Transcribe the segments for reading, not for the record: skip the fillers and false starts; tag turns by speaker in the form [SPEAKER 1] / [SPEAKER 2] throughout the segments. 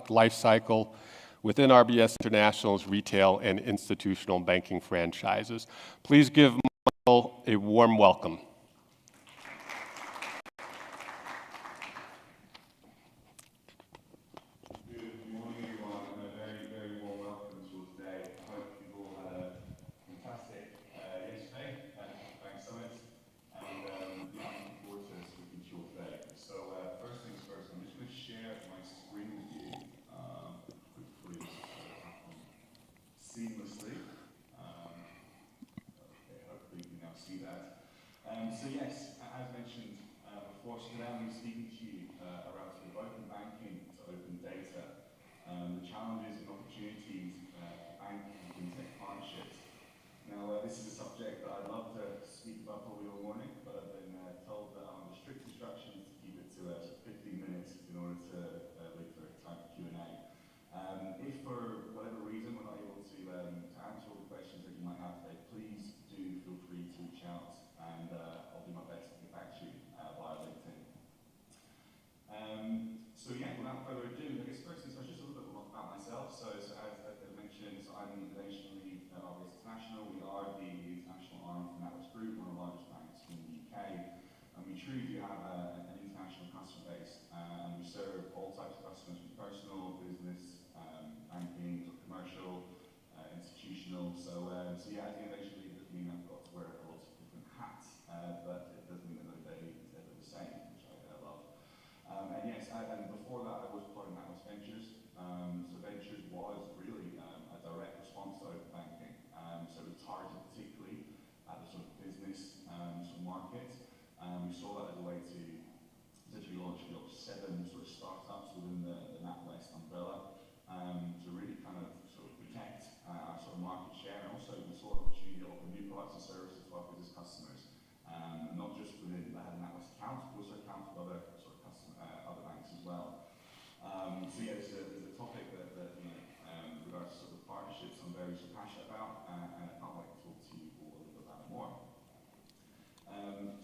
[SPEAKER 1] life cycle within RBS International's retail and institutional banking franchises. Please give Michael a warm welcome.
[SPEAKER 2] Seamlessly. Okay, hopefully you can now see that. So yes, as mentioned before, so today I'm going to be speaking to you around sort of open banking to open data, the challenges and opportunities for banking and fintech partnerships. Now, this is a subject that I'd love to speak about probably all morning, but I've been told that I'm under strict instructions to keep it to 15 minutes in order to leave for time for Q&A. If for whatever reason we're not able to answer all the questions that you might have today, please do feel free to reach out and I'll do my best to get back to you via LinkedIn. So yeah, without further ado, I guess first things first, just a little bit about myself. So as mentioned, so I'm the innovation lead at RBS International. We are the international arm from NatWest Group, one of the largest banks in the UK. And we truly do have an international customer base. And we serve all types of customers, from personal, business, banking, commercial, institutional. So yeah, as the innovation lead doesn't mean I've got to wear lots of different hats, but it does mean that no day is ever the same, which I love. And yes, and before that I was part of NatWest Ventures. So Ventures was really a direct response to open banking. So it was targeted particularly at the sort of business sort of market. We saw that as a way to essentially launch 7 sort of startups within the NatWest umbrella. To really kind of sort of protect our sort of market share, and also we saw an opportunity to offer new products and services to our business customers, not just within the NatWest account, but also accounts with other sort of other banks as well. So yeah, there's a topic that you know, with regards to sort of partnerships, I'm very sort of passionate about, and I can't wait to talk to you all a little bit about it more.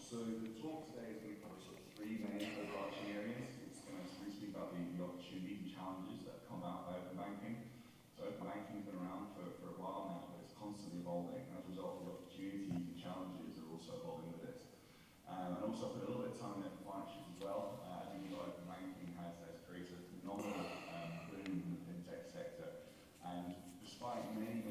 [SPEAKER 2] So the talk today is going to cover sort of 3 main overarching areas. It's going to speak about the opportunities and challenges that come out of open banking. So open banking has been around for a while now, but it's constantly evolving. And as a result, the opportunities and challenges are also evolving with it. And also put a little bit of time in partnerships as well. I think open banking has created a phenomenal boom in the fintech sector. And despite many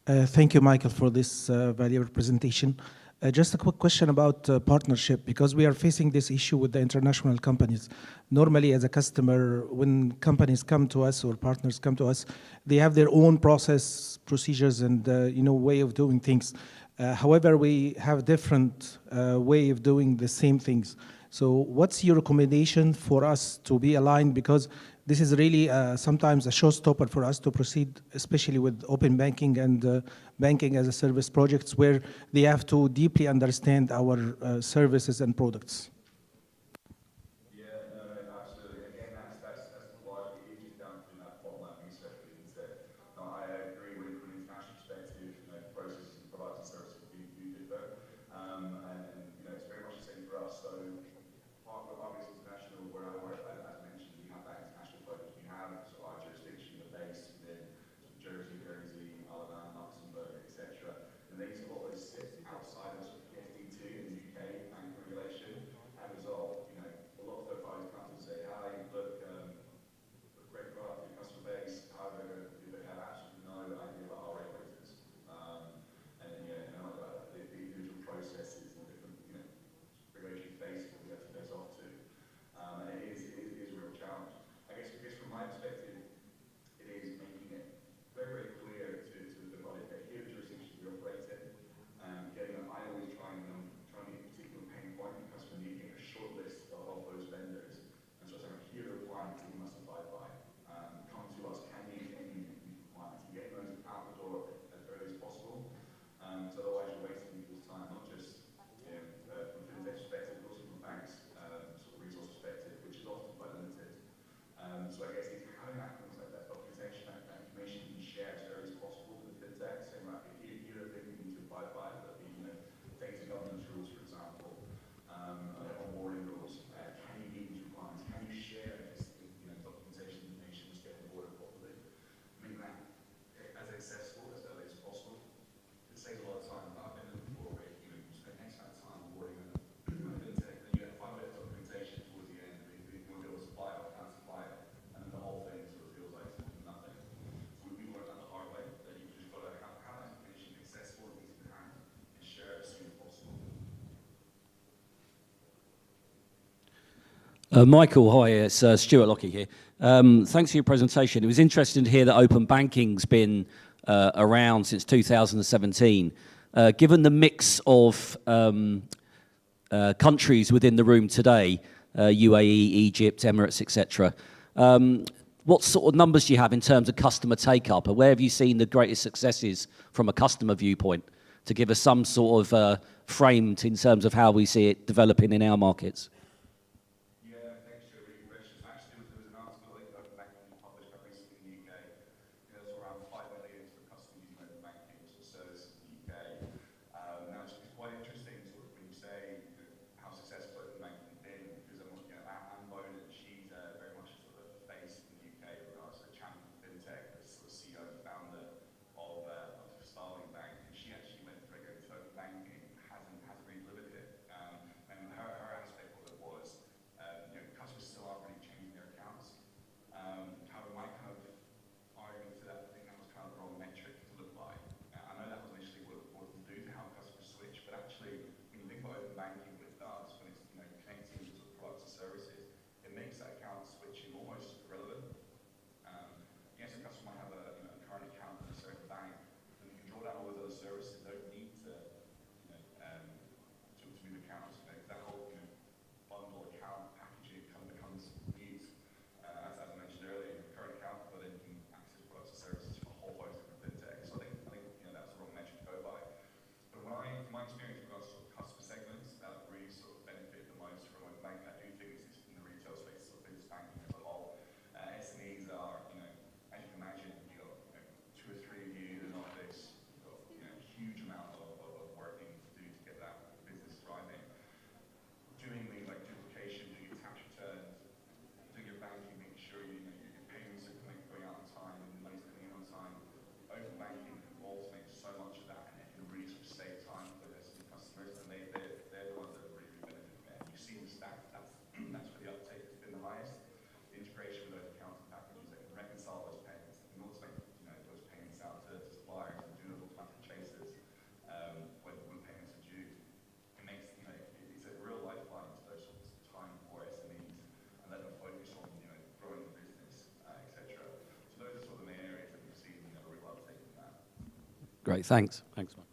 [SPEAKER 3] Thank you, Michael, for this valuable presentation. Just a quick question about partnership, because we are facing this issue with the international companies. Normally, as a customer, when companies come to us or partners come to us, they have their own process, procedures, and way of doing things. However, we have different way of doing the same things. So what's your recommendation for us to be aligned? Because this is really sometimes a showstopper for us to proceed, especially with open banking and banking as a service projects, where they have to deeply understand our services and products.
[SPEAKER 2] Yeah, no, absolutely. Again, that's the part. It is just down to that bottom line research we did say. No, I agree with from an international perspective, processes and products and services do differ. And it's very much the same for us. So part of RBS International, where I work, as mentioned, we have that international focus. We have sort of our jurisdiction, the base within sort of Jersey, Guernsey, Isle of Man, Luxembourg, etc. And these a lot of those sit outside of sort of PSD2 and the UK banking regulation. As a result, a lot of third parties come to and say, hi, look, great product for your customer base. However, they have absolutely no idea about our regulators. And about the individual processes and different regulatory faces that we have to face off to. And it is a real challenge. I guess from my perspective, it is making it very, very clear to the body that here are the jurisdictions we operate in. I always try and get a particular pain point in customer need, getting a short list of those vendors. And so saying, here are the requirements that you must abide by. Come to us, can you meet these requirements? And getting those out the door as early as possible. So otherwise you're wasting people's time, not just from a fintech perspective, but also from a bank's sort of resource perspective, which is often quite limited. So I guess it's having that things like that documentation, that information you can share as early as possible with the fintech, saying like, here are things you need to abide by, that be data governance rules, for example, onboarding rules. Can you meet these requirements? Can you share this documentation information to get on board properly? Make that as accessible as early as possible. It saves a lot of time. I've been there before where you spend X amount of time onboarding a fintech, then you get 5 minutes of documentation towards the end, and you want to be able to supply it or can't supply it, and then the whole thing sort of feels like nothing. So we learned that the hard way, that you've just got to have that information accessible and easy to hand, and share it as soon as possible.
[SPEAKER 4] Michael, hi, it's Stuart Lockie here. Thanks for your presentation. It was interesting to hear that open banking's been around since 2017. Given the mix of countries within the room today, UAE, Egypt, Emirates, etc., what sort of numbers do you have in terms of customer take-up? And where have you seen the greatest successes from a customer viewpoint to give us some sort of frame in terms of how we see it developing in our markets? Great, thanks. Thanks, Mike.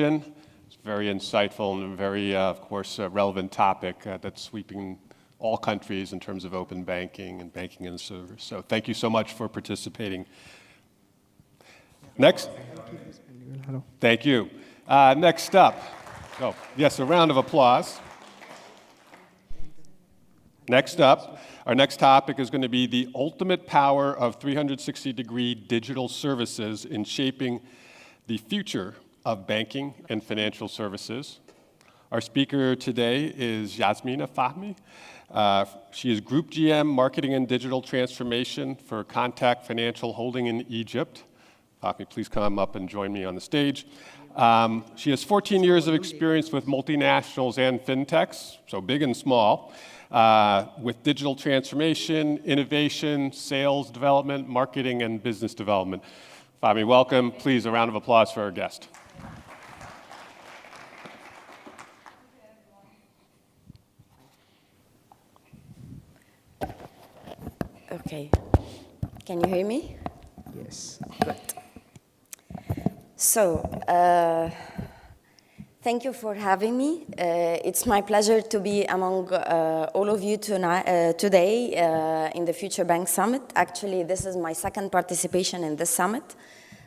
[SPEAKER 1] It's very insightful and a very, of course, relevant topic that's sweeping all countries in terms of open banking and banking as a service. So thank you so much for participating. Next. Thank you. Next up. Oh, yes, a round of applause. Next up, our next topic is going to be the ultimate power of 360-degree digital services in shaping the future of banking and financial services. Our speaker today is Yasmina Fahmy. She is Group GM Marketing and Digital Transformation for Contact Financial Holding in Egypt. Fahmy, please come up and join me on the stage. She has 14 years of experience with multinationals and fintechs, so big and small, with digital transformation, innovation, sales development, marketing, and business development. Fahmy, welcome. Please, a round of applause for our guest.
[SPEAKER 5] Okay. Can you hear me?
[SPEAKER 3] Yes.
[SPEAKER 5] Good. So, thank you for having me. It's my pleasure to be among all of you today in the Future Bank Summit. Actually, this is my second participation in this summit.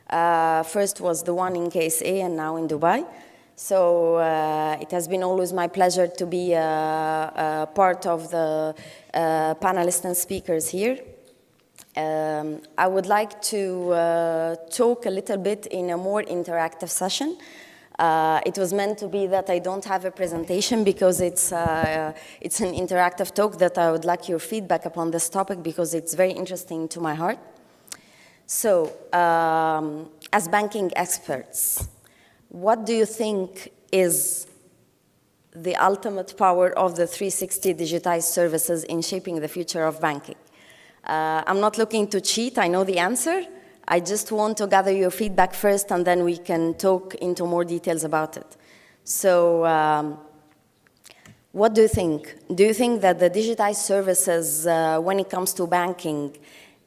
[SPEAKER 5] First was the one in KSA and now in Dubai. So it has been always my pleasure to be part of the panelists and speakers here. I would like to talk a little bit in a more interactive session. It was meant to be that I don't have a presentation because it's an interactive talk that I would like your feedback upon this topic because it's very interesting to my heart. So, as banking experts, what do you think is the ultimate power of the 360 digitized services in shaping the future of banking? I'm not looking to cheat, I know the answer. I just want to gather your feedback first and then we can talk into more details about it. So, what do you think? Do you think that the digitized services, when it comes to banking,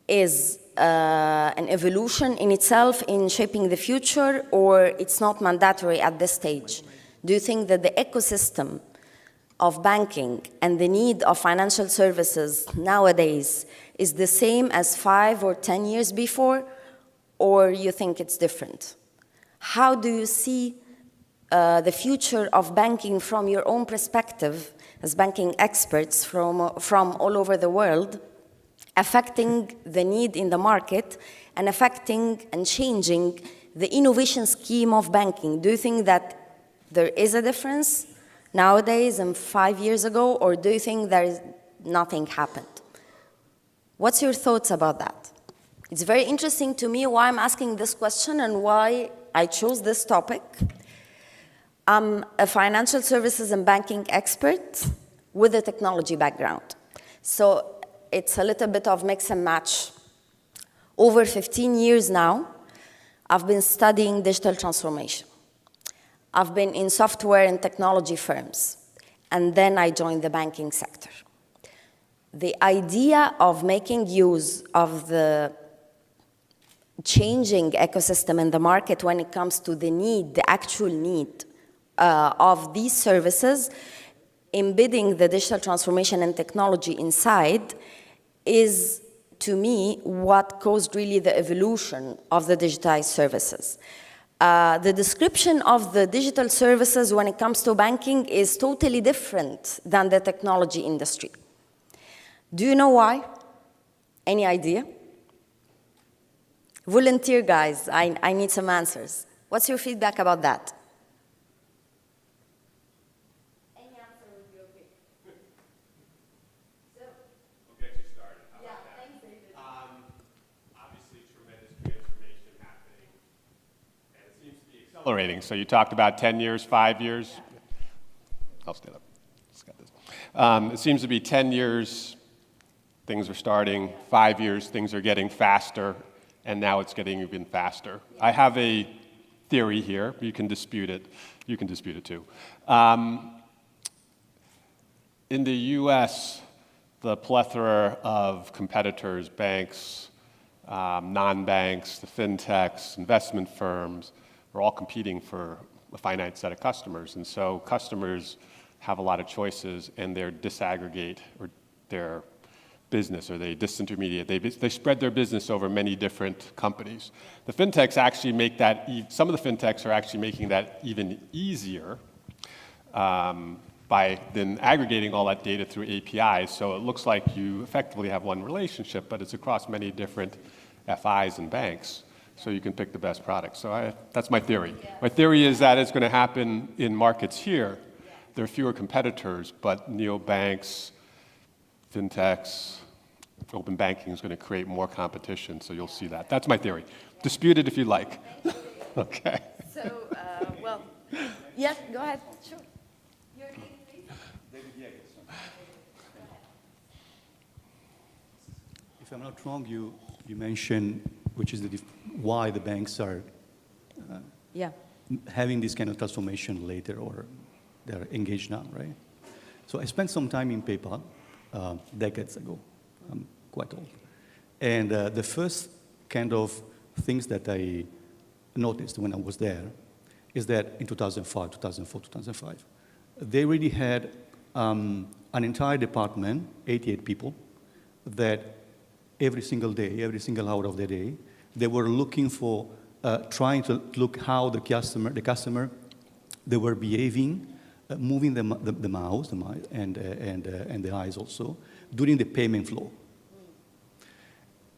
[SPEAKER 5] is an evolution in itself in shaping the future, or it's not mandatory at this stage? Do you think that the ecosystem of banking and the need of financial services nowadays is the same as 5 or 10 years before, or you think it's different? How do you see the future of banking from your own perspective as banking experts from all over the world, affecting the need in the market and affecting and changing the innovation scheme of banking? Do you think that there is a difference nowadays and 5 years ago, or do you think nothing happened? What's your thoughts about that? It's very interesting to me why I'm asking this question and why I chose this topic. I'm a financial services and banking expert with a technology background. So it's a little bit of mix and match. Over 15 years now, I've been studying digital transformation. I've been in software and technology firms, and then I joined the banking sector. The idea of making use of the changing ecosystem in the market when it comes to the need, the actual need of these services, embedding the digital transformation and technology inside, is, to me, what caused really the evolution of the digitized services. The description of the digital services when it comes to banking is totally different than the technology industry. Do you know why? Any idea? Volunteer, guys. I need some answers. What's your feedback about that? Any answer would be okay. So,
[SPEAKER 1] We'll get you started. How about that?
[SPEAKER 5] thanks, David.
[SPEAKER 1] Obviously, tremendous transformation happening, and it seems to be accelerating. So you talked about 10 years, 5 years. I'll stand up. Just got this. It seems to be 10 years, things are starting, 5 years, things are getting faster, and now it's getting even faster. I have a theory here. You can dispute it. You can dispute it too. In the US, the plethora of competitors, banks, non-banks, the fintechs, investment firms, are all competing for a finite set of customers. And so customers have a lot of choices, and they disaggregate or their business, or they disintermediate. They spread their business over many different companies. The fintechs actually make that, some of the fintechs are actually making that even easier by then aggregating all that data through APIs. So it looks like you effectively have one relationship, but it's across many different FIs and banks. So you can pick the best product. So that's my theory. My theory is that it's going to happen in markets here. There are fewer competitors, but neobanks, fintechs, open banking is going to create more competition, so you'll see that. That's my theory. Dispute it if you like. Okay.
[SPEAKER 5] So, well, yes, go ahead. Sure. Your name, please?
[SPEAKER 6] David Jaegerson. If I'm not wrong, you mentioned which is why the banks are having this kind of transformation later, or they're engaged now, right? So I spent some time in PayPal decades ago. I'm quite old. And the first kind of things that I noticed when I was there is that in 2004, 2005, they really had an entire department, 88 people, that every single day, every single hour of the day, they were looking for, trying to look how the customer, they were behaving, moving the mouse and the eyes also, during the payment flow.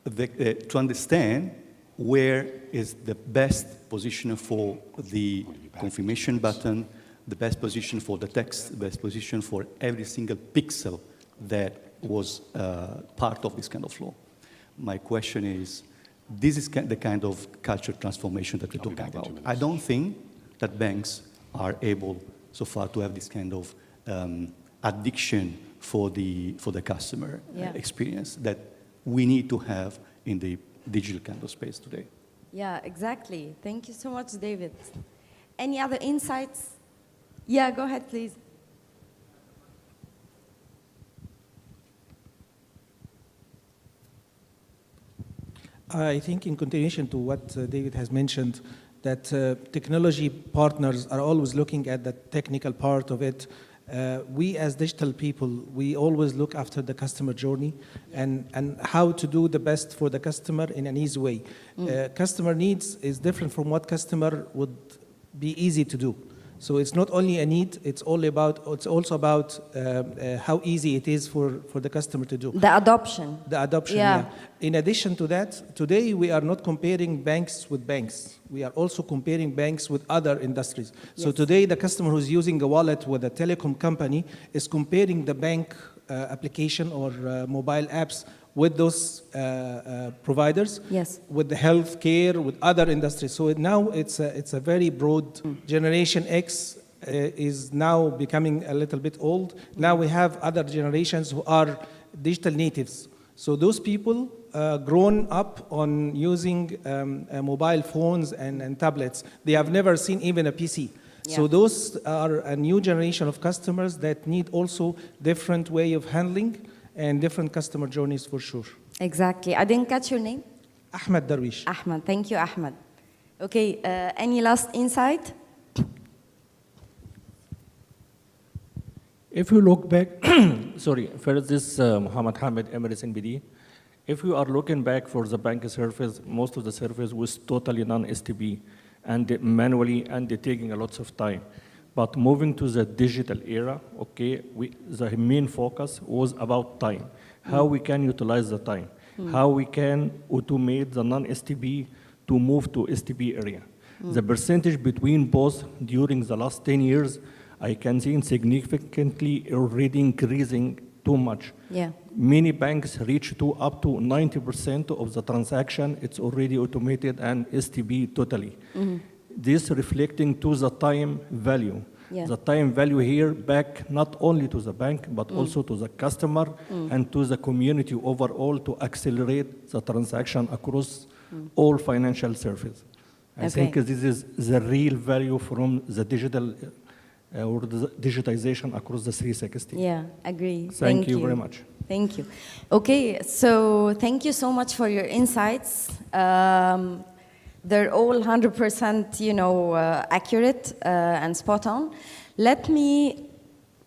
[SPEAKER 6] To understand where is the best position for the confirmation button, the best position for the text, the best position for every single pixel that was part of this kind of flow. My question is, this is the kind of culture transformation that we're talking about. I don't think that banks are able so far to have this kind of addiction for the customer experience that we need to have in the digital kind of space today.
[SPEAKER 5] Yeah, exactly. Thank you so much, David. Any other insights? Yeah, go ahead, please.
[SPEAKER 3] I think in continuation to what David has mentioned, that technology partners are always looking at the technical part of it. We as digital people, we always look after the customer journey and how to do the best for the customer in an easy way. Customer needs is different from what customer would be easy to do. So it's not only a need, it's also about how easy it is for the customer to do.
[SPEAKER 5] The adoption.
[SPEAKER 3] The adoption, yeah. In addition to that, today we are not comparing banks with banks. We are also comparing banks with other industries. Yes. So today the customer who's using a wallet with a telecom company is comparing the bank application or mobile apps with those providers, yes, with the healthcare, with other industries. So now it's a very broad. Generation X is now becoming a little bit old. Now we have other generations who are digital natives. So those people grown up on using mobile phones and tablets. They have never seen even a PC. Yeah. So those are a new generation of customers that need also different way of handling and different customer journeys for sure.
[SPEAKER 5] Exactly. I didn't catch your name?
[SPEAKER 3] Ahmed Darwish.
[SPEAKER 5] Ahmed, thank you, Ahmed. Okay, any last insight?
[SPEAKER 7] If you look back, sorry, first this Mohammed Hamid, Emirates NBD. If you are looking back for the bank service, most of the service was totally non-STB and manually and taking a lot of time. But moving to the digital era, okay, the main focus was about time. How we can utilize the time. How we can automate the non-STB to move to STB area. The percentage between both during the last 10 years, I can see significantly already increasing too much. Yeah. Many banks reach to up to 90% of the transaction, it's already automated and STB totally. This reflecting to the time value.
[SPEAKER 5] Yeah.
[SPEAKER 7] The time value here back not only to the bank, but also to the customer and to the community overall to accelerate the transaction across all financial services. I think this is the real value from the digital or the digitization across the 360.
[SPEAKER 5] Yeah, agree.
[SPEAKER 7] Thank you very much.
[SPEAKER 5] Thank you. Okay, so thank you so much for your insights. They're all 100%, accurate and spot on. Let me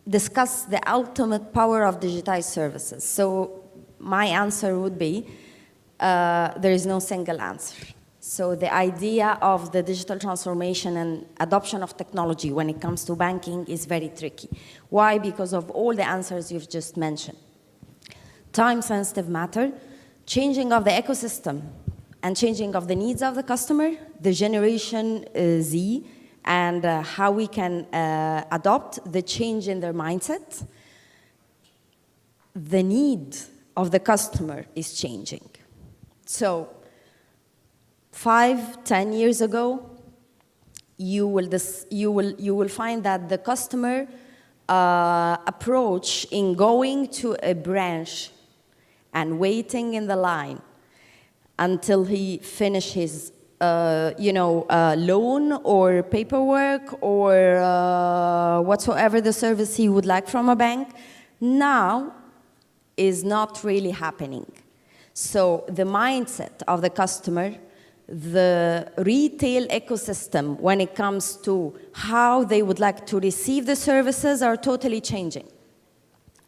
[SPEAKER 5] discuss the ultimate power of digitized services. So my answer would be, there is no single answer. So the idea of the digital transformation and adoption of technology when it comes to banking is very tricky. Why? Because of all the answers you've just mentioned. Time-sensitive matter, changing of the ecosystem, and changing of the needs of the customer, the generation Z, and how we can adopt the change in their mindset. The need of the customer is changing. So 5-10 years ago, you will find that the customer approach in going to a branch and waiting in the line until he finished his loan or paperwork or whatsoever the service he would like from a bank, now is not really happening. So the mindset of the customer, the retail ecosystem when it comes to how they would like to receive the services are totally changing.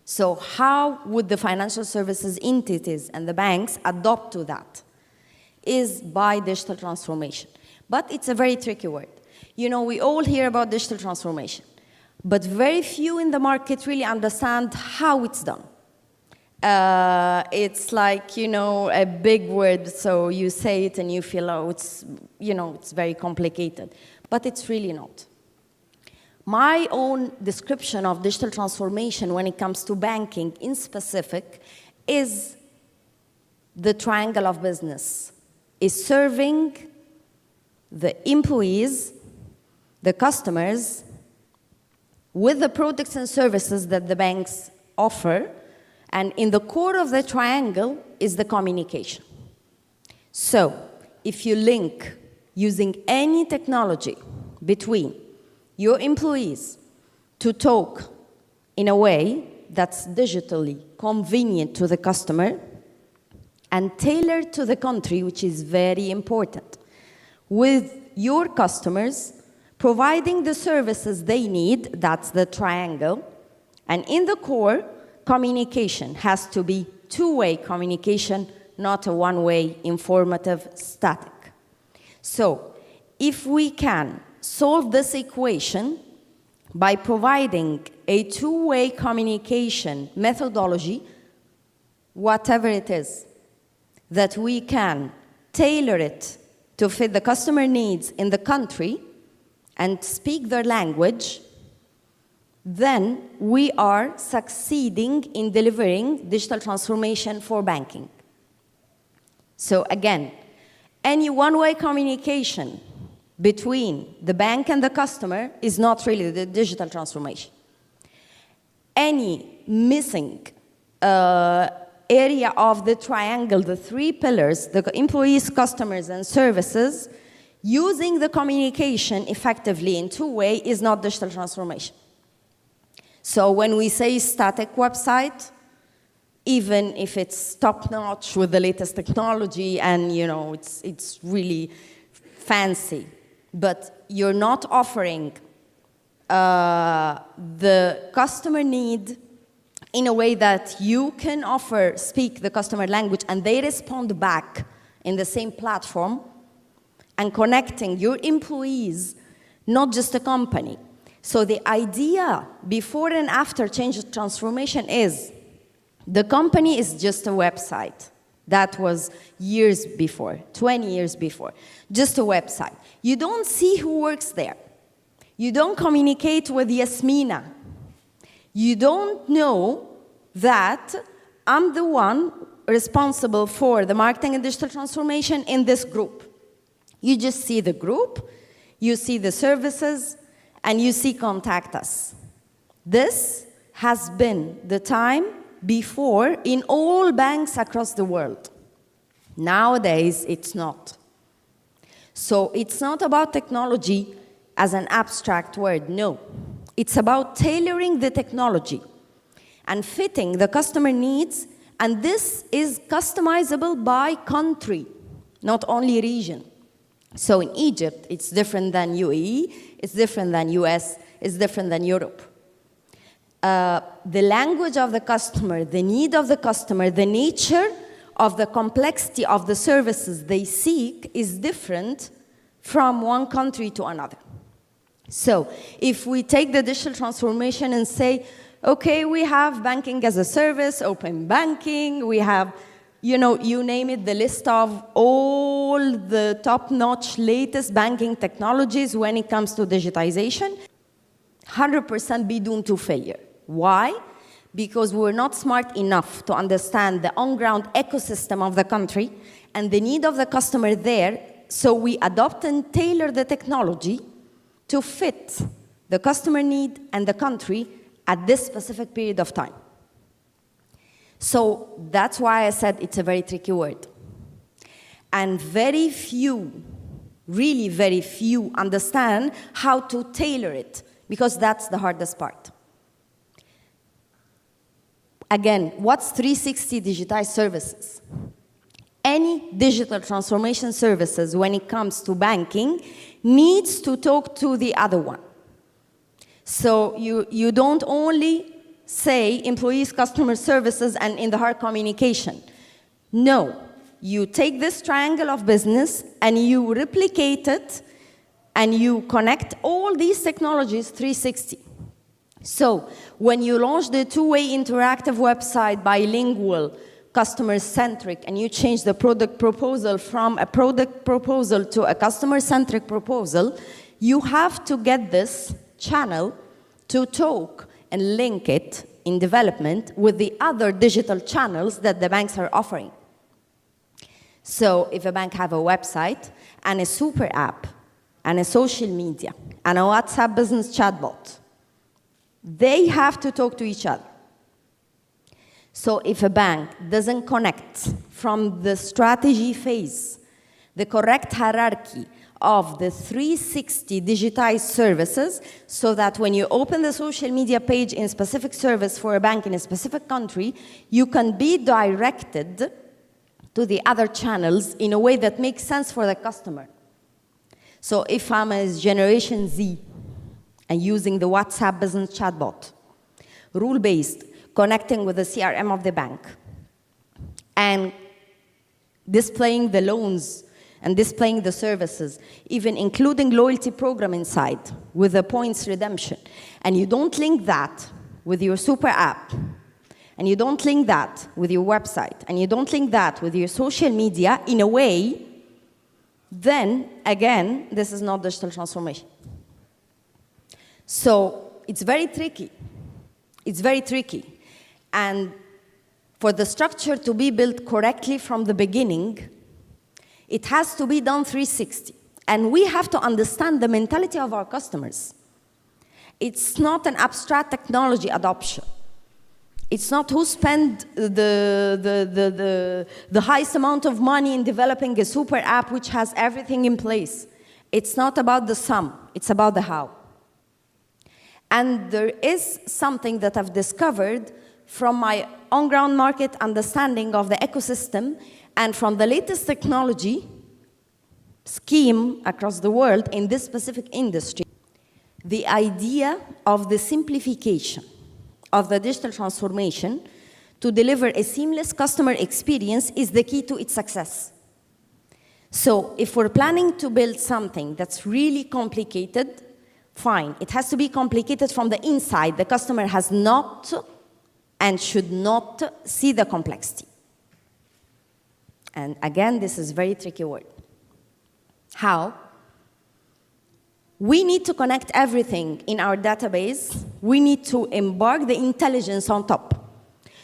[SPEAKER 5] So how would the financial services entities and the banks adopt to that? Is by digital transformation. But it's a very tricky word. We all hear about digital transformation, but very few in the market really understand how it's done. It's like, a big word, so you say it and you feel, oh, it's very complicated. But it's really not. My own description of digital transformation when it comes to banking in specific is the triangle of business. Is serving the employees, the customers, with the products and services that the banks offer, and in the core of the triangle is the communication. So, if you link using any technology between your employees to talk in a way that's digitally convenient to the customer, and tailored to the country, which is very important, with your customers, providing the services they need, that's the triangle, and in the core, communication has to be two-way communication, not a one-way, informative, static. So, if we can solve this equation by providing a two-way communication methodology, whatever it is, that we can tailor it to fit the customer needs in the country and speak their language, then we are succeeding in delivering digital transformation for banking. So again, any one-way communication between the bank and the customer is not really the digital transformation. Any missing area of the triangle, the three pillars, the employees, customers, and services, using the communication effectively in two-way is not digital transformation. So when we say static website, even if it's top-notch with the latest technology and it's really fancy, but you're not offering the customer need in a way that you can speak the customer language and they respond back in the same platform, and connecting your employees, not just a company. So the idea before and after change transformation is the company is just a website. That was years before, 20 years before, just a website. You don't see who works there. You don't communicate with Mena. You don't know that I'm the one responsible for the marketing and digital transformation in this group. You just see the group, you see the services, and you see contact us. This has been the time before in all banks across the world. Nowadays, it's not. So it's not about technology as an abstract word, no. It's about tailoring the technology and fitting the customer needs, and this is customizable by country, not only region. So in Egypt, it's different than UAE, it's different than US, it's different than Europe. The language of the customer, the need of the customer, the nature of the complexity of the services they seek is different from one country to another. So if we take the digital transformation and say, okay, we have banking as a service, open banking, we have, you know, you name it, the list of all the top-notch latest banking technologies when it comes to digitization, 100% be doomed to failure. Why? Because we're not smart enough to understand the on-ground ecosystem of the country and the need of the customer there, so we adopt and tailor the technology to fit the customer need and the country at this specific period of time. So that's why I said it's a very tricky word. And very few, really very few, understand how to tailor it, because that's the hardest part. Again, what's 360 digitized services? Any digital transformation services, when it comes to banking, needs to talk to the other one. So you don't only say employees, customer services, and in the hard communication. No, you take this triangle of business and you replicate it and you connect all these technologies 360. So when you launch the two-way interactive website, bilingual, customer-centric, and you change the product proposal from a product proposal to a customer-centric proposal, you have to get this channel to talk and link it in development with the other digital channels that the banks are offering. So if a bank have a website and a super app and a social media and a WhatsApp business chatbot, they have to talk to each other. So if a bank doesn't connect from the strategy phase, the correct hierarchy of the 360 digitized services, so that when you open the social media page in a specific service for a bank in a specific country, you can be directed to the other channels in a way that makes sense for the customer. So if I'm a Generation Z and using the WhatsApp business chatbot, rule-based, connecting with the CRM of the bank, and displaying the loans and displaying the services, even including loyalty program inside with the points redemption, and you don't link that with your super app, and you don't link that with your website, and you don't link that with your social media in a way, then, again, this is not digital transformation. So it's very tricky. It's very tricky. And for the structure to be built correctly from the beginning, it has to be done 360. And we have to understand the mentality of our customers. It's not an abstract technology adoption. It's not who spent the highest amount of money in developing a super app which has everything in place. It's not about the sum, it's about the how. And there is something that I've discovered from my on-ground market understanding of the ecosystem and from the latest technology scheme across the world in this specific industry. The idea of the simplification of the digital transformation to deliver a seamless customer experience is the key to its success. So if we're planning to build something that's really complicated, fine. It has to be complicated from the inside. The customer has not and should not see the complexity. And again, this is a very tricky word. How? We need to connect everything in our database. We need to embark the intelligence on top.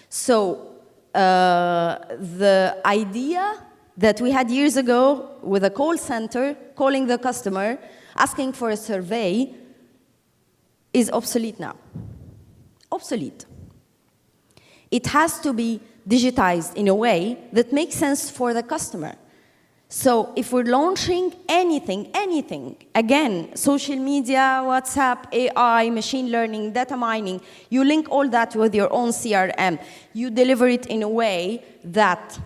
[SPEAKER 5] So the idea that we had years ago with a call center, calling the customer, asking for a survey, is obsolete now. Obsolete. It has to be digitized in a way that makes sense for the customer. So if we're launching anything, again, social media, WhatsApp, AI, machine learning, data mining, you link all that with your own CRM. You deliver it in a way that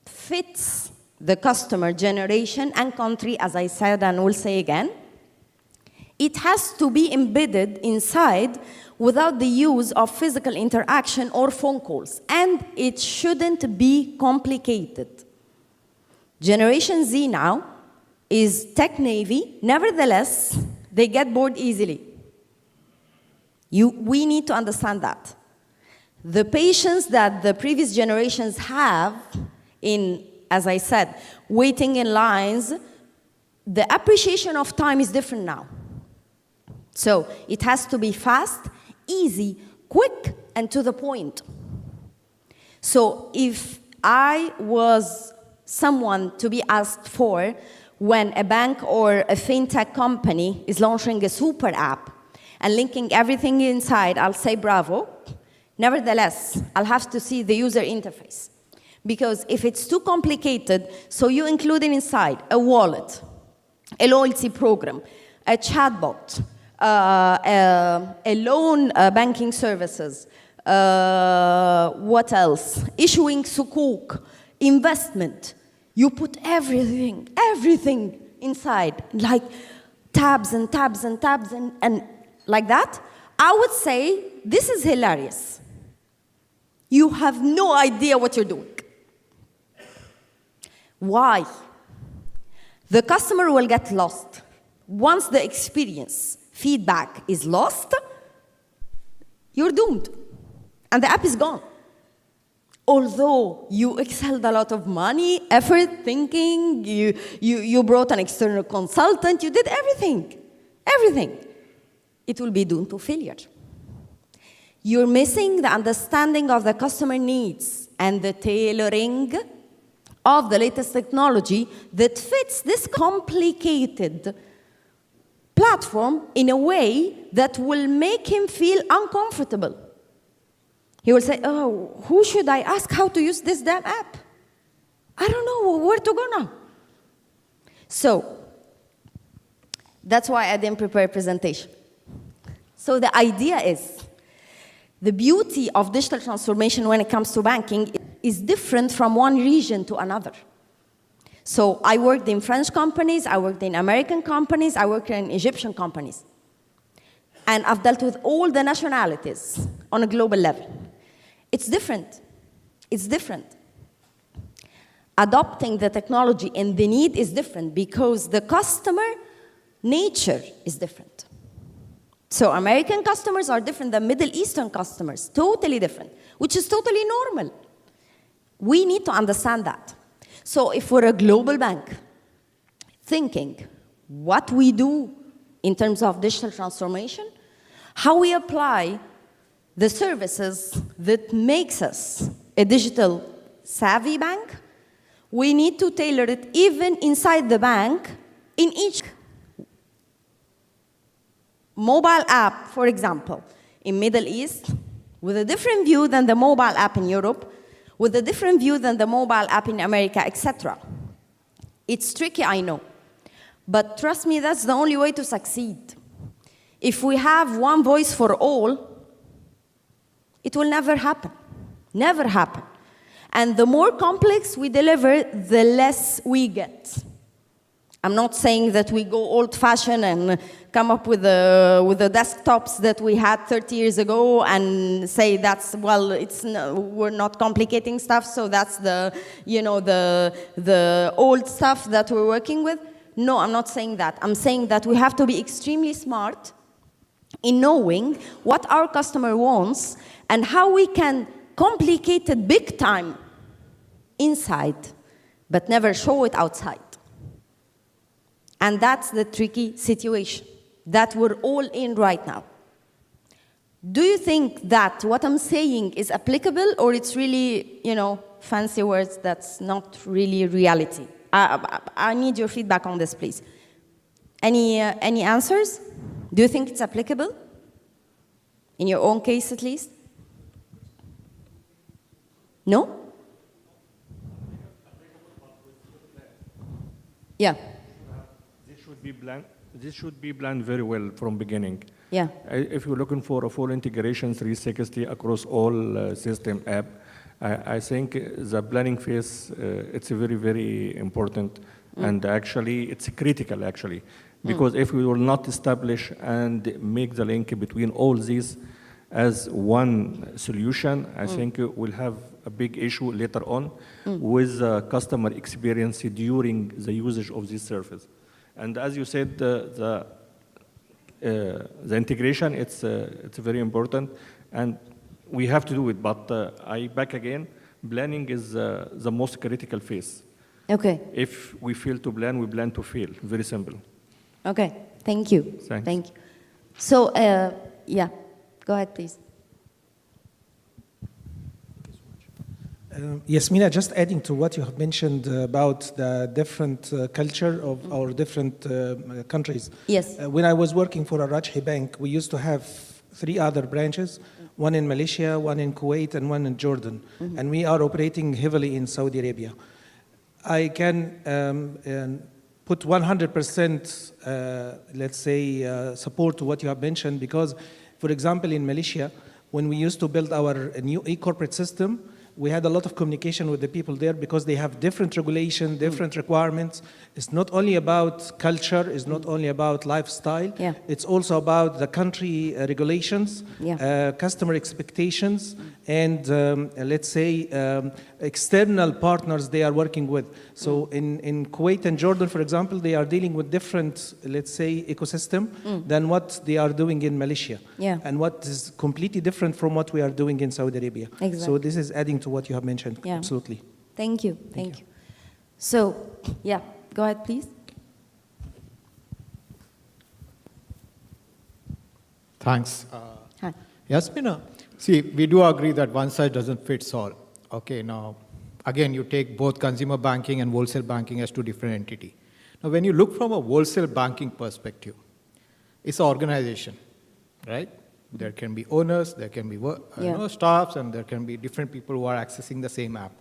[SPEAKER 5] fits the customer generation and country, as I said and will say again. It has to be embedded inside without the use of physical interaction or phone calls. And it shouldn't be complicated. Generation Z now is tech-navy. Nevertheless, they get bored easily. We need to understand that. The patience that the previous generations have in, as I said, waiting in lines, the appreciation of time is different now. So it has to be fast, easy, quick, and to the point. So if I was someone to be asked for when a bank or a fintech company is launching a super app and linking everything inside, I'll say bravo. Nevertheless, I'll have to see the user interface. Because if it's too complicated, so you include inside a wallet, a loyalty program, a chatbot, a loan banking services, what else? Issuing sukuk, investment. You put everything inside, like tabs and tabs and tabs and like that. I would say this is hilarious. You have no idea what you're doing. Why? The customer will get lost. Once the experience, feedback is lost, you're doomed. And the app is gone. Although you excelled a lot of money, effort, thinking, you brought an external consultant, you did everything. It will be doomed to failure. You're missing the understanding of the customer needs and the tailoring of the latest technology that fits this complicated platform in a way that will make him feel uncomfortable. He will say, oh, who should I ask how to use this damn app? I don't know where to go now. So, that's why I didn't prepare a presentation. So the idea is, the beauty of digital transformation when it comes to banking is different from one region to another. So I worked in French companies, I worked in American companies, I worked in Egyptian companies. And I've dealt with all the nationalities on a global level. It's different. It's different. Adopting the technology and the need is different because the customer nature is different. So American customers are different than Middle Eastern customers, totally different, which is totally normal. We need to understand that. So if we're a global bank, thinking what we do in terms of digital transformation, how we apply the services that makes us a digital savvy bank, we need to tailor it even inside the bank in each mobile app, for example, in Middle East, with a different view than the mobile app in Europe, with a different view than the mobile app in America, etc. It's tricky, I know. But trust me, that's the only way to succeed. If we have one voice for all, it will never happen. Never happen. And the more complex we deliver, the less we get. I'm not saying that we go old-fashioned and come up with the desktops that we had 30 years ago and say that's, well, we're not complicating stuff, so that's the old stuff that we're working with. No, I'm not saying that. I'm saying that we have to be extremely smart in knowing what our customer wants and how we can complicate it big time inside, but never show it outside. And that's the tricky situation that we're all in right now. Do you think that what I'm saying is applicable, or it's really, fancy words that's not really reality? I need your feedback on this, please. Any answers? Do you think it's applicable? In your own case, at least? No? Yeah.
[SPEAKER 7] This should be planned very well from beginning.
[SPEAKER 5] Yeah.
[SPEAKER 7] If you're looking for a full integration 360 across all system app, I think the planning phase, it's very, very important. And actually, it's critical, actually. Because if we will not establish and make the link between all these as one solution, I think we'll have a big issue later on with customer experience during the usage of this service. And as you said, the integration, it's very important, and we have to do it. But back again, planning is the most critical phase.
[SPEAKER 5] Okay.
[SPEAKER 7] If we fail to plan, we plan to fail. Very simple.
[SPEAKER 5] Okay. Thank you.
[SPEAKER 7] Thanks.
[SPEAKER 5] Thank you. So, yeah, go ahead, please.
[SPEAKER 3] Yes, Mena, just adding to what you have mentioned about the different culture of our different countries.
[SPEAKER 5] Yes.
[SPEAKER 3] When I was working for a Rajhi bank, we used to have 3 other branches, one in Malaysia, one in Kuwait, and one in Jordan. And we are operating heavily in Saudi Arabia. I can put 100%, let's say, support to what you have mentioned, because, for example, in Malaysia, when we used to build our new e-corporate system, we had a lot of communication with the people there because they have different regulation, different requirements. It's not only about culture, it's not only about lifestyle,
[SPEAKER 5] Yeah.
[SPEAKER 3] it's also about the country regulations,
[SPEAKER 5] Yeah.
[SPEAKER 3] customer expectations, and let's say external partners they are working with. So in Kuwait and Jordan, for example, they are dealing with different, let's say, ecosystem than what they are doing in Malaysia.
[SPEAKER 5] Yeah.
[SPEAKER 3] And what is completely different from what we are doing in Saudi Arabia.
[SPEAKER 5] Exactly.
[SPEAKER 3] So this is adding to what you have mentioned.
[SPEAKER 5] Yeah.
[SPEAKER 3] Absolutely.
[SPEAKER 5] Thank you. Thank you. So, yeah, go ahead, please.
[SPEAKER 8] Thanks.
[SPEAKER 5] Hi.
[SPEAKER 8] Yes, Mena. See, we do agree that one size doesn't fit all. Okay, now, again, you take both consumer banking and wholesale banking as 2 different entities. Now, when you look from a wholesale banking perspective, it's an organization, right? There can be owners, there can be staffs, and there can be different people who are accessing the same app.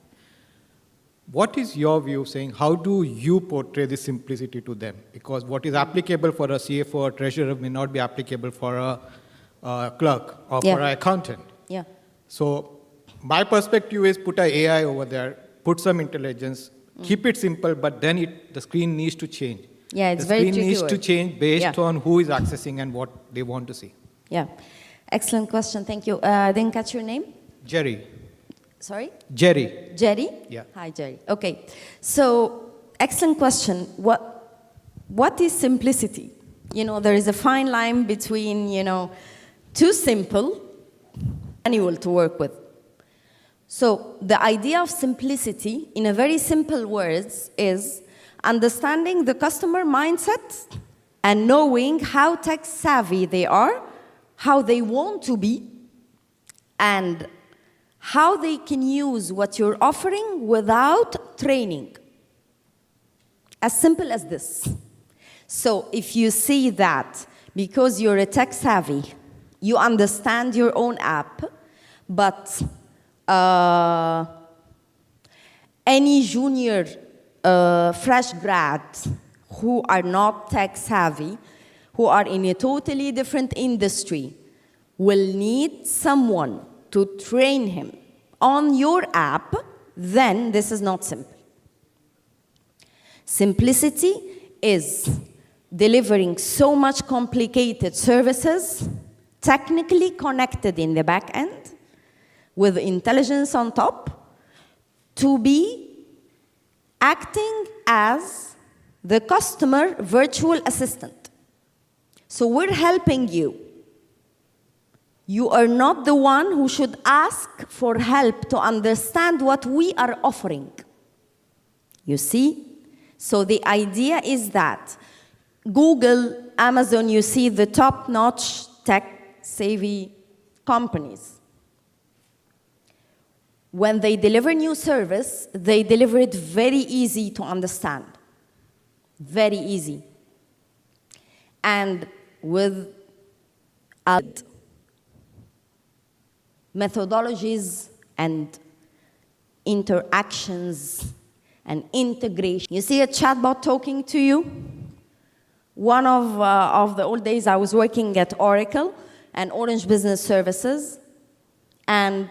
[SPEAKER 8] What is your view saying, how do you portray this simplicity to them? Because what is applicable for a CFO or treasurer may not be applicable for a clerk or for an accountant.
[SPEAKER 5] Yeah.
[SPEAKER 8] So my perspective is put an AI over there, put some intelligence, keep it simple, but then the screen needs to change.
[SPEAKER 5] Yeah, it's
[SPEAKER 8] the
[SPEAKER 5] very
[SPEAKER 8] screen
[SPEAKER 5] tricky
[SPEAKER 8] needs
[SPEAKER 5] word.
[SPEAKER 8] to change based
[SPEAKER 5] Yeah.
[SPEAKER 8] on who is accessing and what they want to see.
[SPEAKER 5] Yeah. Excellent question. Thank you. Didn't catch your name?
[SPEAKER 8] Jerry.
[SPEAKER 5] Sorry?
[SPEAKER 8] Jerry.
[SPEAKER 5] Jerry?
[SPEAKER 8] Yeah.
[SPEAKER 5] Hi, Jerry. Okay. So, excellent question. What is simplicity? You know, there is a fine line between, too simple, manual to work with. So, the idea of simplicity, in a very simple words, is understanding the customer mindset and knowing how tech savvy they are, how they want to be, and how they can use what you're offering without training. As simple as this. So if you see that because you're a tech savvy, you understand your own app, but any junior fresh grads who are not tech savvy, who are in a totally different industry, will need someone to train him on your app, then this is not simple. Simplicity is delivering so much complicated services, technically connected in the back end, with intelligence on top, to be acting as the customer virtual assistant. So we're helping you. You are not the one who should ask for help to understand what we are offering. You see? So the idea is that Google, Amazon, you see the top-notch tech-savvy companies. When they deliver new service, they deliver it very easy to understand. Very easy. And with methodologies and interactions and integration. You see a chatbot talking to you? One of the old days I was working at Oracle and Orange Business Services, and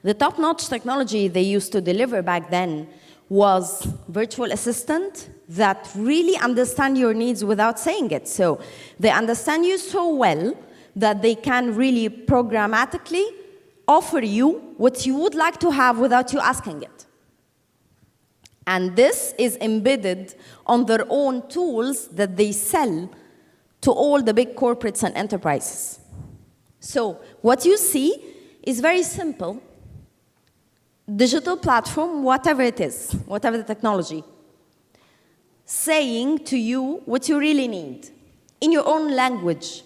[SPEAKER 5] the top-notch technology they used to deliver back then was virtual assistant that really understand your needs without saying it. So they understand you so well that they can really programmatically offer you what you would like to have without you asking it. And this is embedded on their own tools that they sell to all the big corporates and enterprises. So what you see is very simple. Digital platform, whatever it is, whatever the technology, saying to you what you really need in your own language,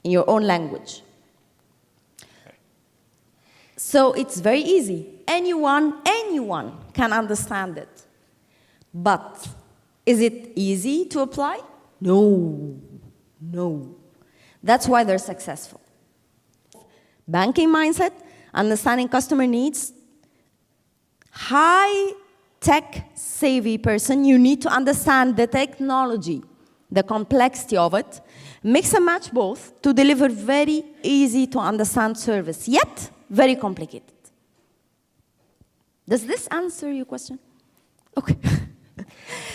[SPEAKER 5] in your own language. So it's very easy. Anyone can understand it. But is it easy to apply? No. That's why they're successful. Banking mindset, understanding customer needs, high-tech savvy person, you need to understand the technology, the complexity of it, mix and match both to deliver very easy to understand service, yet very complicated. Does this answer your question? Okay.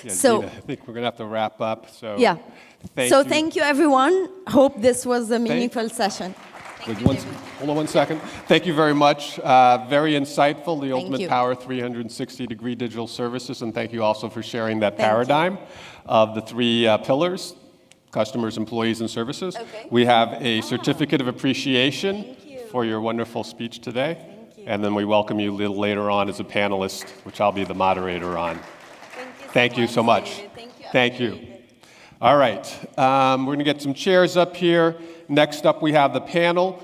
[SPEAKER 1] Yeah,
[SPEAKER 5] So,
[SPEAKER 1] Gina, I think we're going to have to wrap up. So
[SPEAKER 5] yeah.
[SPEAKER 1] thank
[SPEAKER 5] Thank you, everyone. Hope this was a meaningful session. Thank you, David.
[SPEAKER 1] Hold on one second. Thank you very much. Very insightful, the Ultimate
[SPEAKER 5] you.
[SPEAKER 1] Power 360-degree digital services, and thank you also for sharing that
[SPEAKER 5] Thank you.
[SPEAKER 1] paradigm of the three pillars, customers, employees, and services.
[SPEAKER 5] Okay.
[SPEAKER 1] We have a certificate of appreciation for your wonderful speech today. And then we welcome you a little later on as a panelist, which I'll be the moderator on. Thank you so much. Thank you. All right. We're going to get some chairs up here. Next up, we have the panel.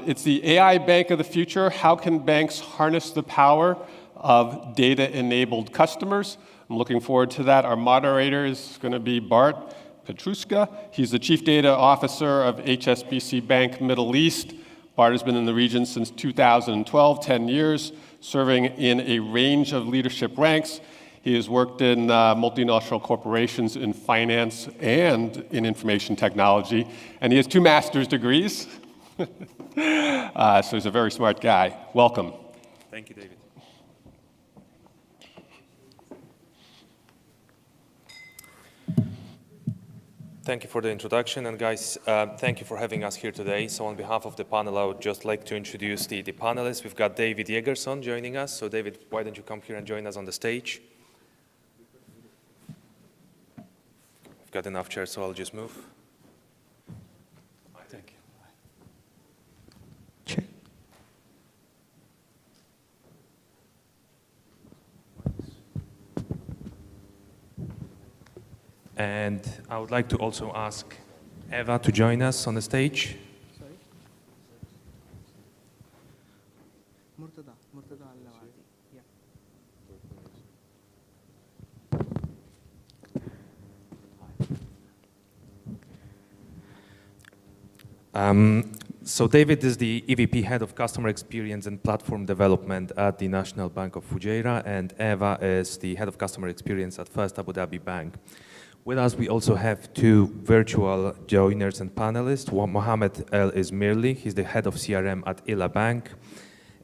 [SPEAKER 1] It's the AI Bank of the Future. How can banks harness the power of data-enabled customers? I'm looking forward to that. Our moderator is going to be Bart Petruska. He's the Chief Data Officer of HSBC Bank Middle East. Bart has been in the region since 2012, 10 years, serving in a range of leadership ranks. He has worked in multinational corporations in finance and in information technology, and he has 2 master's degrees. So he's a very smart guy. Welcome.
[SPEAKER 9] Thank you, David. Thank you for the introduction, and guys, thank you for having us here today. So on behalf of the panel, I would just like to introduce the panelists. We've got David Jaegerson joining us. So David, why don't you come here and join us on the stage? We've got enough chairs, so I'll just move.
[SPEAKER 6] Thank you.
[SPEAKER 9] And I would like to also ask Eva to join us on the stage.
[SPEAKER 3] Sorry? Murtada al-Lawati. Yeah.
[SPEAKER 9] So David is the EVP Head of Customer Experience and Platform Development at the National Bank of Fujairah, and Eva is the Head of Customer Experience at First Abu Dhabi Bank. With us, we also have 2 virtual joiners and panelists. Mohammed El Ismirli, he's the Head of CRM at Ila Bank.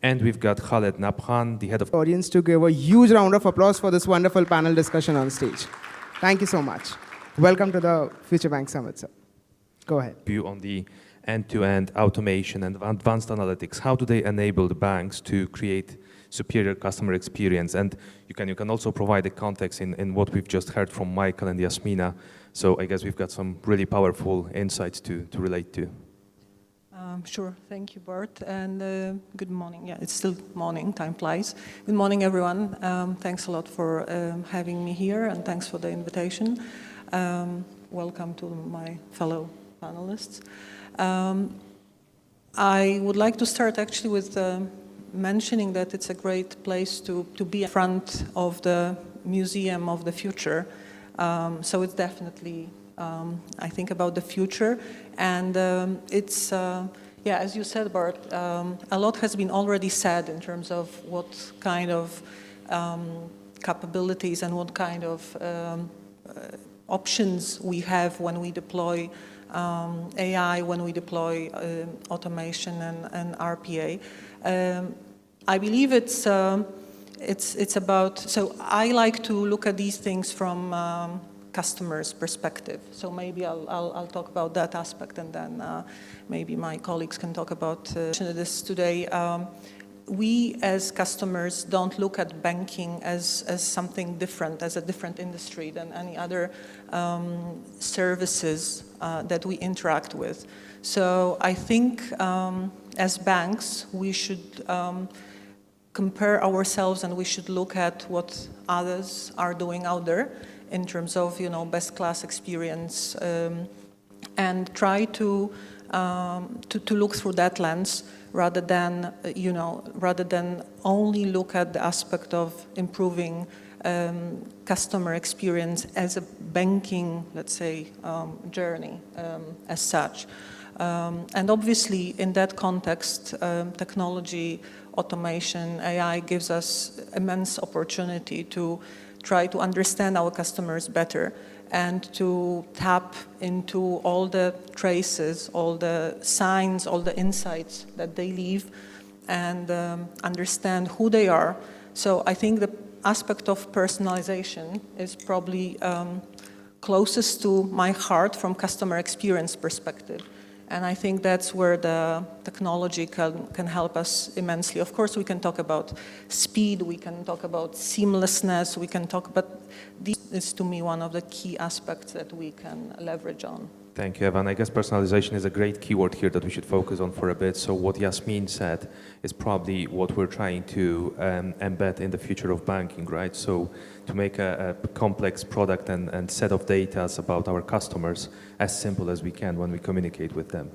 [SPEAKER 9] And we've got Khaled Nabhan, the Head of
[SPEAKER 10] Audience to give a huge round of applause for this wonderful panel discussion on stage. Thank you so much. Welcome to the Future Bank Summit, sir. Go ahead.
[SPEAKER 9] View on the end-to-end automation and advanced analytics. How do they enable the banks to create superior customer experience? And you can also provide the context in what we've just heard from Michael and Yasmina. So I guess we've got some really powerful insights to relate to.
[SPEAKER 11] Sure, thank you, Bart, and good morning. Yeah, it's still morning, time flies. Good morning, everyone. Thanks a lot for having me here, and thanks for the invitation. Welcome to my fellow panelists. I would like to start actually with mentioning that it's a great place to be in front of the Museum of the Future. So it's definitely I think about the future. And it's, yeah, as you said, Bart, a lot has been already said in terms of what kind of capabilities and what kind of options we have when we deploy AI, when we deploy automation and RPA. I believe it's about, so I like to look at these things from customers' perspective. So maybe I'll talk about that aspect, and then maybe my colleagues can talk about this today. We as customers don't look at banking as something different, as a different industry than any other services that we interact with. So I think as banks, we should compare ourselves, and we should look at what others are doing out there in terms of, you know, best class experience, and try to look through that lens rather than, you know, rather than only look at the aspect of improving customer experience as a banking, let's say, journey as such. And obviously, in that context, technology, automation, AI gives us immense opportunity to try to understand our customers better and to tap into all the traces, all the signs, all the insights that they leave, and understand who they are. So I think the aspect of personalization is probably closest to my heart from customer experience perspective. And I think that's where the technology can help us immensely. Of course, we can talk about speed, we can talk about seamlessness, we can talk, but this is to me one of the key aspects that we can leverage on.
[SPEAKER 9] Thank you, Evan. I guess personalization is a great keyword here that we should focus on for a bit. So what Yasmin said is probably what we're trying to embed in the future of banking, right? So to make a complex product and set of data about our customers as simple as we can when we communicate with them.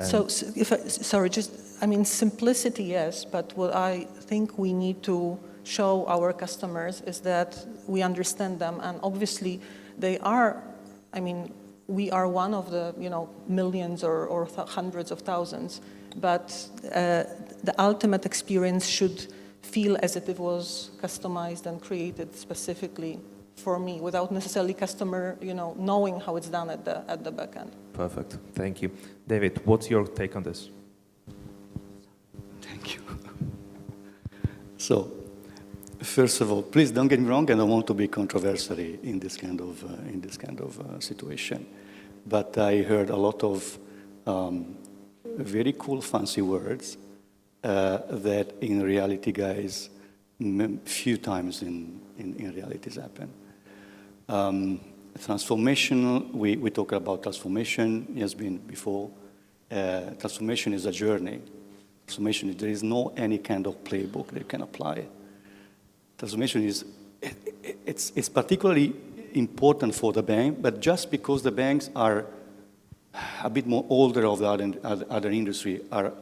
[SPEAKER 11] So if I mean, simplicity, yes, but what I think we need to show our customers is that we understand them, and obviously they are, I mean, we are one of the, you know, millions or hundreds of thousands, but the ultimate experience should feel as if it was customized and created specifically for me, without necessarily customer, you know, knowing how it's done at the back end.
[SPEAKER 9] Perfect. Thank you. David, what's your take on this?
[SPEAKER 6] Thank you. So, first of all, please don't get me wrong, and I don't want to be controversial in this kind of situation. But I heard a lot of very cool, fancy words that, in reality, guys, few times in realities happen. Transformational. We talk about transformation. It has been before. Transformation is a journey. Transformation. There is no any kind of playbook that you can apply. Transformation is, it's particularly important for the bank, but just because the banks are a bit more older of the other industry, are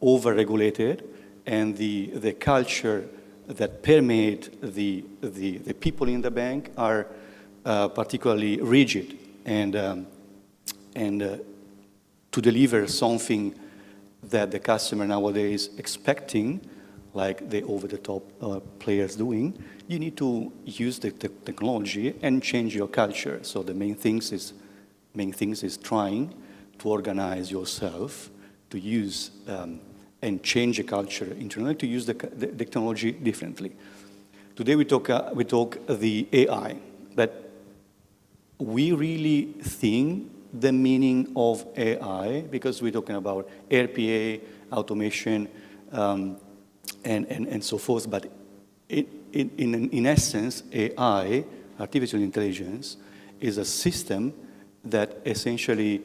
[SPEAKER 6] over-regulated, and the culture that permeate the people in the bank are particularly rigid, and to deliver something that the customer nowadays expecting, like the over-the-top players doing, you need to use the technology and change your culture. So the main things is trying to organize yourself to use and change the culture internally, to use the technology differently. Today we talk the AI, but we really think the meaning of AI, because we're talking about RPA, automation, and so forth, but in essence, AI, artificial intelligence, is a system that essentially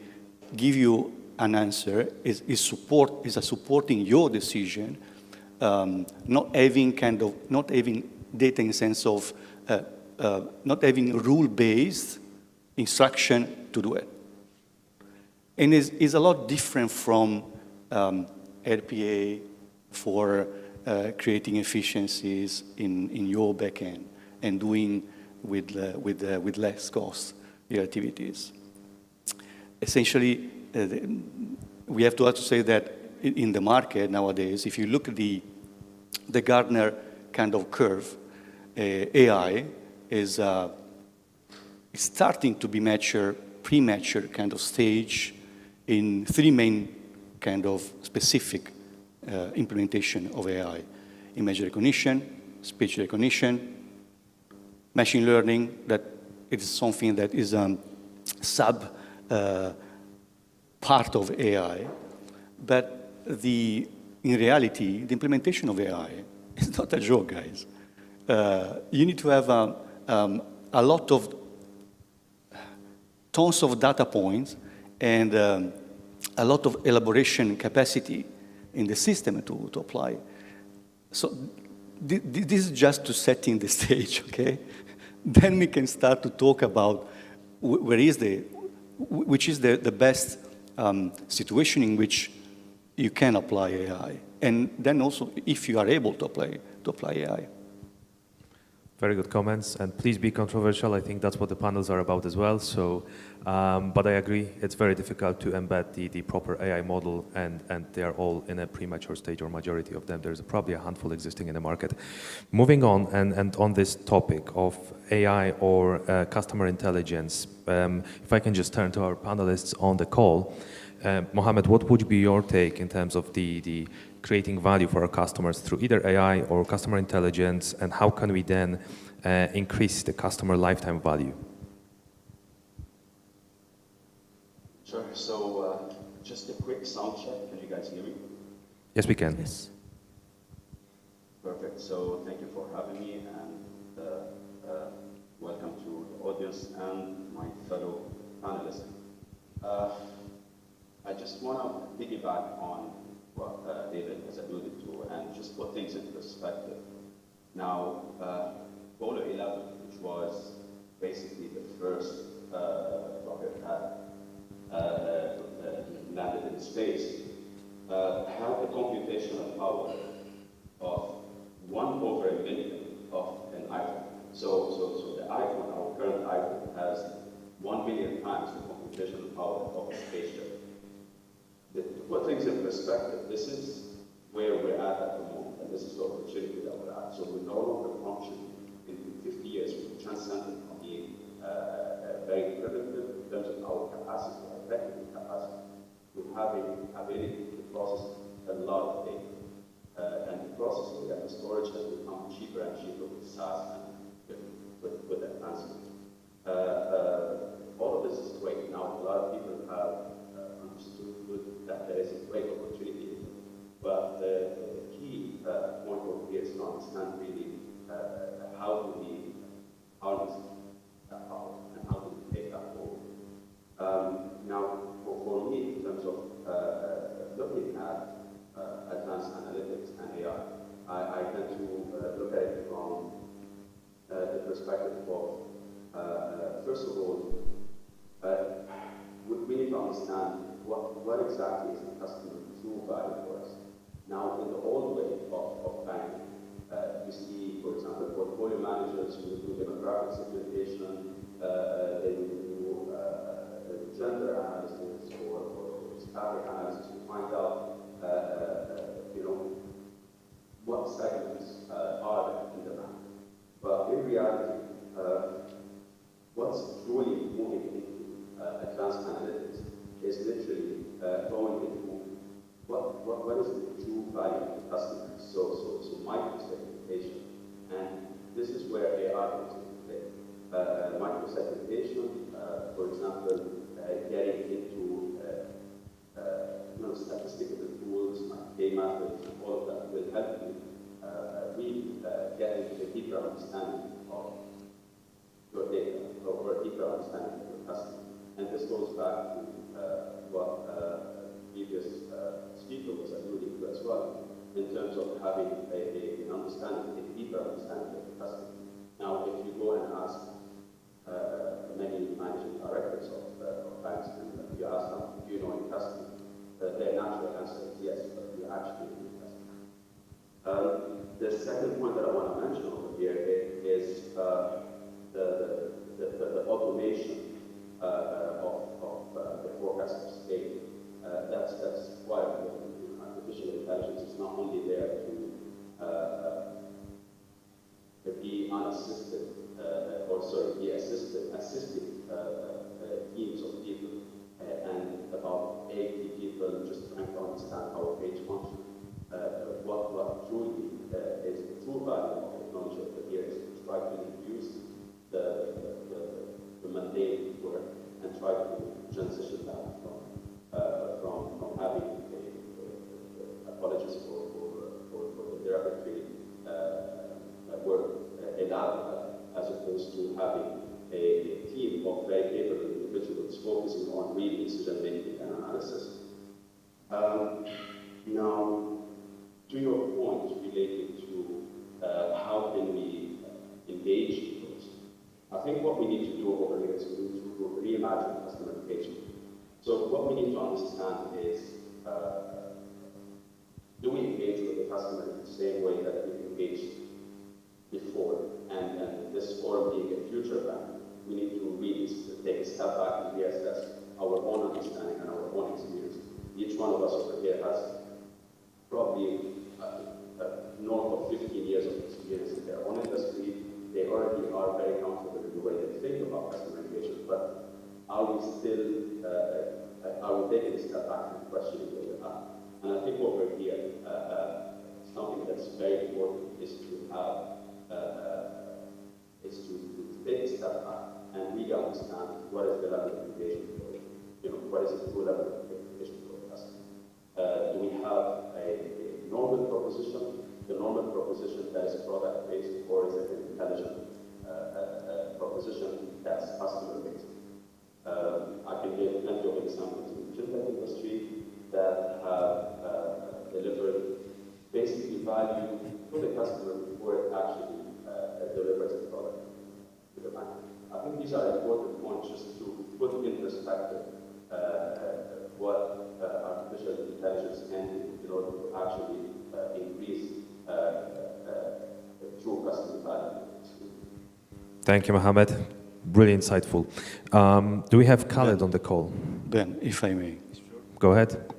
[SPEAKER 6] give you an answer, is supporting your decision, not having data in sense of not having rule-based instruction to do it. And is a lot different from RPA for creating efficiencies in your backend and doing with less cost. activities. Essentially, we have to also say that in the market nowadays, if you look at the Gartner kind of curve, AI is starting to be pre-mature kind of stage in three main kind of specific implementation of AI: image recognition, speech recognition, machine learning. That it is something that is sub part of AI, but in reality, the implementation of AI is not a joke, guys. You need to have a lot of tons of data points and a lot of elaboration capacity in the system to apply. So this is just to set in the stage, okay? Then we can start to talk about which is the best situation in which you can apply AI. And then also, if you are able to apply AI.
[SPEAKER 9] Very good comments, and please be controversial. I think that's what the panels are about as well. So, but I agree, it's very difficult to embed the proper AI model, and they are all in a premature stage, or majority of them. There's probably a handful existing in the market. Moving on, and on this topic of AI or customer intelligence, if I can just turn to our panelists on the call. Mohammed, what would be your take in terms of the creating value for our customers through either AI or customer intelligence, and how can we then increase the customer lifetime value?
[SPEAKER 2] Sure. So just a quick sound check. Can you guys hear me?
[SPEAKER 9] Yes, we can.
[SPEAKER 4] Yes.
[SPEAKER 2] Perfect. So thank you for having me, and welcome to the audience and my fellow panelists. I just want to piggyback on what David has alluded to and just put things into perspective. Now, Polo 11, which was basically the first rocket that landed in space, had a computational power of 1/1,000,000 of an iPhone. So the iPhone, our current iPhone, has 1 million times the computational power of a spaceship. To put things in perspective, this is where we're at the moment, and this is the opportunity that we're at. So we're no longer functioning. In 50 years, we've transcended from being very primitive in terms of our capacity, our technical capacity, to having ability to process a lot of data. And the processing and the storage has become cheaper and cheaper with SaaS and with advancement. All of this is great. Now, a lot of people have understood that there is a great opportunity, but the key point over here is to understand really how do we harness that power and how do we take that forward. Now, for me, in terms of looking at advanced analytics and AI, I tend to look at it from the perspective of, first of all, we need to understand what exactly is the customer true value for us. Now, in the old way of banking, you see, for example, portfolio managers who do demographic segmentation, they will do gender analysis or static analysis to find out, what segments are in the bank. But in reality, what's truly moving into advanced analytics is literally going into what is the true value of the customer. So micro-segmentation. And this is where AI comes into play. Micro-segmentation, for example, getting into statistical tools like K-methods and all of that will help you really get into a deeper understanding of your data or a deeper understanding of your customer. And this goes back to what previous speaker was alluding to as well, in terms of having an understanding, a deeper understanding of the customer. Now, if you go and ask many managing directors of banks, and you ask them, do you know any customer? Their natural answer is yes, but you actually know the customer. The second point that I want to mention over here is the automation
[SPEAKER 12] grasp of scale. That's why artificial intelligence is not only there to be unassisted, be assisting teams of people, and about 80 people just trying to understand how a page functions. What truly is the true value of technology over here is to try to reduce the mundane work and try to transition that from having apologies for the derogatory work, a lab, as opposed to having a team of very capable individuals focusing on real decision making and analysis. Now, to your point related to how can we engage people, I think what we need to do over here is we need to reimagine customer engagement. So what we need to understand is, do we engage with the customer in the same way that we engaged before? And this forum being a future bank, we need to really take a step back and reassess our own understanding and our own experience. Each one of us over here has probably north of 15 years of experience in their own industry. They already are very comfortable in the way they think about customer engagement, but are we still, are we taking a step back and questioning where we're at? And I think over here, something that's very important is to have, is to take a step back and really understand what is the level of engagement for, what is the true level of engagement for the customer. Do we have a normal proposition? The normal proposition that is product-based, or is it an intelligent proposition that's customer-based? I can give plenty of examples in the fintech industry that have delivered basically value to the customer before it actually delivers the product to the bank. I think these are important points just to put in perspective what artificial intelligence can do in order to actually increase true customer value.
[SPEAKER 9] Thank you, Mohammed. Really insightful. Do we have Khaled on the call?
[SPEAKER 6] Ben, if I may.
[SPEAKER 9] Go ahead.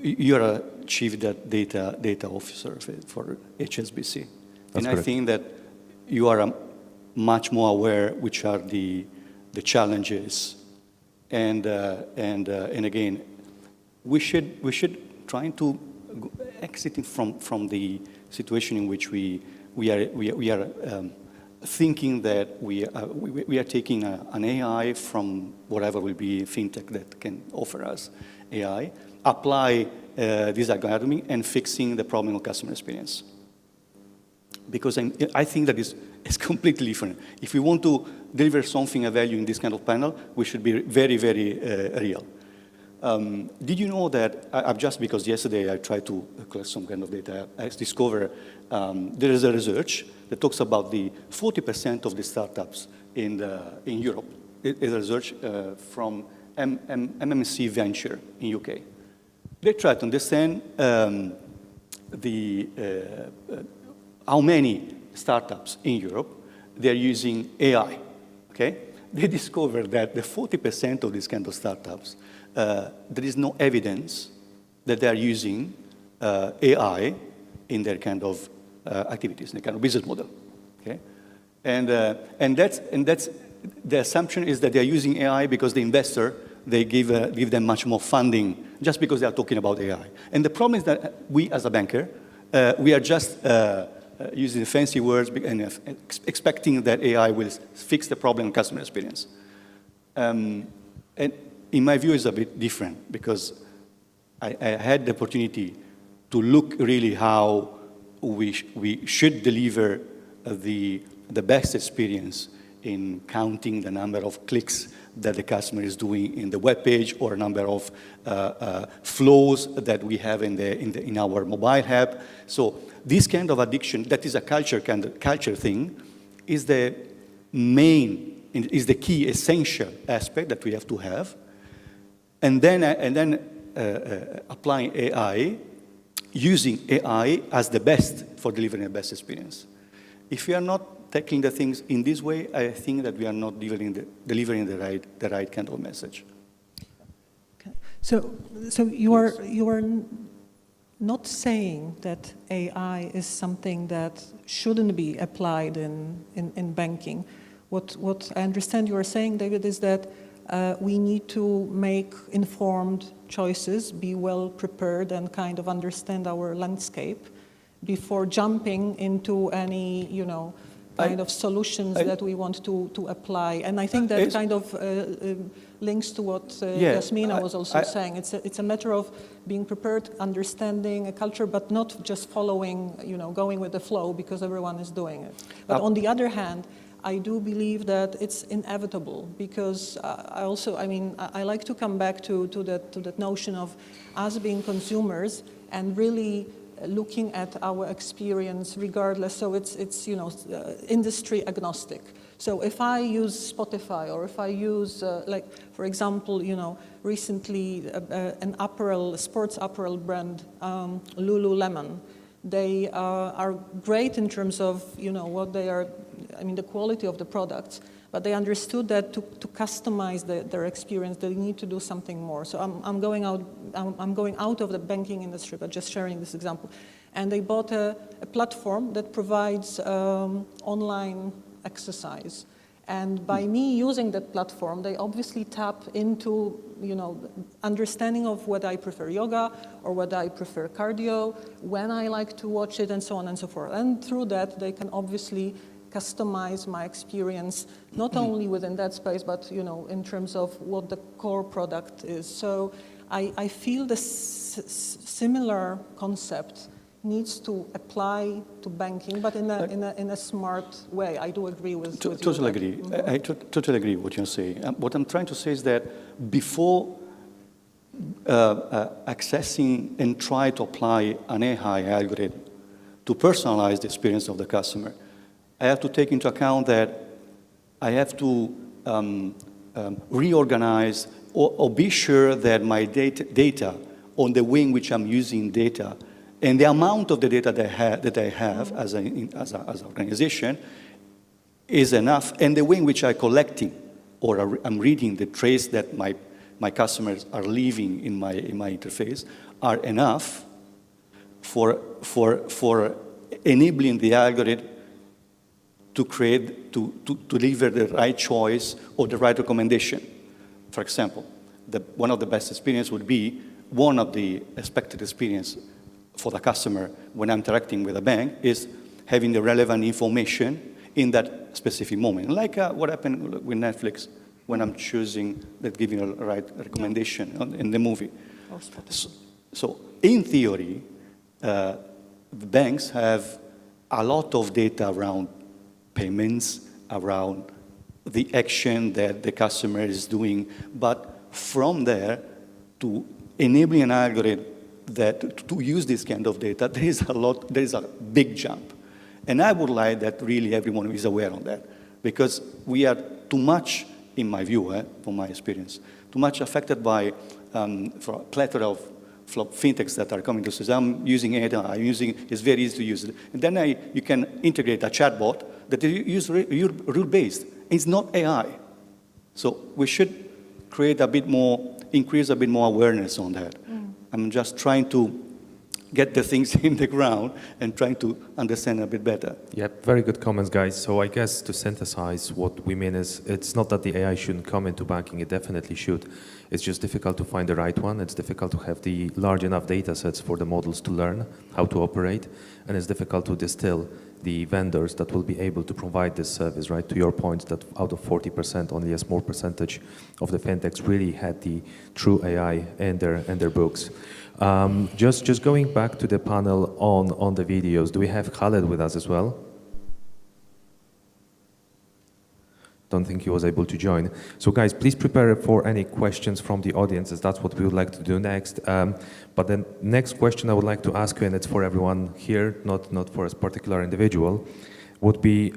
[SPEAKER 6] You're a chief data officer for HSBC. And I think that you are much more aware which are the challenges. And again, we should try to exit from the situation in which we are thinking that we are taking an AI from whatever will be fintech that can offer us AI, apply this algorithm and fixing the problem of customer experience. Because I think that it's completely different. If we want to deliver something of value in this kind of panel, we should be very, very real. Did you know that, just because yesterday I tried to collect some kind of data, I discovered there is a research that talks about the 40% of the startups in Europe. It is a research from MMC Venture in UK. They try to understand how many startups in Europe they're using AI, okay? They discovered that the 40% of these kind of startups, there is no evidence that they are using AI in their kind of activities, in their kind of business model, okay? And that's the assumption is that they're using AI because the investor, they give them much more funding just because they are talking about AI. And the problem is that we as a banker, we are just using fancy words and expecting that AI will fix the problem of customer experience. And in my view, it's a bit different because I had the opportunity to look really how we should deliver the best experience in counting the number of clicks that the customer is doing in the web page or a number of flows that we have in our mobile app. So this kind of addiction, that is a culture thing, is the key essential aspect that we have to have. And then applying AI, using AI as the best for delivering the best experience. If we are not tackling the things in this way, I think that we are not delivering the right kind of message.
[SPEAKER 11] So you are not saying that AI is something that shouldn't be applied in banking. What I understand you are saying, David, is that we need to make informed choices, be well prepared, and kind of understand our landscape before jumping into any, kind of solutions that we want to apply. And I think that kind of links to what Yasmina was also saying. It's a matter of being prepared, understanding a culture, but not just following, going with the flow because everyone is doing it. But on the other hand, I do believe that it's inevitable because I like to come back to that notion of us being consumers and really looking at our experience regardless. So it's industry agnostic. So if I use Spotify or if I use, like, for example, recently an sports apparel brand, Lululemon, they are great in terms of, what they are, the quality of the products, but they understood that to customize their experience, they need to do something more. So I'm going out of the banking industry, but just sharing this example. And they bought a platform that provides online exercise. And by me using that platform, they obviously tap into, understanding of whether I prefer yoga or whether I prefer cardio, when I like to watch it, and so on and so forth. And through that, they can obviously customize my experience, not only within that space, but, in terms of what the core product is. So I feel the similar concept needs to apply to banking, but in a smart way. I do agree with you.
[SPEAKER 6] Totally agree. Mm-hmm. I totally agree with what you're saying. What I'm trying to say is that before accessing and try to apply an AI algorithm to personalize the experience of the customer, I have to take into account that I have to reorganize or be sure that my data on the way in which I'm using data and the amount of the data that I have as an organization is enough, and the way in which I'm collecting or I'm reading the trace that my customers are leaving in my interface are enough for enabling the algorithm to deliver the right choice or the right recommendation. For example, one of the best experience would be one of the expected experience for the customer when I'm interacting with a bank is having the relevant information in that specific moment. Like what happened with Netflix when I'm choosing that giving a right recommendation in the movie. So in theory, the banks have a lot of data around payments, around the action that the customer is doing, but from there to enabling an algorithm that to use this kind of data, there is a big jump. And I would like that really everyone is aware of that, because we are too much, in my view, from my experience, too much affected by for a plethora of fintechs that are coming to us. I'm using it, it's very easy to use it. And then you can integrate a chatbot that is rule-based. It's not AI. So we should create increase a bit more awareness on that. I'm just trying to get the things in the ground and trying to understand a bit better.
[SPEAKER 9] Yeah, very good comments, guys. So I guess to synthesize what we mean is it's not that the AI shouldn't come into banking, it definitely should. It's just difficult to find the right one. It's difficult to have the large enough data sets for the models to learn how to operate. And it's difficult to distill the vendors that will be able to provide this service, right? To your point that out of 40%, only a small percentage of the fintechs really had the true AI in their books. Just going back to the panel on the videos, do we have Khaled with us as well? Don't think he was able to join. So guys, please prepare for any questions from the audience, as that's what we would like to do next. But the next question I would like to ask you, and it's for everyone here, not for a particular individual, would be,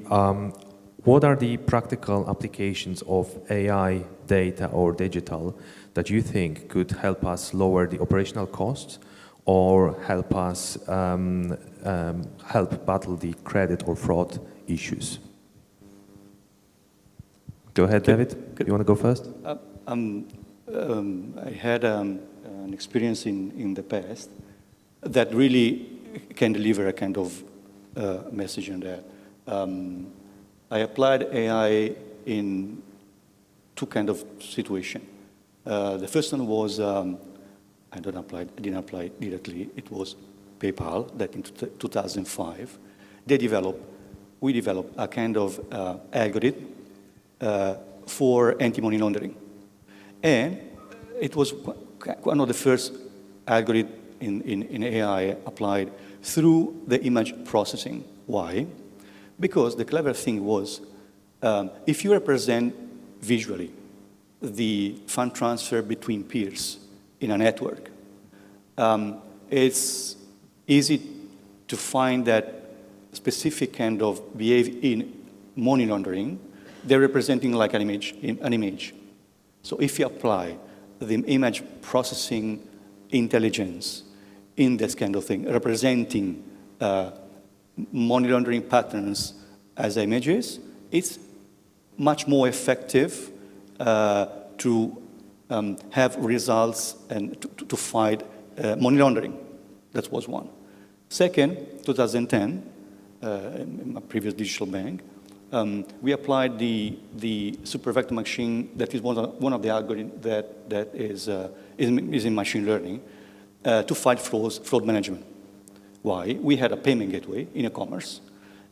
[SPEAKER 9] what are the practical applications of AI, data, or digital that you think could help us lower the operational costs or help us help battle the credit or fraud issues? Go ahead, David. You want to go first?
[SPEAKER 6] I had a an experience in the past that really can deliver a kind of message on that. I applied AI in two kind of situation. The first one was, I didn't apply directly, it was PayPal, that in 2005, we developed a kind of algorithm for anti-money laundering. And it was one of the first algorithms in AI applied through the image processing. Why? Because the clever thing was, if you represent visually the fund transfer between peers in a network, it's easy to find that specific kind of behavior in money laundering, they're representing like an image. So if you apply the image processing intelligence in this kind of thing, representing money laundering patterns as images, it's much more effective to have results and to fight money laundering. That was one. Second, 2010, in my previous digital bank, we applied the super vector machine that is one of the algorithms that is in machine learning to fight fraud management. Why? We had a payment gateway in e-commerce,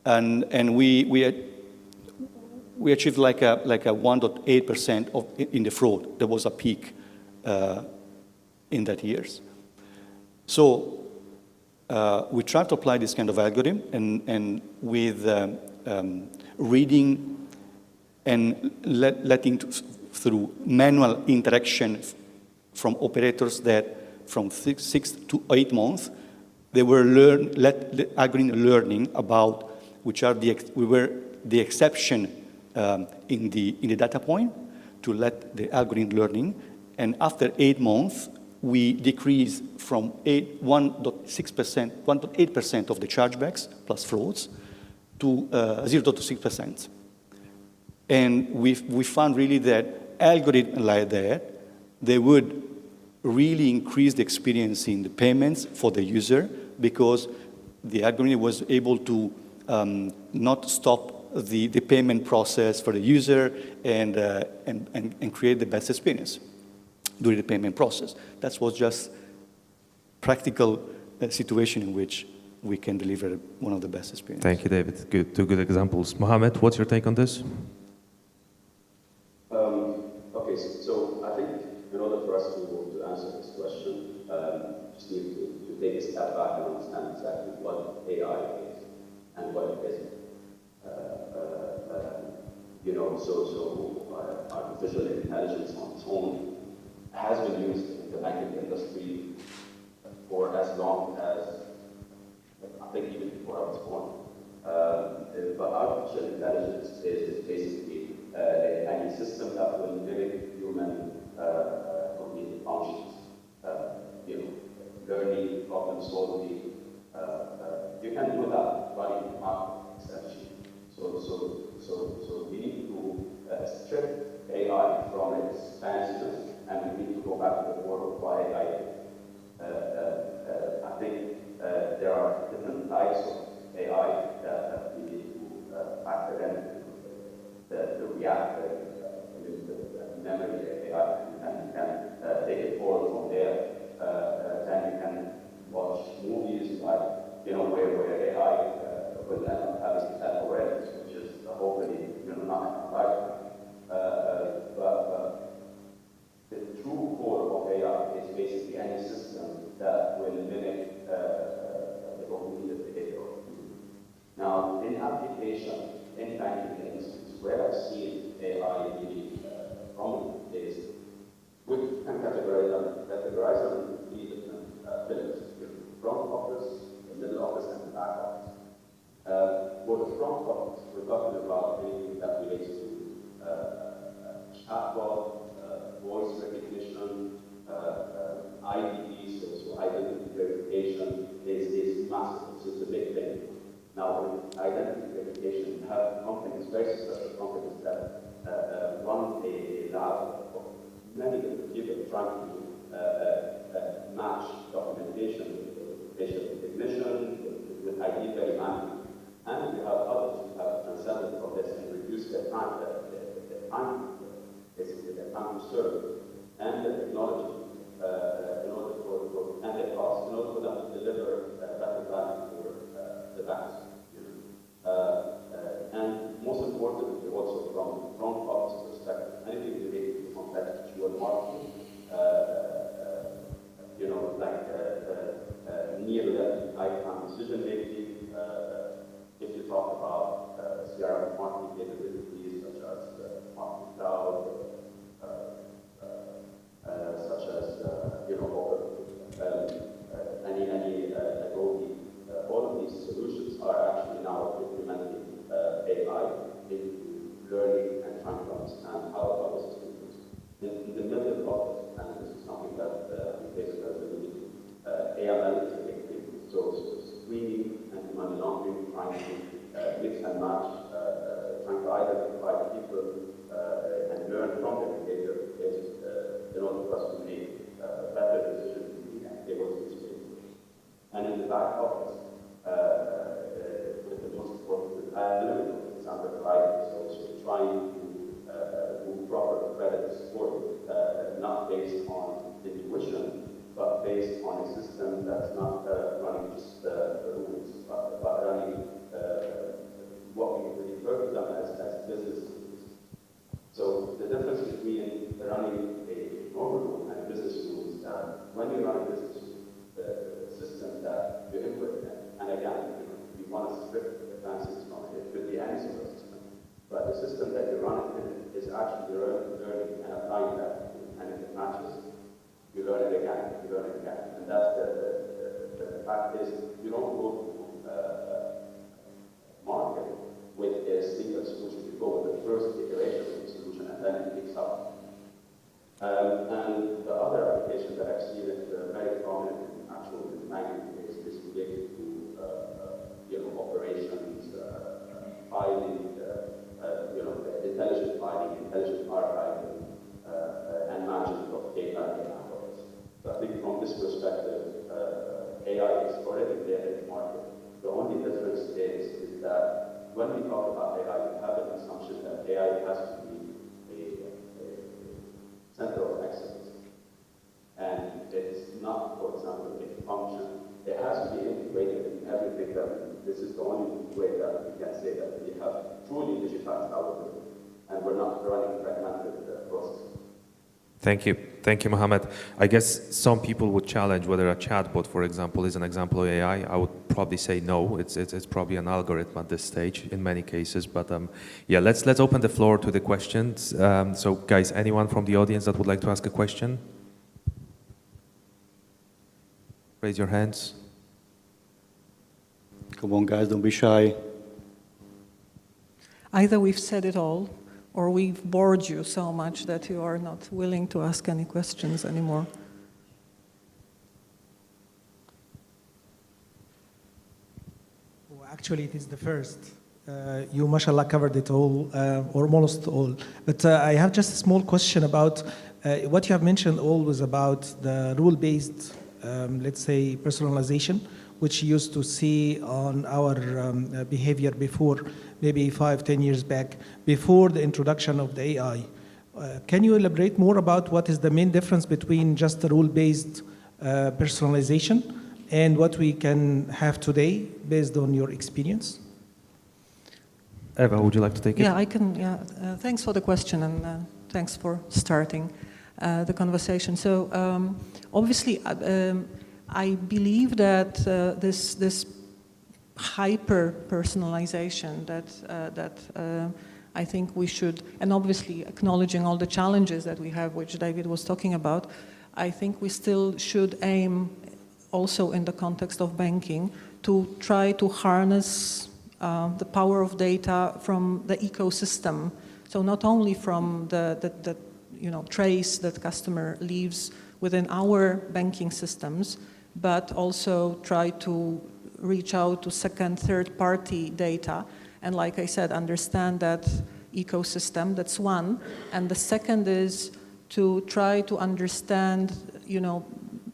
[SPEAKER 6] and we achieved like a 1.8% in the fraud. There was a peak in that years. So we tried to apply this kind of algorithm, and with reading and letting through manual interaction from operators that from 6 to 8 months, they were algorithm learning about which are the exception in the data point to let the algorithm learning. And after 8 months, we decreased from 1.8% of the chargebacks plus frauds to 0.6%. And we found really that algorithms like that, they would really increase the experience in the payments for the user, because the algorithm was able to not stop the payment process for the user and create the best experience during the payment process. That was just practical situation in which we can deliver one of the best experiences.
[SPEAKER 9] Thank you, David. Good, two good examples. Mohammed, what's your take on this?
[SPEAKER 12] Okay, so I think in order for us to answer this question, just need to take a step back and understand exactly what AI is and what it isn't. Artificial intelligence on its own has been used in the banking industry for as long as, I think even before I was born. But artificial intelligence is basically any system that will mimic human cognitive functions. Learning, problem solving. You can do that running a market, essentially. So we need to strip AI from its fanciness, and we need to go back to the core of why AI. I think there are different types of AI that we need to factor in. The reactor, the memory AI, and you can take it forward from there. Then you can watch movies like, where AI will end up having algorithms, which is hopefully not right. But the true core of AI is basically any system that will mimic the cognitive behavior of humans. Now, in application, in banking industries, where I've seen AI really prominent is we can categorize them in 3 different pillars: front office, the middle office, and the back office. For the front office, we're talking about anything that relates to chatbot, voice recognition, IDV, so identity verification is massive. So it's a big thing. Now, with identity verification, you have companies, very successful companies that run a lab of many different people trying to match documentation with facial recognition, with ID very manually. And we have others who have transcended from this and reduced their time, basically their time to serve, and the technology in order and their costs in order for them to deliver better value for the banks. And most importantly, also from front office perspective, anything related to contextual marketing, near lifetime decision making. If you talk about CRM marketing capabilities such as marketing cloud, such as any Adobe, all of these solutions are actually now implementing AI into learning and trying to understand how the system works. In the middle of it, and this is something that we face as a need, AML is a big thing. So screening and money laundering, trying to mix and match, trying to identify people and learn from their behavior is in order for us to make better decisions and able to explain. And in the back office, the most important element of this underwriting is also trying to do proper credit scoring, not based on intuition, but based on a system that's not running just rules, but running what we refer to them as business rules. So the difference between running a normal rule and business rules is that when you run a business system that you input in, and again, we want to strip the fancies from it. It could be any sort of system. But the system that you run it in is actually learning and applying that, and if it matches, you learn it again, you learn it again. And that's the fact is, you don't go to market with a single solution. You go with the first iteration of the solution, and then it picks up. And the other application that I've seen it very prominent in actual banking is related to operations, filing, intelligent filing, intelligent archiving, and management of data and analytics. So I think from this perspective, AI is already there in the market. The only difference is that when we talk about AI, we have an assumption that AI has to be a center of excellence. And it's not, for example, a function. It has to be integrated in everything that this is the only way that we can say that we have truly digitized our business and we're not running fragmented processes.
[SPEAKER 9] Thank you. Thank you, Mohammed. I guess some people would challenge whether a chatbot, for example, is an example of AI. I would probably say no. It's probably an algorithm at this stage in many cases. But yeah, let's open the floor to the questions. So guys, anyone from the audience that would like to ask a question? Raise your hands.
[SPEAKER 6] Come on, guys, don't be shy.
[SPEAKER 11] Either we've said it all, or we've bored you so much that you are not willing to ask any questions anymore.
[SPEAKER 3] Well, actually, it is the first. You, mashallah, covered it all, or almost all. But I have just a small question about what you have mentioned always about the rule-based, let's say, personalization, which you used to see on our behavior before, maybe 5-10 years back, before the introduction of the AI. Can you elaborate more about what is the main difference between just the rule-based personalization and what we can have today based on your experience?
[SPEAKER 9] Eva, would you like to take it?
[SPEAKER 11] Yeah, I can. Yeah, thanks for the question and thanks for starting the conversation. So obviously, I believe that this hyper-personalization that I think we should, and obviously acknowledging all the challenges that we have, which David was talking about, I think we still should aim, also in the context of banking, to try to harness the power of data from the ecosystem. So not only from the trace that customer leaves within our banking systems, but also try to reach out to second, third-party data. And like I said, understand that ecosystem, that's one. And the second is to try to understand,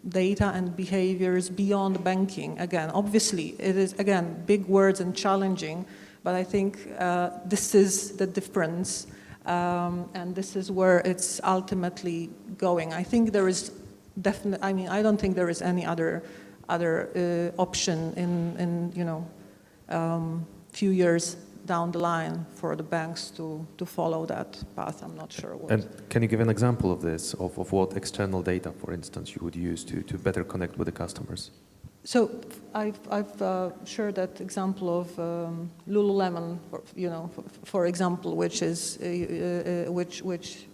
[SPEAKER 11] data and behaviors beyond banking. Again, obviously, it is, again, big words and challenging, but I think this is the difference, and this is where it's ultimately going. I think there is definitely, I mean, I don't think there is any other option in few years down the line for the banks to follow that path. I'm not sure what.
[SPEAKER 9] And can you give an example of this, of what external data, for instance, you would use to better connect with the customers?
[SPEAKER 11] So I've shared that example of Lululemon, for example, which is which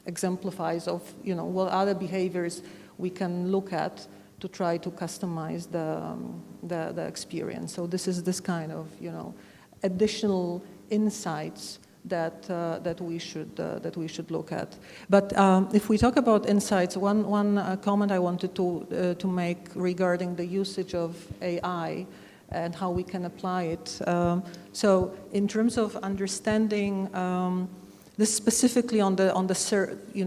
[SPEAKER 11] exemplifies of what other behaviors we can look at to try to customize the experience. So this is this kind of additional insights that we should look at. But if we talk about insights, one comment I wanted to make regarding the usage of AI and how we can apply it. So in terms of understanding this specifically on the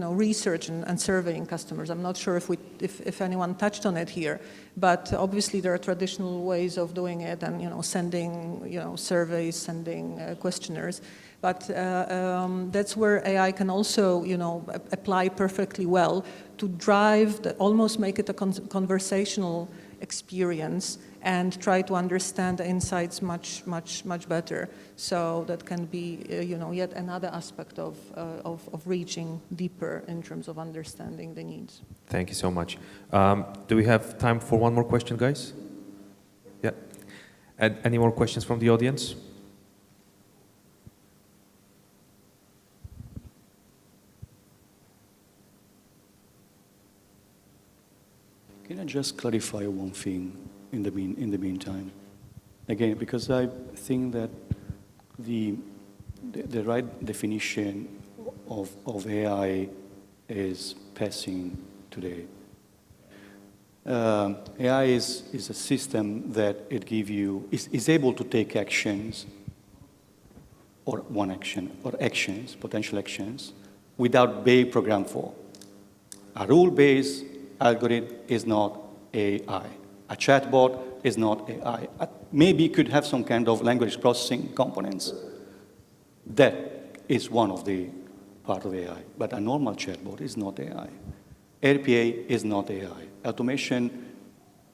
[SPEAKER 11] research and surveying customers. I'm not sure if anyone touched on it here, but obviously there are traditional ways of doing it, and sending surveys, sending questionnaires. But that's where AI can also apply perfectly well to drive almost make it a conversational experience and try to understand the insights much better. So that can be, yet another aspect of reaching deeper in terms of understanding the needs.
[SPEAKER 9] Thank you so much. Do we have time for one more question, guys? Yeah. And any more questions from the audience?
[SPEAKER 6] Can I just clarify one thing in the meantime? Again, because I think that the right definition of AI is passing today. AI is a system that is able to take actions, or one action, or actions, potential actions, without being programmed for. A rule-based algorithm is not AI. A chatbot is not AI. Maybe it could have some kind of language processing components. That is one of the part of AI. But a normal chatbot is not AI. RPA is not AI. Automation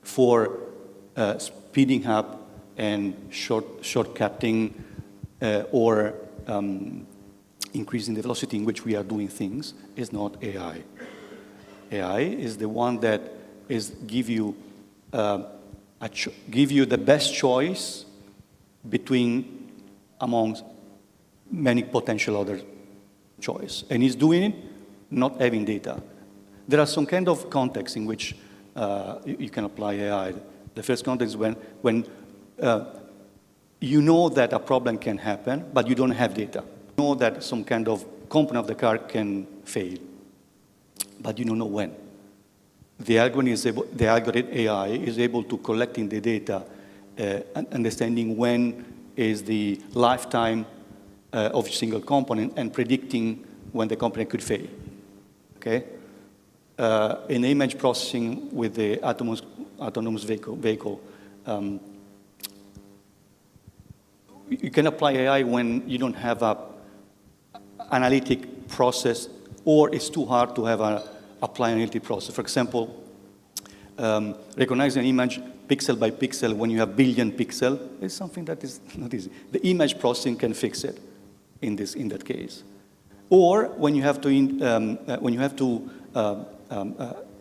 [SPEAKER 6] for speeding up and shortcutting or increasing the velocity in which we are doing things is not AI. AI is the one that give you the best choice amongst many potential other choice, and is doing it not having data. There are some kind of contexts in which you can apply AI. The first context is when you know that a problem can happen, but you don't have data. You know that some kind of component of the car can fail, but you don't know when. The algorithm AI is able to collecting the data, understanding when is the lifetime of a single component and predicting when the component could fail. Okay? In image processing with the autonomous vehicle, you can apply AI when you don't have an analytic process, or it's too hard to have apply analytic process. For example, recognize an image pixel by pixel when you have billion pixels is something that is not easy. The image processing can fix it in that case. Or when you have to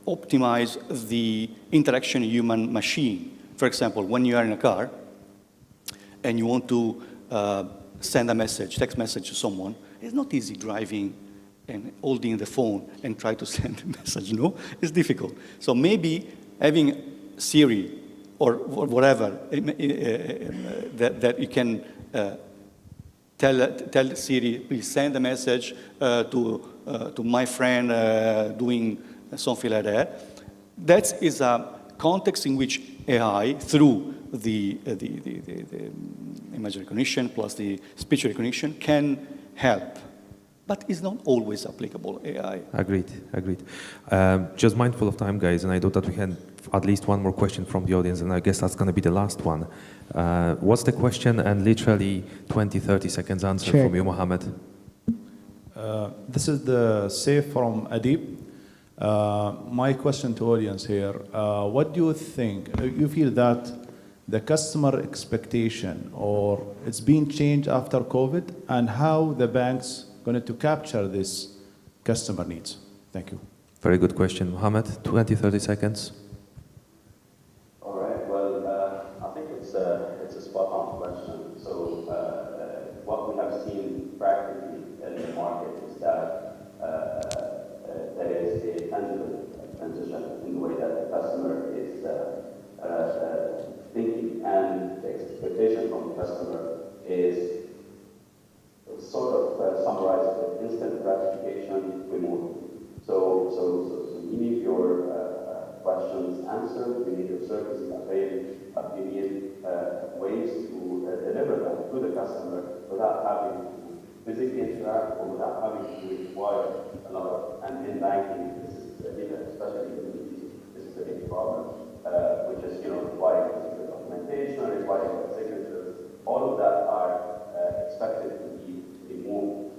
[SPEAKER 6] optimize the interaction human-machine. For example, when you are in a car and you want to send a message, text message to someone, it's not easy driving and holding the phone and try to send a message, no? It's difficult. So maybe having Siri or whatever that you can tell Siri, please send a message to my friend doing something like that. That is a context in which AI, through the image recognition plus the speech recognition, can help. but it's not always applicable, AI.
[SPEAKER 9] Agreed. Just mindful of time, guys, and I know that we had at least one more question from the audience, and I guess that's going to be the last one. What's the question? And literally 20, 30 seconds answer from you, Mohammed.
[SPEAKER 13] This is the Saif from Adib. My question to audience here, what do you think? You feel that the customer expectation or it's been changed after COVID, and how the banks going to capture this customer needs? Thank you.
[SPEAKER 9] Very good question. Mohammed, 20, 30 seconds.
[SPEAKER 12] All right. Well, I think it's a spot-on question. So what we have seen practically in the market is that there is a tangible transition in the way that the customer is thinking, and the expectation from the customer is sort of summarized with instant gratification removal. So you need your questions answered, you need your services available, you need ways to deliver them to the customer without having to physically interact or without having to require a lot of, and in banking, this is, especially in the this is a big problem, which is, requiring documentation, requiring signatures. All of that are expected to be removed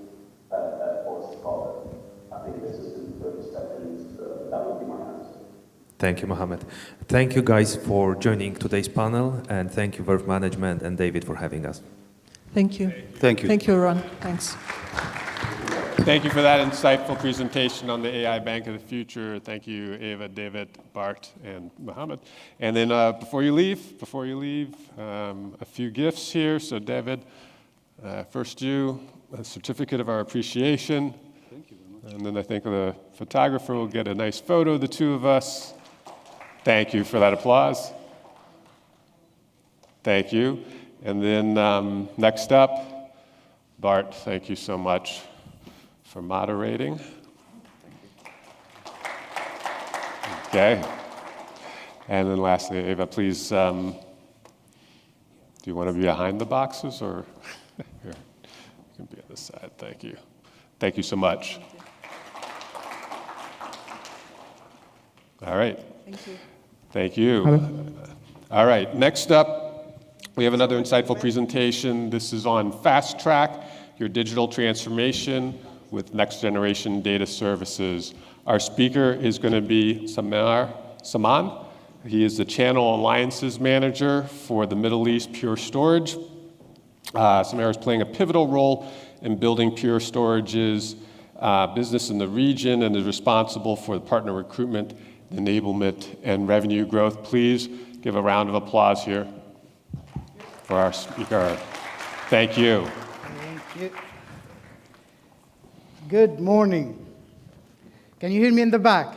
[SPEAKER 12] post-COVID. I think this is in 30 seconds. That would be my answer.
[SPEAKER 9] Thank you, Mohammed. Thank you, guys, for joining today's panel, and thank you, Verve Management and David, for having us.
[SPEAKER 11] Thank you.
[SPEAKER 6] Thank you.
[SPEAKER 11] Thank you, Ron. Thanks.
[SPEAKER 1] Thank you for that insightful presentation on the AI Bank of the Future. Thank you, Eva, David, Bart, and Mohammed. And then before you leave, a few gifts here. So David, first you, a certificate of our appreciation. Thank you very much. And then I think the photographer will get a nice photo of the two of us. Thank you for that applause. Thank you. And then next up, Bart, thank you so much for moderating. Okay. And then lastly, Eva, please, do you want to be behind the boxes or here? You can be on this side. Thank you. Thank you so much. All right.
[SPEAKER 11] Thank you.
[SPEAKER 1] Thank you.
[SPEAKER 10] Hello.
[SPEAKER 1] All right. Next up, we have another insightful presentation. This is on Fast Track, your digital transformation with next generation data services. Our speaker is going to be Saman. He is the Channel Alliances Manager for the Middle East Pure Storage. Samara is playing a pivotal role in building Pure Storage's business in the region and is responsible for the partner recruitment, enablement, and revenue growth. Please give a round of applause here for our speaker. Thank you.
[SPEAKER 14] Thank you. Good morning. Can you hear me in the back?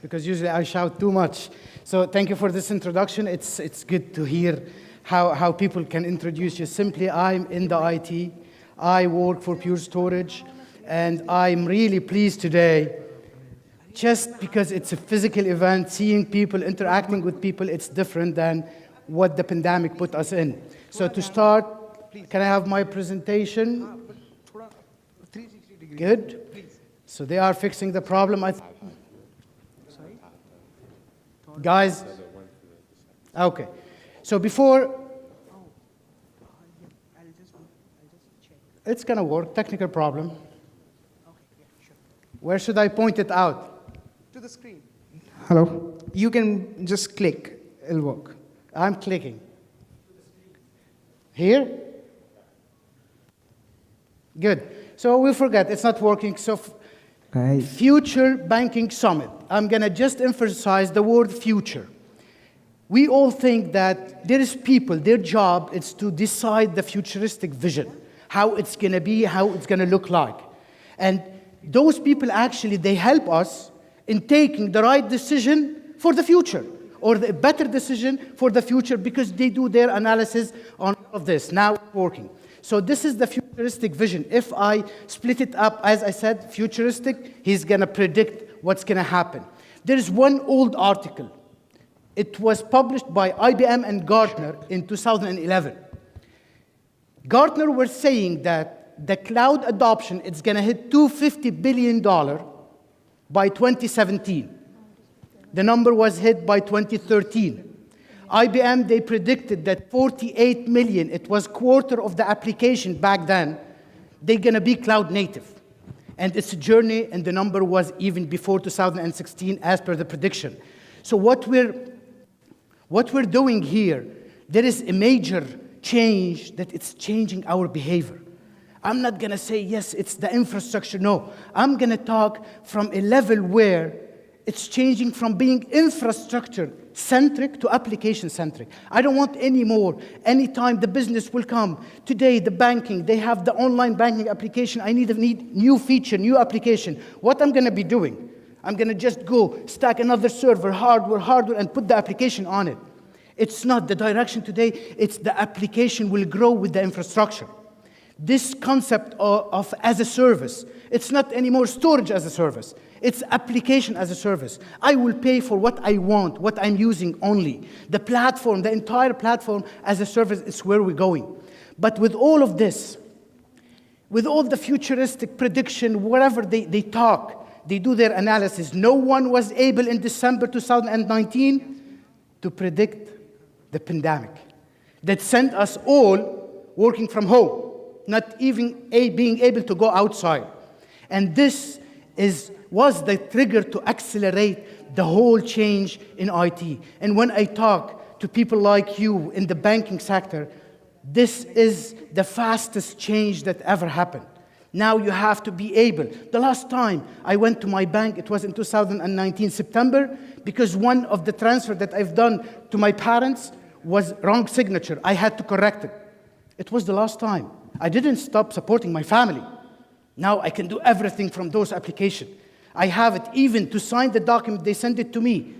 [SPEAKER 14] Because usually I shout too much. So thank you for this introduction. It's good to hear how people can introduce you. Simply, I'm in the IT. I work for Pure Storage. And I'm really pleased today, just because it's a physical event, seeing people, interacting with people, it's different than what the pandemic put us in. So to start, can I have my presentation? Good. So they are fixing the problem. Guys, okay. So before, it's going to work, technical problem. Where should I point it out?
[SPEAKER 10] To the screen. Hello. You can just click, it'll work.
[SPEAKER 14] I'm clicking. Here? Good. So we forget, it's not working. So Future Banking Summit. I'm going to just emphasize the word future. We all think that there is people, their job is to decide the futuristic vision, how it's going to be, how it's going to look like. And those people actually, they help us in taking the right decision for the future, or the better decision for the future, because they do their analysis on all of this. Now it's working. So this is the futuristic vision. If I split it up, as I said, futuristic, he's going to predict what's going to happen. There is one old article. It was published by IBM and Gartner in 2011. Gartner were saying that the cloud adoption, it's going to hit $250 billion by 2017. The number was hit by 2013. IBM, they predicted that 48 million, it was quarter of the application back then, they're going to be cloud native. And it's a journey, and the number was even before 2016 as per the prediction. So what we're doing here, there is a major change that it's changing our behavior. I'm not going to say, yes, it's the infrastructure. No, I'm going to talk from a level where it's changing from being infrastructure-centric to application-centric. I don't want any more. Anytime the business will come. Today, the banking, they have the online banking application. I need new feature, new application. What I'm going to be doing, I'm going to just go stack another server, hardware, and put the application on it. It's not the direction today. It's the application will grow with the infrastructure. This concept of as a service, it's not anymore storage as a service. It's application as a service. I will pay for what I want, what I'm using only. The platform, the entire platform as a service is where we're going. But with all of this, with all the futuristic prediction, wherever they talk, they do their analysis, no one was able in December 2019 to predict the pandemic that sent us all working from home, not even being able to go outside. And this was the trigger to accelerate the whole change in IT. And when I talk to people like you in the banking sector, this is the fastest change that ever happened. Now you have to be able. The last time I went to my bank, it was in 2019, September, because one of the transfer that I've done to my parents was wrong signature. I had to correct it. It was the last time. I didn't stop supporting my family. Now I can do everything from those applications. I have it even to sign the document, they send it to me.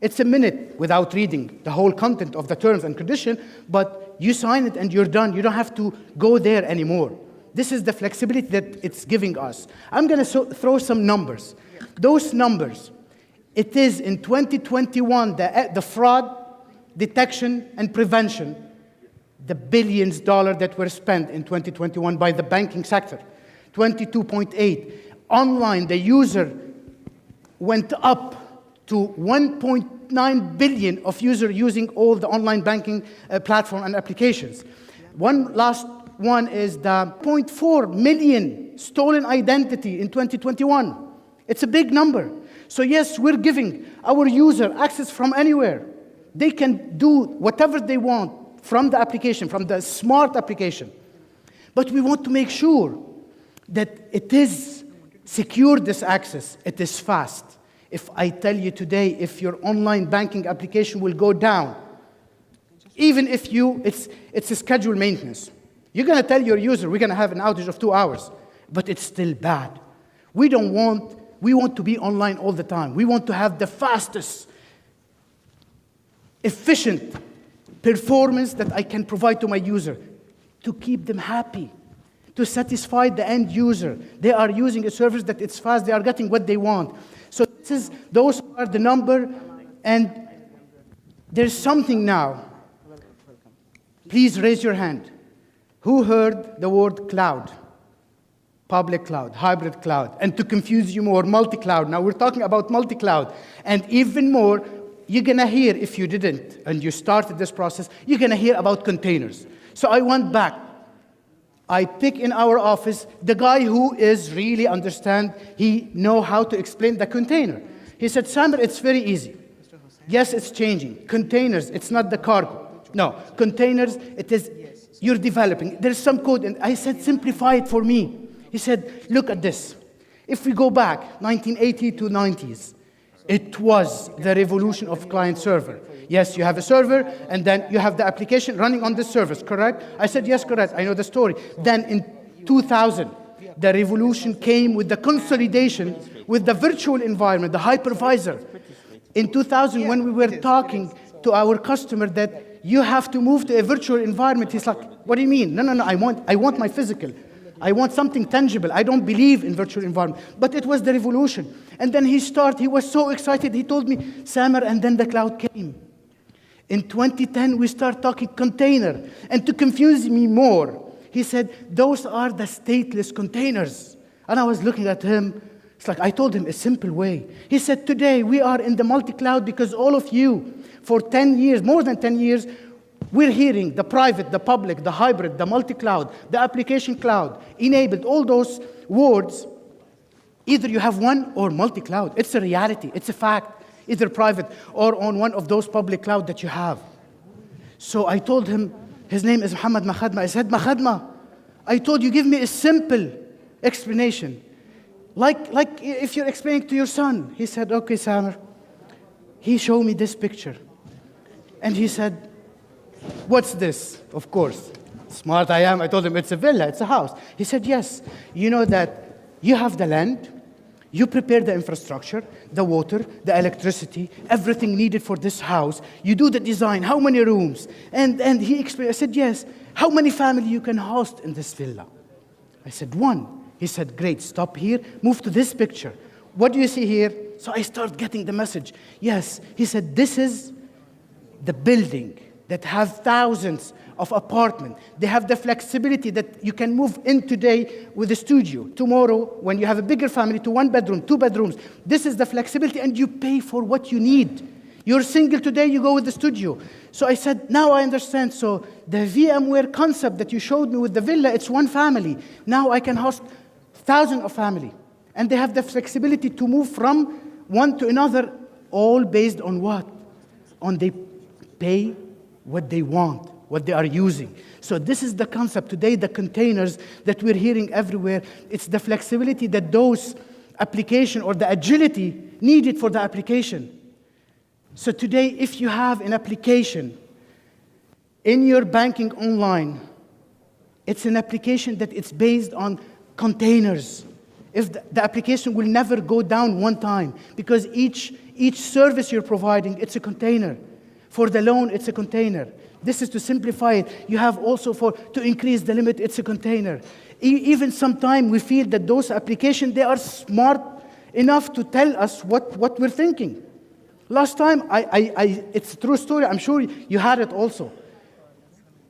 [SPEAKER 14] It's a minute without reading the whole content of the terms and condition, but you sign it and you're done. You don't have to go there anymore. This is the flexibility that it's giving us. I'm going to throw some numbers. Those numbers, it is in 2021, the fraud detection and prevention, the billions dollars that were spent in 2021 by the banking sector, 22.8. Online, the user went up to 1.9 billion of users using all the online banking platform and applications. One last one is the 0.4 million stolen identity in 2021. It's a big number. So yes, we're giving our user access from anywhere. They can do whatever they want from the application, from the smart application. But we want to make sure that it is secure, this access, it is fast. If I tell you today, if your online banking application will go down, even if it's a scheduled maintenance, you're going to tell your user, we're going to have an outage of 2 hours, but it's still bad. We want to be online all the time. We want to have the fastest, efficient performance that I can provide to my user to keep them happy, to satisfy the end user. They are using a service that it's fast, they are getting what they want. So those are the number, and there's something now. Please raise your hand. Who heard the word cloud? Public cloud, hybrid cloud, and to confuse you more, multi-cloud. Now we're talking about multi-cloud, and even more, you're gonna hear, if you didn't, and you started this process, you're gonna hear about containers. So I went back. I pick in our office the guy who is really understand, he know how to explain the container. He said, Samir, it's very easy. Yes, it's changing. Containers, it's not the cargo. No, containers, it is, you're developing. There's some code, and I said, simplify it for me. He said, look at this. If we go back, 1980 to 90s, it was the revolution of client server. Yes, you have a server, and then you have the application running on this service, correct? I said, yes, correct, I know the story. Then in 2000, the revolution came with the consolidation with the virtual environment, the hypervisor. In 2000, when we were talking to our customer that you have to move to a virtual environment, he's like, what do you mean? No, I want my physical. I want something tangible. I don't believe in virtual environment. But it was the revolution. And then he was so excited. He told me, Samir, and then the cloud came. In 2010, we start talking container. And to confuse me more, He said, those are the stateless containers. And I was looking at him. It's like I told him a simple way. He said, today we are in the multi-cloud because all of you, for 10 years, more than 10 years, we're hearing the private, the public, the hybrid, the multi-cloud, the application cloud, enabled, all those words. Either you have one or multi-cloud. It's a reality. It's a fact. Either private or on one of those public cloud that you have. So I told him, his name is Muhammad Makhadma. I said, Makhadma, I told you, give me a simple explanation. Like if you're explaining to your son. He said, okay, Samer. He showed me this picture. And he said, what's this? Of course, smart I am. I told him, it's a villa, it's a house. He said, yes. You know that you have the land, you prepare the infrastructure, the water, the electricity, everything needed for this house. You do the design, how many rooms? And he explained, I said, yes. How many family you can host in this villa? I said, one. He said, great, stop here, move to this picture. What do you see here? So I start getting the message. Yes, he said, this is the building that have thousands of apartments. They have the flexibility that you can move in today with a studio. Tomorrow, when you have a bigger family, to 1 bedroom, 2 bedrooms. This is the flexibility, and you pay for what you need. You're single today, you go with the studio. So I said, now I understand. So the VMware concept that you showed me with the villa, it's one family. Now I can host thousands of family. And they have the flexibility to move from one to another, all based on what? On they pay what they want, what they are using. So this is the concept today, the containers that we're hearing everywhere. It's the flexibility that those application or the agility needed for the application. So today, if you have an application in your banking online, it's an application that it's based on containers. If the application will never go down one time, because each service you're providing, it's a container. For the loan, it's a container. This is to simplify it. You have also to increase the limit, it's a container. Even sometimes we feel that those applications, they are smart enough to tell us what we're thinking. Last time, it's a true story, I'm sure you had it also.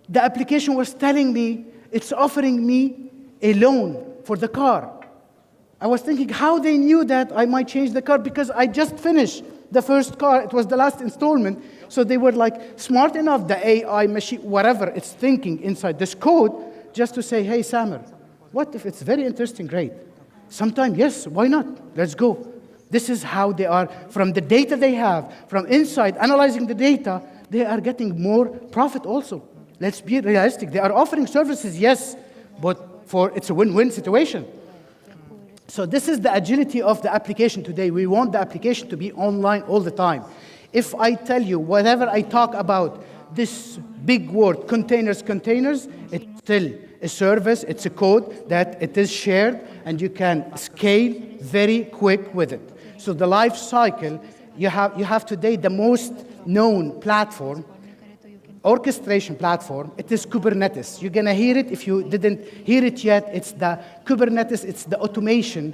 [SPEAKER 14] The application was telling me, it's offering me a loan for the car. I was thinking how they knew that I might change the car, because I just finished the first car. It was the last installment. So they were like smart enough, the AI machine, whatever it's thinking inside this code, just to say, hey, Samer, what if it's very interesting, great. Sometime, yes, why not? Let's go. This is how they are, from the data they have, from inside, analyzing the data, they are getting more profit also. Let's be realistic. They are offering services, yes, but it's a win-win situation. So this is the agility of the application today. We want the application to be online all the time. If I tell you, whatever I talk about, this big word, containers, it's still a service, it's a code that it is shared, and you can scale very quick with it. So the life cycle, you have today the most known platform, orchestration platform, it is Kubernetes. You're going to hear it. If you didn't hear it yet, it's the Kubernetes, it's the automation,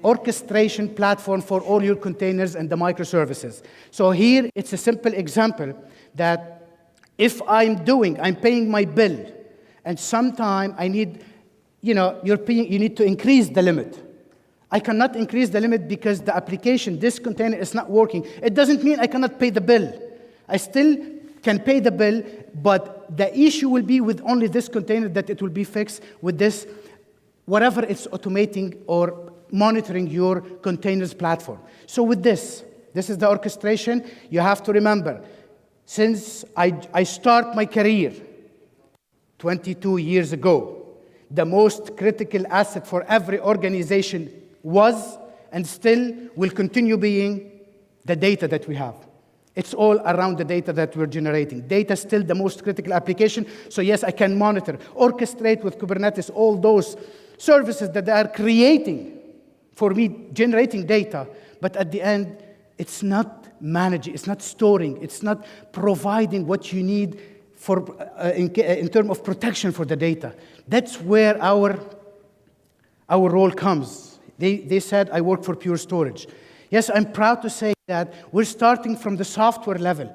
[SPEAKER 14] orchestration platform for all your containers and the microservices. So here, it's a simple example that if I'm paying my bill, and sometime I need, you need to increase the limit. I cannot increase the limit because the application, this container is not working. It doesn't mean I cannot pay the bill. I still can pay the bill, but the issue will be with only this container, that it will be fixed with this, whatever it's automating or monitoring your containers platform. So with this is the orchestration. You have to remember, since I start my career 22 years ago, the most critical asset for every organization was and still will continue being the data that we have. It's all around the data that we're generating. Data is still the most critical application. So yes, I can monitor, orchestrate with Kubernetes all those services that they are creating for me, generating data. But at the end, it's not managing, it's not storing, it's not providing what you need for in terms of protection for the data. That's where our role comes. They said, I work for Pure Storage. Yes, I'm proud to say that we're starting from the software level.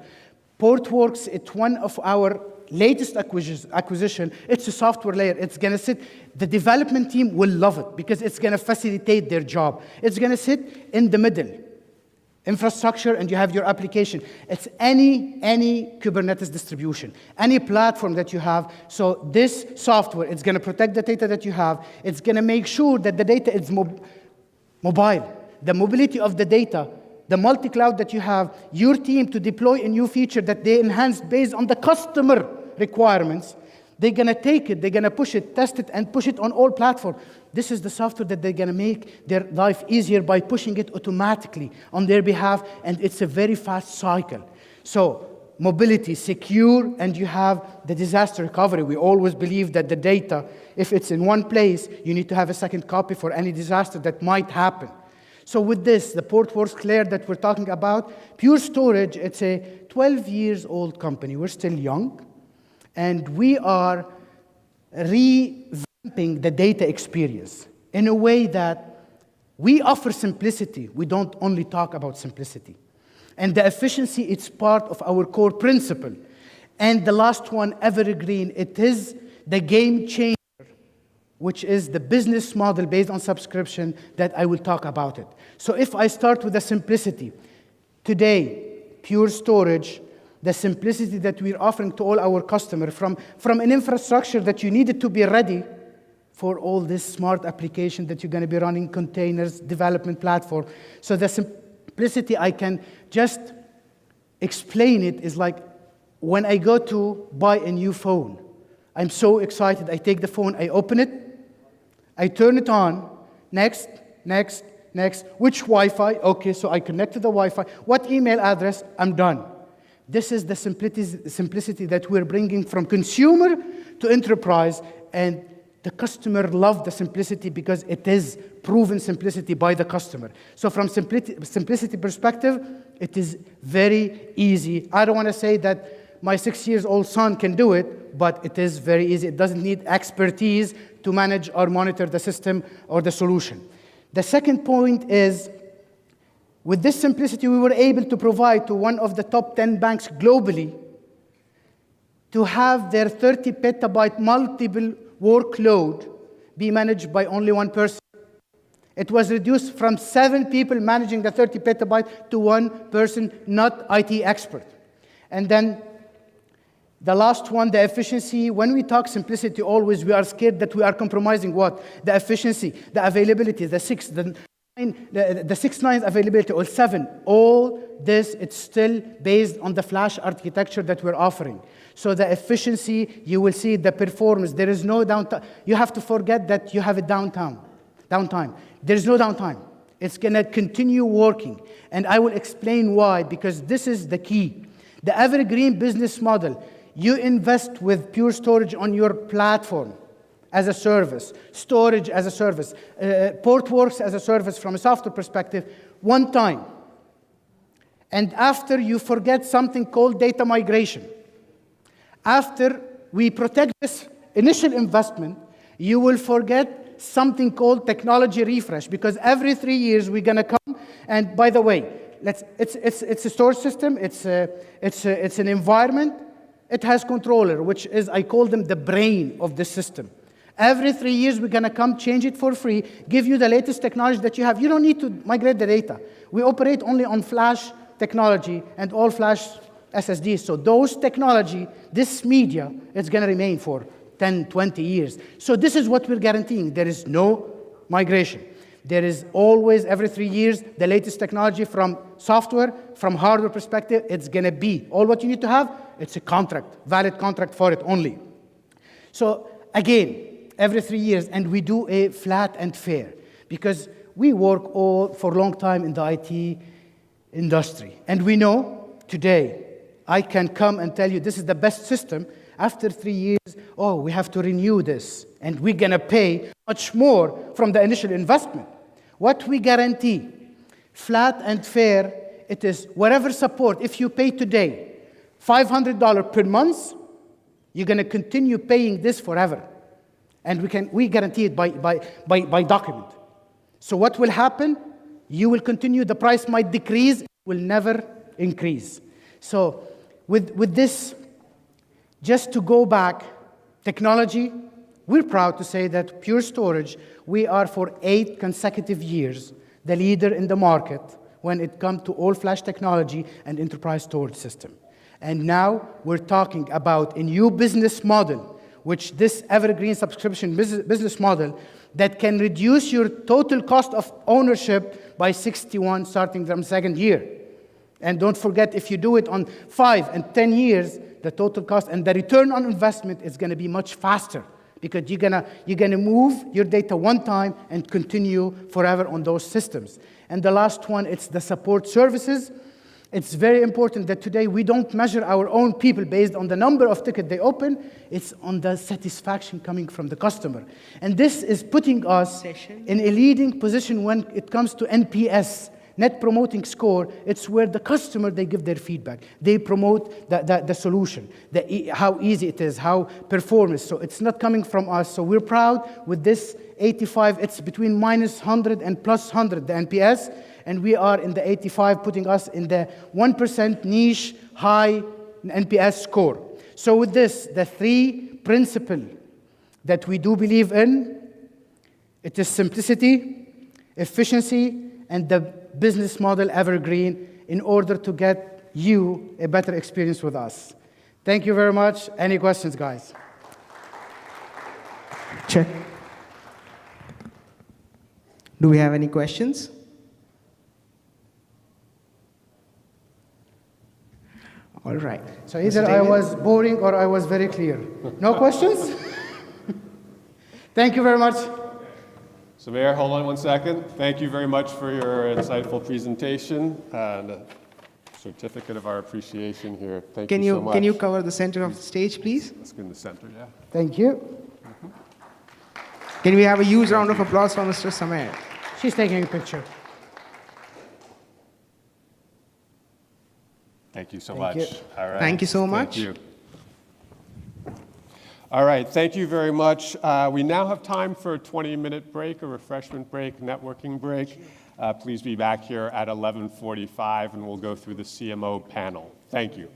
[SPEAKER 14] Portworx, it's one of our latest acquisition, it's a software layer. It's going to sit, the development team will love it because it's going to facilitate their job. It's going to sit in the middle. Infrastructure, and you have your application. It's any Kubernetes distribution, any platform that you have. So this software, it's going to protect the data that you have. It's going to make sure that the data is mobile. The mobility of the data, the multi-cloud that you have, your team to deploy a new feature that they enhanced based on the customer requirements, they're going to take it, they're going to push it, test it, and push it on all platforms. This is the software that they're going to make their life easier by pushing it automatically on their behalf, and it's a very fast cycle. So mobility, secure, and you have the disaster recovery. We always believe that the data, if it's in one place, you need to have a second copy for any disaster that might happen. So with this, the Portworx layer that we're talking about, Pure Storage, it's a 12-year-old company. We're still young, and we are revamping the data experience in a way that we offer simplicity. We don't only talk about simplicity. And the efficiency, it's part of our core principle. And the last one, evergreen, it is the game changer, which is the business model based on subscription that I will talk about it. So if I start with the simplicity, today, Pure Storage, the simplicity that we're offering to all our customers from an infrastructure that you needed to be ready for all this smart application that you're going to be running, containers, development platform. So the simplicity, I can just explain it, is like when I go to buy a new phone. I'm so excited. I take the phone, I open it, I turn it on, next, next, next. Which Wi-Fi? Okay, so I connect to the Wi-Fi. What email address? I'm done. This is the simplicity that we're bringing from consumer to enterprise, and the customer loves the simplicity because it is proven simplicity by the customer. So from simplicity perspective, it is very easy. I don't want to say that my 6-year-old son can do it, but it is very easy. It doesn't need expertise to manage or monitor the system or the solution. The second point is, with this simplicity, we were able to provide to one of the top 10 banks globally to have their 30 petabyte multiple workload be managed by only one person. It was reduced from 7 people managing the 30 petabyte to 1 person, not IT expert. And then the last one, the efficiency. When we talk simplicity, always we are scared that we are compromising what? The efficiency, the availability, the 6 nines availability, or 7. All this, it's still based on the flash architecture that we're offering. So the efficiency, you will see the performance. There is no downtime. You have to forget that you have a downtime. There is no downtime. It's going to continue working. And I will explain why, because this is the key. The evergreen business model. You invest with Pure Storage on your platform as a service, storage as a service, Portworx as a service from a software perspective, one time. And after, you forget something called data migration. After we protect this initial investment, you will forget something called technology refresh, because every 3 years we're going to come, and by the way, it's a storage system, it's an environment. It has controller, which is, I call them the brain of the system. Every 3 years, we're going to come, change it for free, give you the latest technology that you have. You don't need to migrate the data. We operate only on flash technology and all flash SSDs. So those technology, this media, it's going to remain for 10, 20 years. So this is what we're guaranteeing. There is no migration. There is always, every 3 years, the latest technology from software, from hardware perspective, it's going to be. All what you need to have, it's a contract, valid contract for it only. So again, every 3 years, and we do a flat and fair, because we work all for a long time in the IT industry. And we know today, I can come and tell you this is the best system. After 3 years, oh, we have to renew this, and we're going to pay much more from the initial investment. What we guarantee, flat and fair, it is whatever support. If you pay today $500 per month, you're going to continue paying this forever. And we guarantee it by document. So what will happen? You will continue, the price might decrease, it will never increase. So with this Just to go back, technology, we're proud to say that Pure Storage, we are for 8 consecutive years the leader in the market when it comes to all-flash technology and enterprise storage system. And now we're talking about a new business model, which this evergreen subscription business model that can reduce your total cost of ownership by 61 starting from second year. And don't forget, if you do it on 5 and 10 years, the total cost and the return on investment is going to be much faster because you're gonna move your data one time and continue forever on those systems. And the last one, it's the support services. It's very important that today we don't measure our own people based on the number of tickets they open. It's on the satisfaction coming from the customer. And this is putting us in a leading position when it comes to NPS, Net Promoting Score. It's where the customer, they give their feedback. They promote the solution, how easy it is, how performance. So it's not coming from us. So we're proud with this 85. It's between minus 100 and plus 100, the NPS. And we are in the 85, putting us in the 1% niche high NPS score. So with this, the 3 principles that we do believe in, it is simplicity, efficiency, and the business model evergreen in order to get you a better experience with us. Thank you very much. Any questions, guys?
[SPEAKER 10] Check. Do we have any questions? All right.
[SPEAKER 14] So either I was boring or I was very clear. No questions? Thank you very much.
[SPEAKER 1] So Mayor, hold on one second. Thank you very much for your insightful presentation and a certificate of our appreciation here. Thank you so much.
[SPEAKER 10] Can you cover the center of the stage, please?
[SPEAKER 1] Let's get in the center, yeah.
[SPEAKER 14] Thank you.
[SPEAKER 10] Can we have a huge round of applause for Mr. Samer?
[SPEAKER 14] She's taking a picture.
[SPEAKER 1] Thank you so
[SPEAKER 14] Thank
[SPEAKER 1] much.
[SPEAKER 14] you.
[SPEAKER 10] All right. Thank you so much.
[SPEAKER 1] Thank you. All right, thank you very much. We now have time for a 20-minute break, a refreshment break, networking break. Please be back here at 11:45, and we'll go through the CMO panel. Thank you.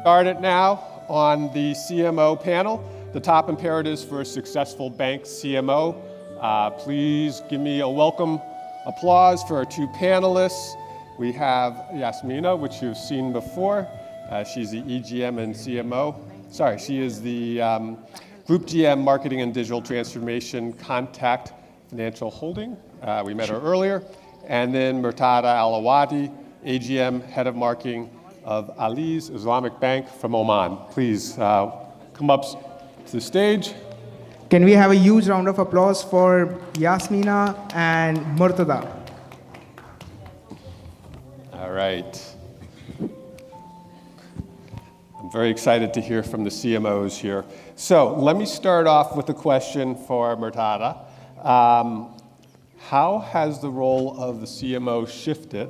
[SPEAKER 1] Started now on the CMO panel, the top imperatives for a successful bank CMO. Please give me a welcome applause for our two panelists. We have Yasmina, which you've seen before. She's the EGM and CMO. Sorry, she is the Group GM Marketing and Digital Transformation Contact Financial Holding. We met her earlier. And then Murtada Alawadi, AGM Head of Marketing of Ali's Islamic Bank from Oman. Please come up to the stage.
[SPEAKER 10] Can we have a huge round of applause for Yasmina and Murtada?
[SPEAKER 1] All right. I'm very excited to hear from the CMOs here. So let me start off with a question for Murtada. How has the role of the CMO shifted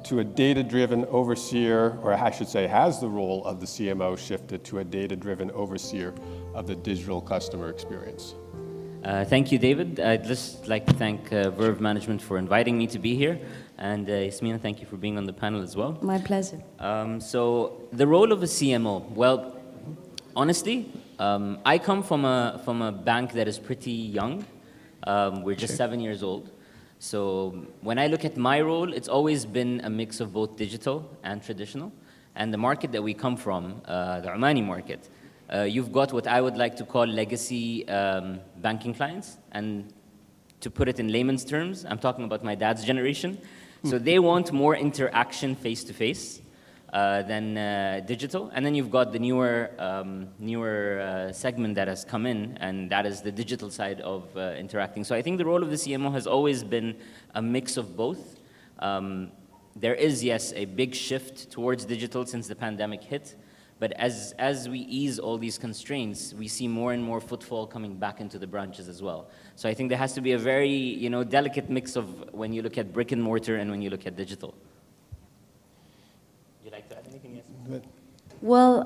[SPEAKER 1] to a data-driven overseer, or I should say, has the role of the CMO shifted to a data-driven overseer of the digital customer experience?
[SPEAKER 15] Thank you, David. I'd just like to thank Verve Management for inviting me to be here. And Yasmina, thank you for being on the panel as well.
[SPEAKER 5] My pleasure.
[SPEAKER 15] So the role of a CMO, well, honestly, I come from a bank that is pretty young. We're just 7 years old. So when I look at my role, it's always been a mix of both digital and traditional. And the market that we come from, the Omani market, you've got what I would like to call legacy banking clients. And to put it in layman's terms, I'm talking about my dad's generation. So they want more interaction face-to-face than digital. And then you've got the newer segment that has come in, and that is the digital side of interacting. So I think the role of the CMO has always been a mix of both. There is, yes, a big shift towards digital since the pandemic hit. But as we ease all these constraints, we see more and more footfall coming back into the branches as well. So I think there has to be a very delicate mix of when you look at brick and mortar and when you look at digital. Would you like to add anything, yes?
[SPEAKER 1] Good.
[SPEAKER 5] Well,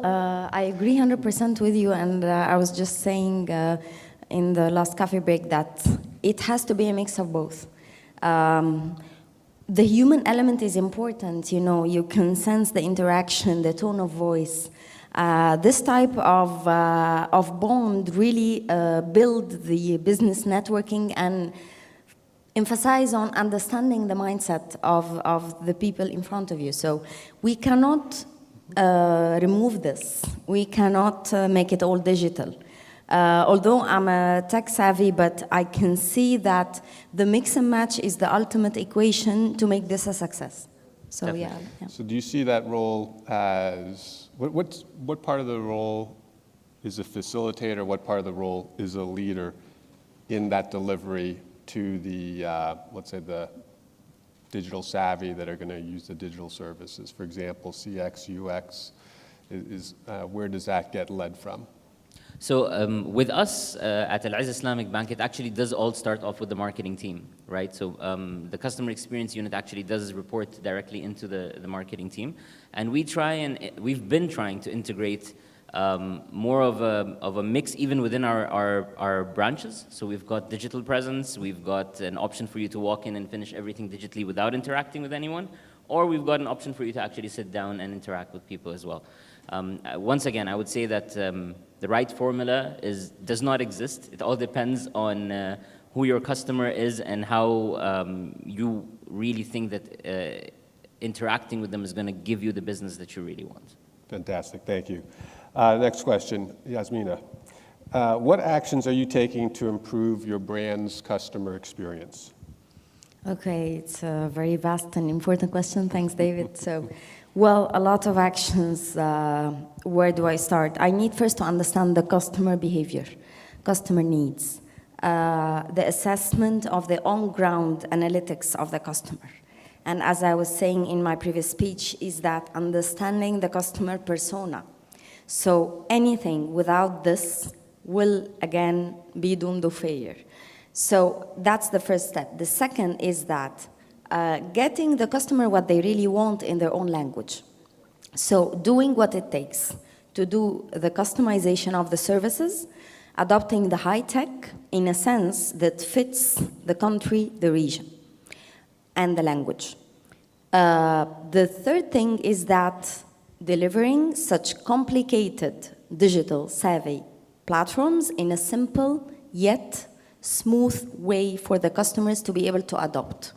[SPEAKER 5] I agree 100% with you, and I was just saying in the last coffee break that it has to be a mix of both. The human element is important, you can sense the interaction, the tone of voice. This type of bond really build the business networking and emphasize on understanding the mindset of the people in front of you. So we cannot remove this. We cannot make it all digital. Although I'm a tech savvy, but I can see that the mix and match is the ultimate equation to make this a success. So yeah.
[SPEAKER 1] So do you see that role as, what part of the role is a facilitator, what part of the role is a leader in that delivery to the, let's say, the digital savvy that are going to use the digital services? For example, CX, UX, where does that get led from?
[SPEAKER 15] So with us at Al-Izz Islamic Bank, it actually does all start off with the marketing team, right? So the customer experience unit actually does report directly into the marketing team. And we've been trying to integrate more of a mix even within our branches. So we've got digital presence, we've got an option for you to walk in and finish everything digitally without interacting with anyone, or we've got an option for you to actually sit down and interact with people as well. Once again, I would say that the right formula does not exist. It all depends on who your customer is and how you really think that interacting with them is going to give you the business that you really want.
[SPEAKER 1] Fantastic, thank you. Next question, Yasmina. What actions are you taking to improve your brand's customer experience?
[SPEAKER 5] Okay, it's a very vast and important question. Thanks, David. So, well, a lot of actions. Where do I start? I need first to understand the customer behavior, customer needs, the assessment of the on-ground analytics of the customer. And as I was saying in my previous speech, is that understanding the customer persona. So anything without this will, again, be doomed to failure. So that's the first step. The second is that getting the customer what they really want in their own language. So doing what it takes to do the customization of the services, adopting the high tech in a sense that fits the country, the region, and the language. The third thing is that delivering such complicated digital savvy platforms in a simple yet smooth way for the customers to be able to adopt.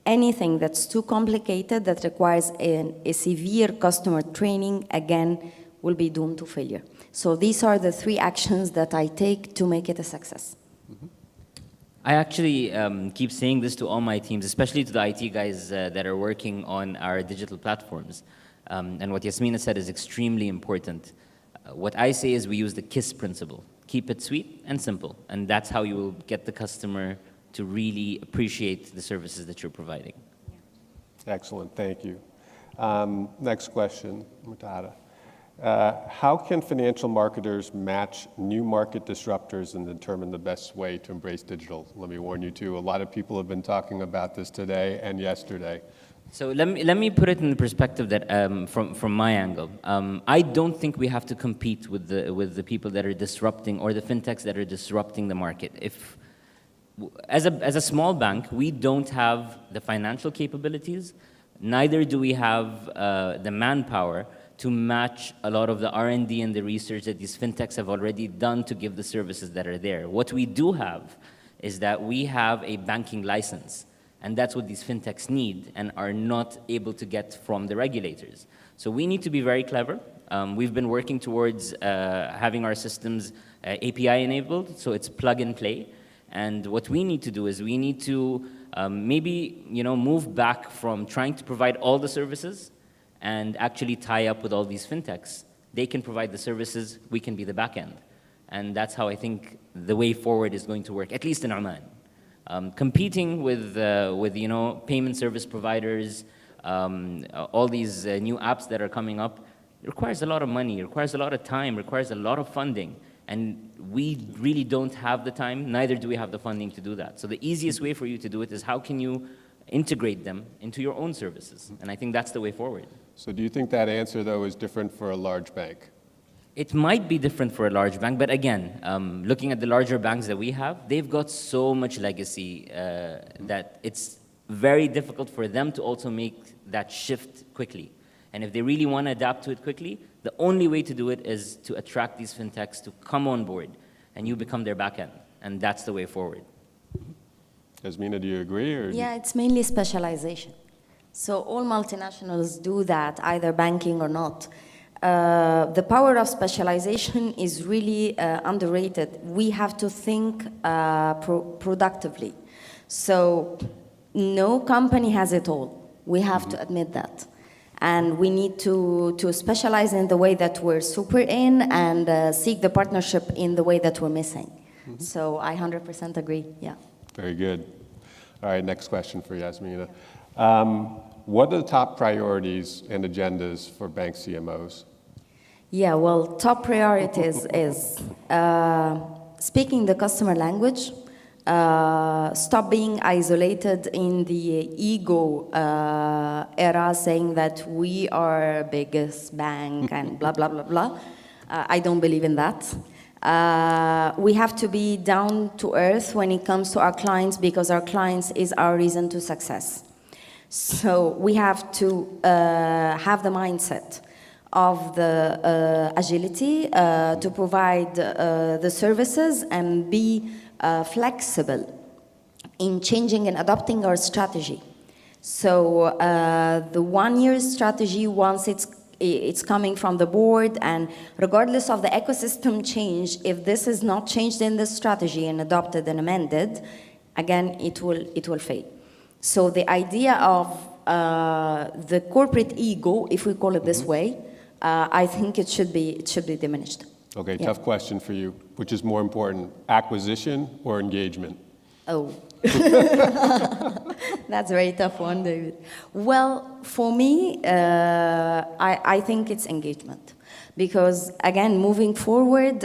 [SPEAKER 5] Anything that's too complicated, that requires a severe customer training, again, will be doomed to failure. So these are the 3 actions that I take to make it a success.
[SPEAKER 15] I actually keep saying this to all my teams, especially to the IT guys that are working on our digital platforms. And what Yasmina said is extremely important. What I say is we use the KISS principle. Keep it sweet and simple. And that's how you will get the customer to really appreciate the services that you're providing.
[SPEAKER 1] Excellent, thank you. Next question, Mutada. How can financial marketers match new market disruptors and determine the best way to embrace digital? Let me warn you too, a lot of people have been talking about this today and yesterday.
[SPEAKER 15] So let me put it in the perspective that from my angle, I don't think we have to compete with the people that are disrupting, or the fintechs that are disrupting the market. As a small bank, we don't have the financial capabilities, neither do we have the manpower to match a lot of the R&D and the research that these fintechs have already done to give the services that are there. What we do have is that we have a banking license, and that's what these fintechs need and are not able to get from the regulators. So we need to be very clever. We've been working towards having our systems API enabled, so it's plug and play. And what we need to do is we need to maybe move back from trying to provide all the services and actually tie up with all these fintechs. They can provide the services, we can be the back end. And that's how I think the way forward is going to work, at least in Oman. Competing with payment service providers, all these new apps that are coming up, it requires a lot of money, it requires a lot of time, requires a lot of funding. And we really don't have the time, neither do we have the funding to do that. So the easiest way for you to do it is how can you integrate them into your own services? And I think that's the way forward.
[SPEAKER 1] So do you think that answer, though, is different for a large bank?
[SPEAKER 15] It might be different for a large bank, but again, looking at the larger banks that we have, they've got so much legacy that it's very difficult for them to also make that shift quickly. And if they really want to adapt to it quickly, the only way to do it is to attract these fintechs to come on board, and you become their back end. And that's the way forward.
[SPEAKER 1] Yasmina, do you agree? Or
[SPEAKER 5] Yeah, it's mainly specialization. So all multinationals do that, either banking or not. The power of specialization is really underrated. We have to think productively. So no company has it all. We have to admit that. And we need to specialize in the way that we're super in and seek the partnership in the way that we're missing. So I 100% agree, yeah.
[SPEAKER 1] Very good. All right, next question for Yasmina. What are the top priorities and agendas for bank CMOs?
[SPEAKER 5] Yeah, well, top priorities is speaking the customer language, stop being isolated in the ego era, saying that we are biggest bank and blah, blah, blah, blah. I don't believe in that. We have to be down to earth when it comes to our clients, because our clients is our reason to success. So we have to have the mindset of the agility to provide the services and be flexible in changing and adopting our strategy. So the one-year strategy, once it's coming from the board, and regardless of the ecosystem change, if this is not changed in the strategy and adopted and amended, again, it will fail. So the idea of the corporate ego, if we call it this way, I think it should be diminished.
[SPEAKER 1] Okay,
[SPEAKER 5] Yeah.
[SPEAKER 1] tough question for you. Which is more important, acquisition or engagement?
[SPEAKER 5] Oh. That's a very tough one, David. Well, for me, I think it's engagement. Because, again, moving forward,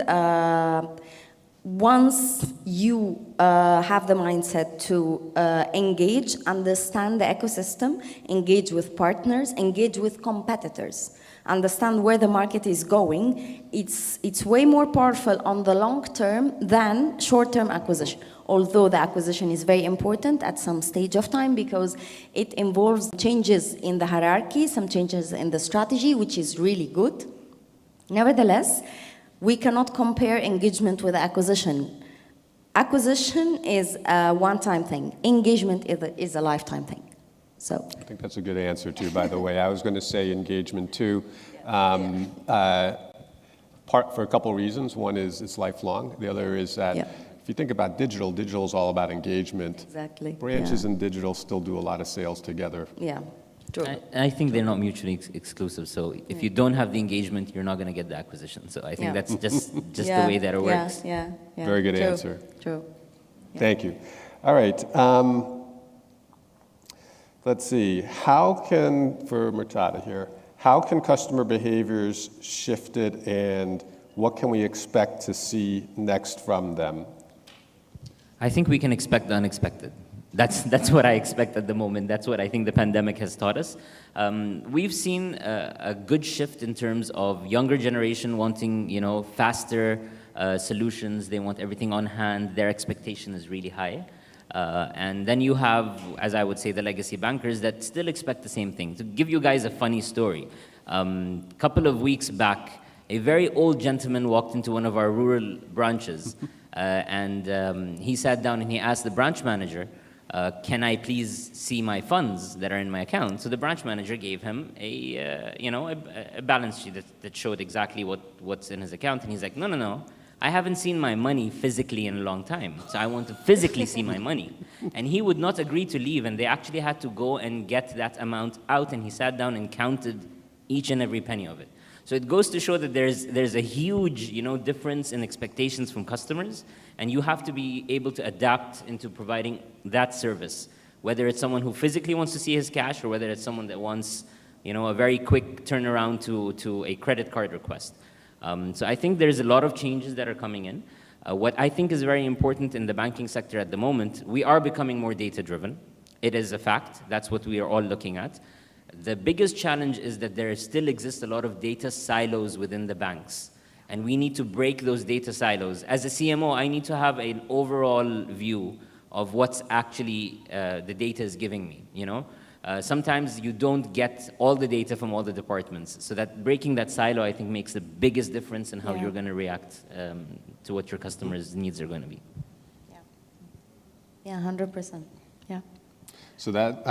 [SPEAKER 5] once you have the mindset to engage, understand the ecosystem, engage with partners, engage with competitors, understand where the market is going, it's way more powerful on the long term than short-term acquisition. Although the acquisition is very important at some stage of time because it involves changes in the hierarchy, some changes in the strategy, which is really good. Nevertheless, we cannot compare engagement with acquisition. Acquisition is a one-time thing. Engagement is a lifetime thing. So
[SPEAKER 1] I think that's a good answer too, by the way. I was going to say engagement too. For a couple of reasons. One is it's lifelong. The other is that if you think about digital is all about engagement.
[SPEAKER 5] Exactly.
[SPEAKER 1] Branches and digital still do a lot of sales together.
[SPEAKER 5] Yeah. True.
[SPEAKER 15] I think they're not mutually exclusive. So if you don't have the engagement, you're not going to get the acquisition. So I think that's just the way that it works.
[SPEAKER 5] Yeah.
[SPEAKER 1] Very good answer.
[SPEAKER 5] True.
[SPEAKER 1] Thank you. All right. Let's see. For Murtada here, how can customer behaviors shifted and what can we expect to see next from them?
[SPEAKER 15] I think we can expect the unexpected. That's what I expect at the moment. That's what I think the pandemic has taught us. We've seen a good shift in terms of younger generation wanting, faster solutions. They want everything on hand. Their expectation is really high. And then you have, as I would say, the legacy bankers that still expect the same thing. To give you guys a funny story, a couple of weeks back, a very old gentleman walked into one of our rural branches, and he sat down and he asked the branch manager, can I please see my funds that are in my account? So the branch manager gave him a balance sheet that showed exactly what's in his account, and he's like, no. I haven't seen my money physically in a long time, so I want to physically see my money. And he would not agree to leave, and they actually had to go and get that amount out, and he sat down and counted each and every penny of it. So it goes to show that there's a huge difference in expectations from customers, and you have to be able to adapt into providing that service, whether it's someone who physically wants to see his cash or whether it's someone that wants a very quick turnaround to a credit card request. So I think there's a lot of changes that are coming in. What I think is very important in the banking sector at the moment, we are becoming more data-driven. It is a fact. That's what we are all looking at. The biggest challenge is that there still exists a lot of data silos within the banks, and we need to break those data silos. As a CMO, I need to have an overall view of what's actually the data is giving me, Sometimes you don't get all the data from all the departments. So that breaking that silo, I think, makes the biggest difference in how you're going to react to what your customers' needs are going to be.
[SPEAKER 5] Yeah, 100%. Yeah.
[SPEAKER 1] So that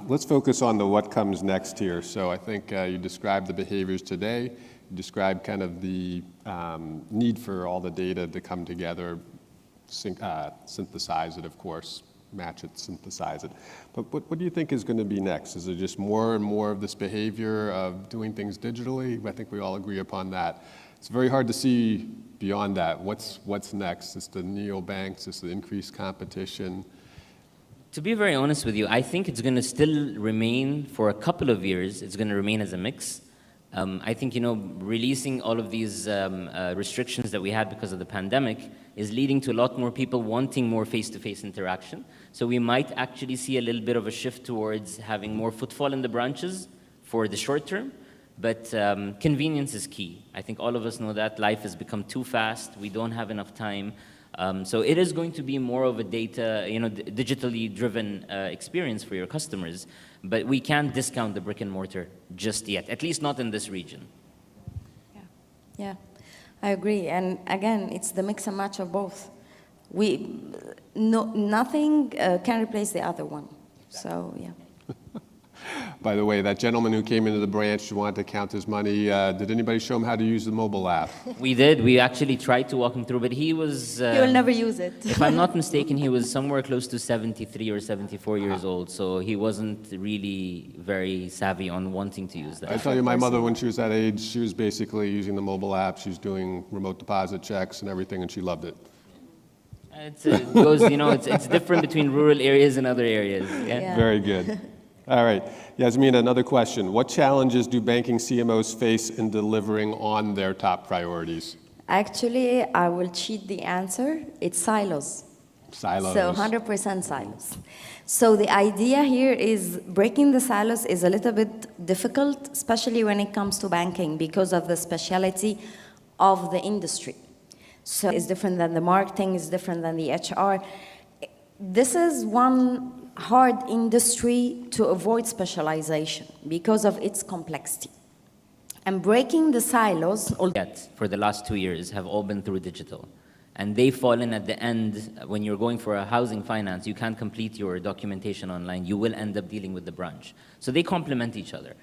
[SPEAKER 1] let's focus on the what comes next here. So I think you described the behaviors today. You described kind of the need for all the data to come together, synthesize it, of course. Match it, synthesize it. But what do you think is going to be next? Is it just more and more of this behavior of doing things digitally? I think we all agree upon that. It's very hard to see beyond that. What's next? Is the neobanks? Is the increased competition?
[SPEAKER 15] To be very honest with you, I think it's going to still remain for a couple of years. It's going to remain as a mix. I think, releasing all of these restrictions that we had because of the pandemic is leading to a lot more people wanting more face-to-face interaction. So we might actually see a little bit of a shift towards having more footfall in the branches for the short term. But convenience is key. I think all of us know that life has become too fast. We don't have enough time. So it is going to be more of a data, digitally driven experience for your customers. But we can't discount the brick and mortar just yet, at least not in this region.
[SPEAKER 5] Yeah, I agree. And again, it's the mix and match of both. Nothing can replace the other one. So, yeah.
[SPEAKER 1] By the way, that gentleman who came into the branch who wanted to count his money, did anybody show him how to use the mobile app?
[SPEAKER 15] We did. We actually tried to walk him through, but he was...
[SPEAKER 5] he will never use it.
[SPEAKER 15] If I'm not mistaken, he was somewhere close to 73 or 74 years old, so he wasn't really very savvy on wanting to use that.
[SPEAKER 1] I tell you, my mother, when she was that age, she was basically using the mobile app. She was doing remote deposit checks and everything, and she loved it.
[SPEAKER 15] It goes, it's different between rural areas and other areas. Yeah.
[SPEAKER 1] Very good. All right. Yasmina, another question. What challenges do banking CMOs face in delivering on their top priorities?
[SPEAKER 5] Actually, I will cheat the answer. It's silos.
[SPEAKER 1] Silos.
[SPEAKER 5] So 100% silos. So the idea here is breaking the silos is a little bit difficult, especially when it comes to banking because of the speciality of the industry. So it's different than the marketing, it's different than the HR. This is one hard industry to avoid specialization because of its complexity. And breaking the silos,
[SPEAKER 15] Yet, for the last 2 years, have all been through digital. And they fall in at the end, when you're going for a housing finance, you can't complete your documentation online, you will end up dealing with the branch. So they complement each other.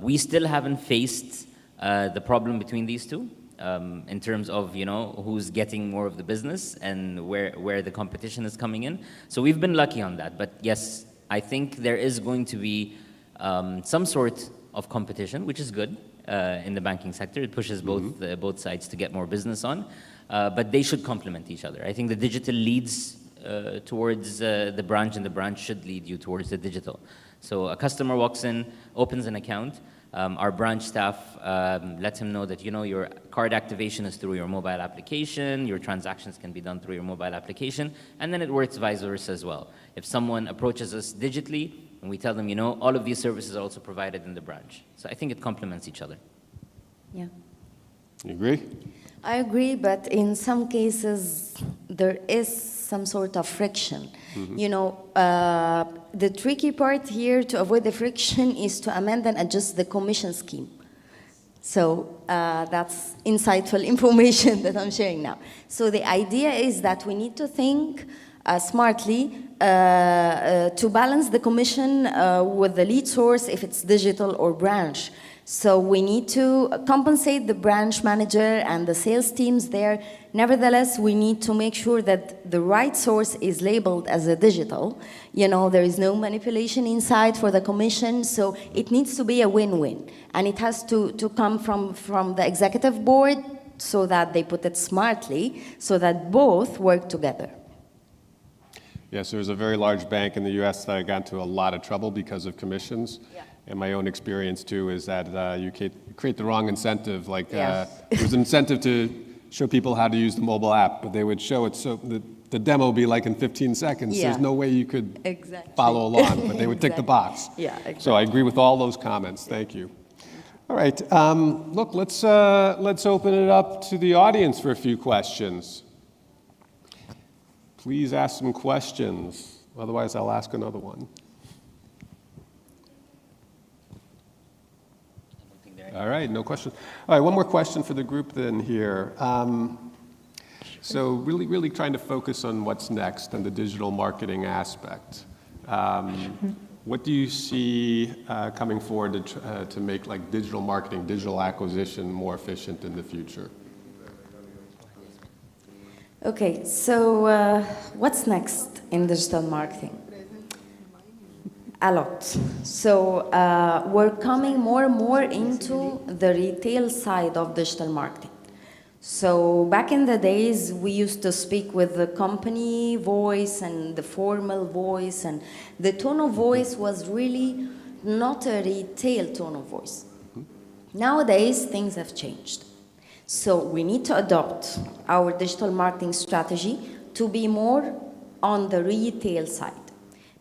[SPEAKER 15] We still haven't faced the problem between these two, in terms of, who's getting more of the business and where the competition is coming in. So we've been lucky on that. But yes, I think there is going to be some sort of competition, which is good in the banking sector. It pushes both sides to get more business on. But they should complement each other. I think the digital leads towards the branch, and the branch should lead you towards the digital. So a customer walks in, opens an account. Our branch staff lets him know that, your card activation is through your mobile application, your transactions can be done through your mobile application, and then it works vice versa as well. If someone approaches us digitally, and we tell them, all of these services are also provided in the branch. So I think it complements each other.
[SPEAKER 5] Yeah.
[SPEAKER 1] You agree?
[SPEAKER 5] I agree, but in some cases, there is some sort of friction. The tricky part here to avoid the friction is to amend and adjust the commission scheme. So that's insightful information that I'm sharing now. So the idea is that we need to think smartly to balance the commission with the lead source if it's digital or branch. So we need to compensate the branch manager and the sales teams there. Nevertheless, we need to make sure that the right source is labeled as a digital. There is no manipulation inside for the commission, so it needs to be a win-win. And it has to come from the executive board so that they put it smartly, so that both work together.
[SPEAKER 1] Yes, there's a very large bank in the US that got into a lot of trouble because of commissions. Yeah. And my own experience, too, is that you create the wrong incentive. Like,
[SPEAKER 5] Yes.
[SPEAKER 1] it was an incentive to show people how to use the mobile app, but they would show it so the demo would be like in 15 seconds.
[SPEAKER 5] Yeah.
[SPEAKER 1] There's no way you could
[SPEAKER 5] Exactly.
[SPEAKER 1] follow along, but they would tick the box.
[SPEAKER 5] Yeah, exactly.
[SPEAKER 1] So I agree with all those comments. Thank you. All right. Look, let's open it up to the audience for a few questions. Please ask some questions. Otherwise, I'll ask another one. All right, no questions. All right, one more question for the group then here. So really trying to focus on what's next and the digital marketing aspect. What do you see coming forward to make like digital marketing, digital acquisition more efficient in the future?
[SPEAKER 5] Okay, so what's next in digital marketing? A lot. So we're coming more and more into the retail side of digital marketing. So back in the days, we used to speak with the company voice and the formal voice, and the tone of voice was really not a retail tone of voice. Nowadays, things have changed. So we need to adopt our digital marketing strategy to be more on the retail side,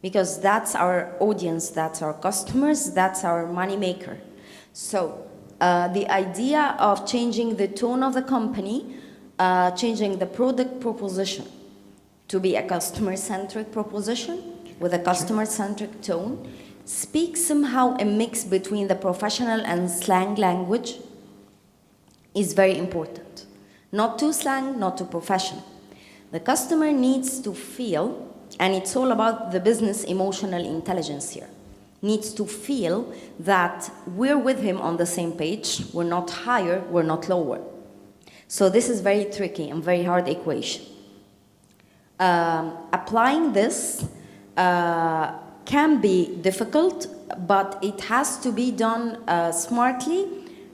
[SPEAKER 5] because that's our audience, that's our customers, that's our money maker. So the idea of changing the tone of the company, changing the product proposition to be a customer-centric proposition with a customer-centric tone, speaks somehow a mix between the professional and slang language is very important. Not too slang, not too professional. The customer needs to feel, and it's all about the business emotional intelligence here, needs to feel that we're with him on the same page, we're not higher, we're not lower. So this is very tricky and very hard equation. Applying this can be difficult, but it has to be done smartly,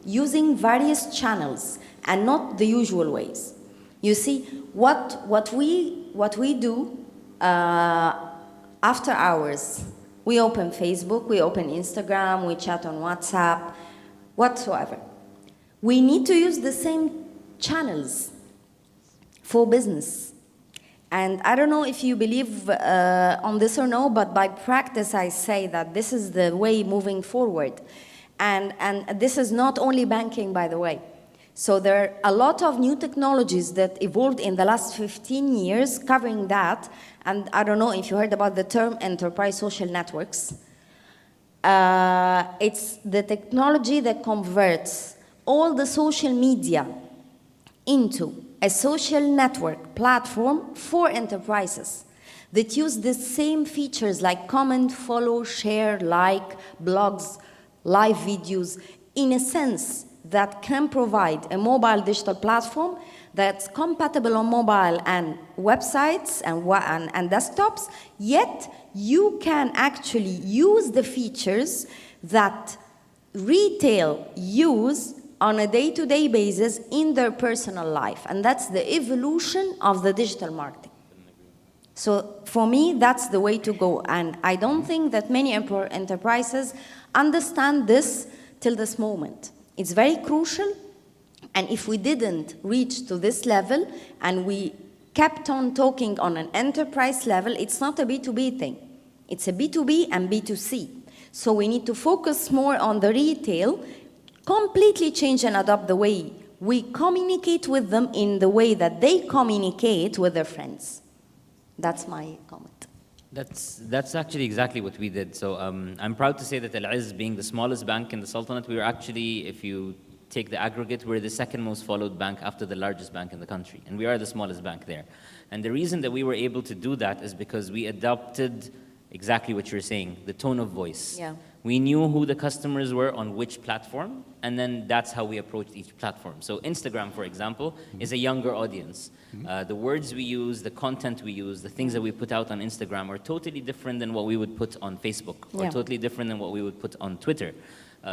[SPEAKER 5] using various channels and not the usual ways. You see, what we do after hours, we open Facebook, we open Instagram, we chat on WhatsApp, whatsoever. We need to use the same channels for business. And I don't know if you believe on this or no, but by practice I say that this is the way moving forward. And this is not only banking, by the way. So there are a lot of new technologies that evolved in the last 15 years covering that. And I don't know if you heard about the term enterprise social networks. It's the technology that converts all the social media into a social network platform for enterprises that use the same features like comment, follow, share, like, blogs, live videos, in a sense that can provide a mobile digital platform that's compatible on mobile and websites and desktops, yet you can actually use the features that retail use on a day-to-day basis in their personal life. And that's the evolution of the digital marketing. So for me, that's the way to go. And I don't think that many enterprises understand this till this moment. It's very crucial. And if we didn't reach to this level and we kept on talking on an enterprise level, it's not a B2B thing. It's a B2B and B2C. So we need to focus more on the retail, completely change and adopt the way we communicate with them in the way that they communicate with their friends. That's my comment.
[SPEAKER 15] That's actually exactly what we did. So I'm proud to say that Al-Izz, being the smallest bank in the Sultanate, we were actually, if you take the aggregate, we're the second most followed bank after the largest bank in the country. And we are the smallest bank there. And the reason that we were able to do that is because we adopted exactly what you're saying, the tone of voice.
[SPEAKER 5] Yeah.
[SPEAKER 15] We knew who the customers were on which platform, and then that's how we approached each platform. So Instagram, for example, is a younger audience. The words we use, the content we use, the things that we put out on Instagram are totally different than what we would put on Facebook, or totally different than what we would put on Twitter.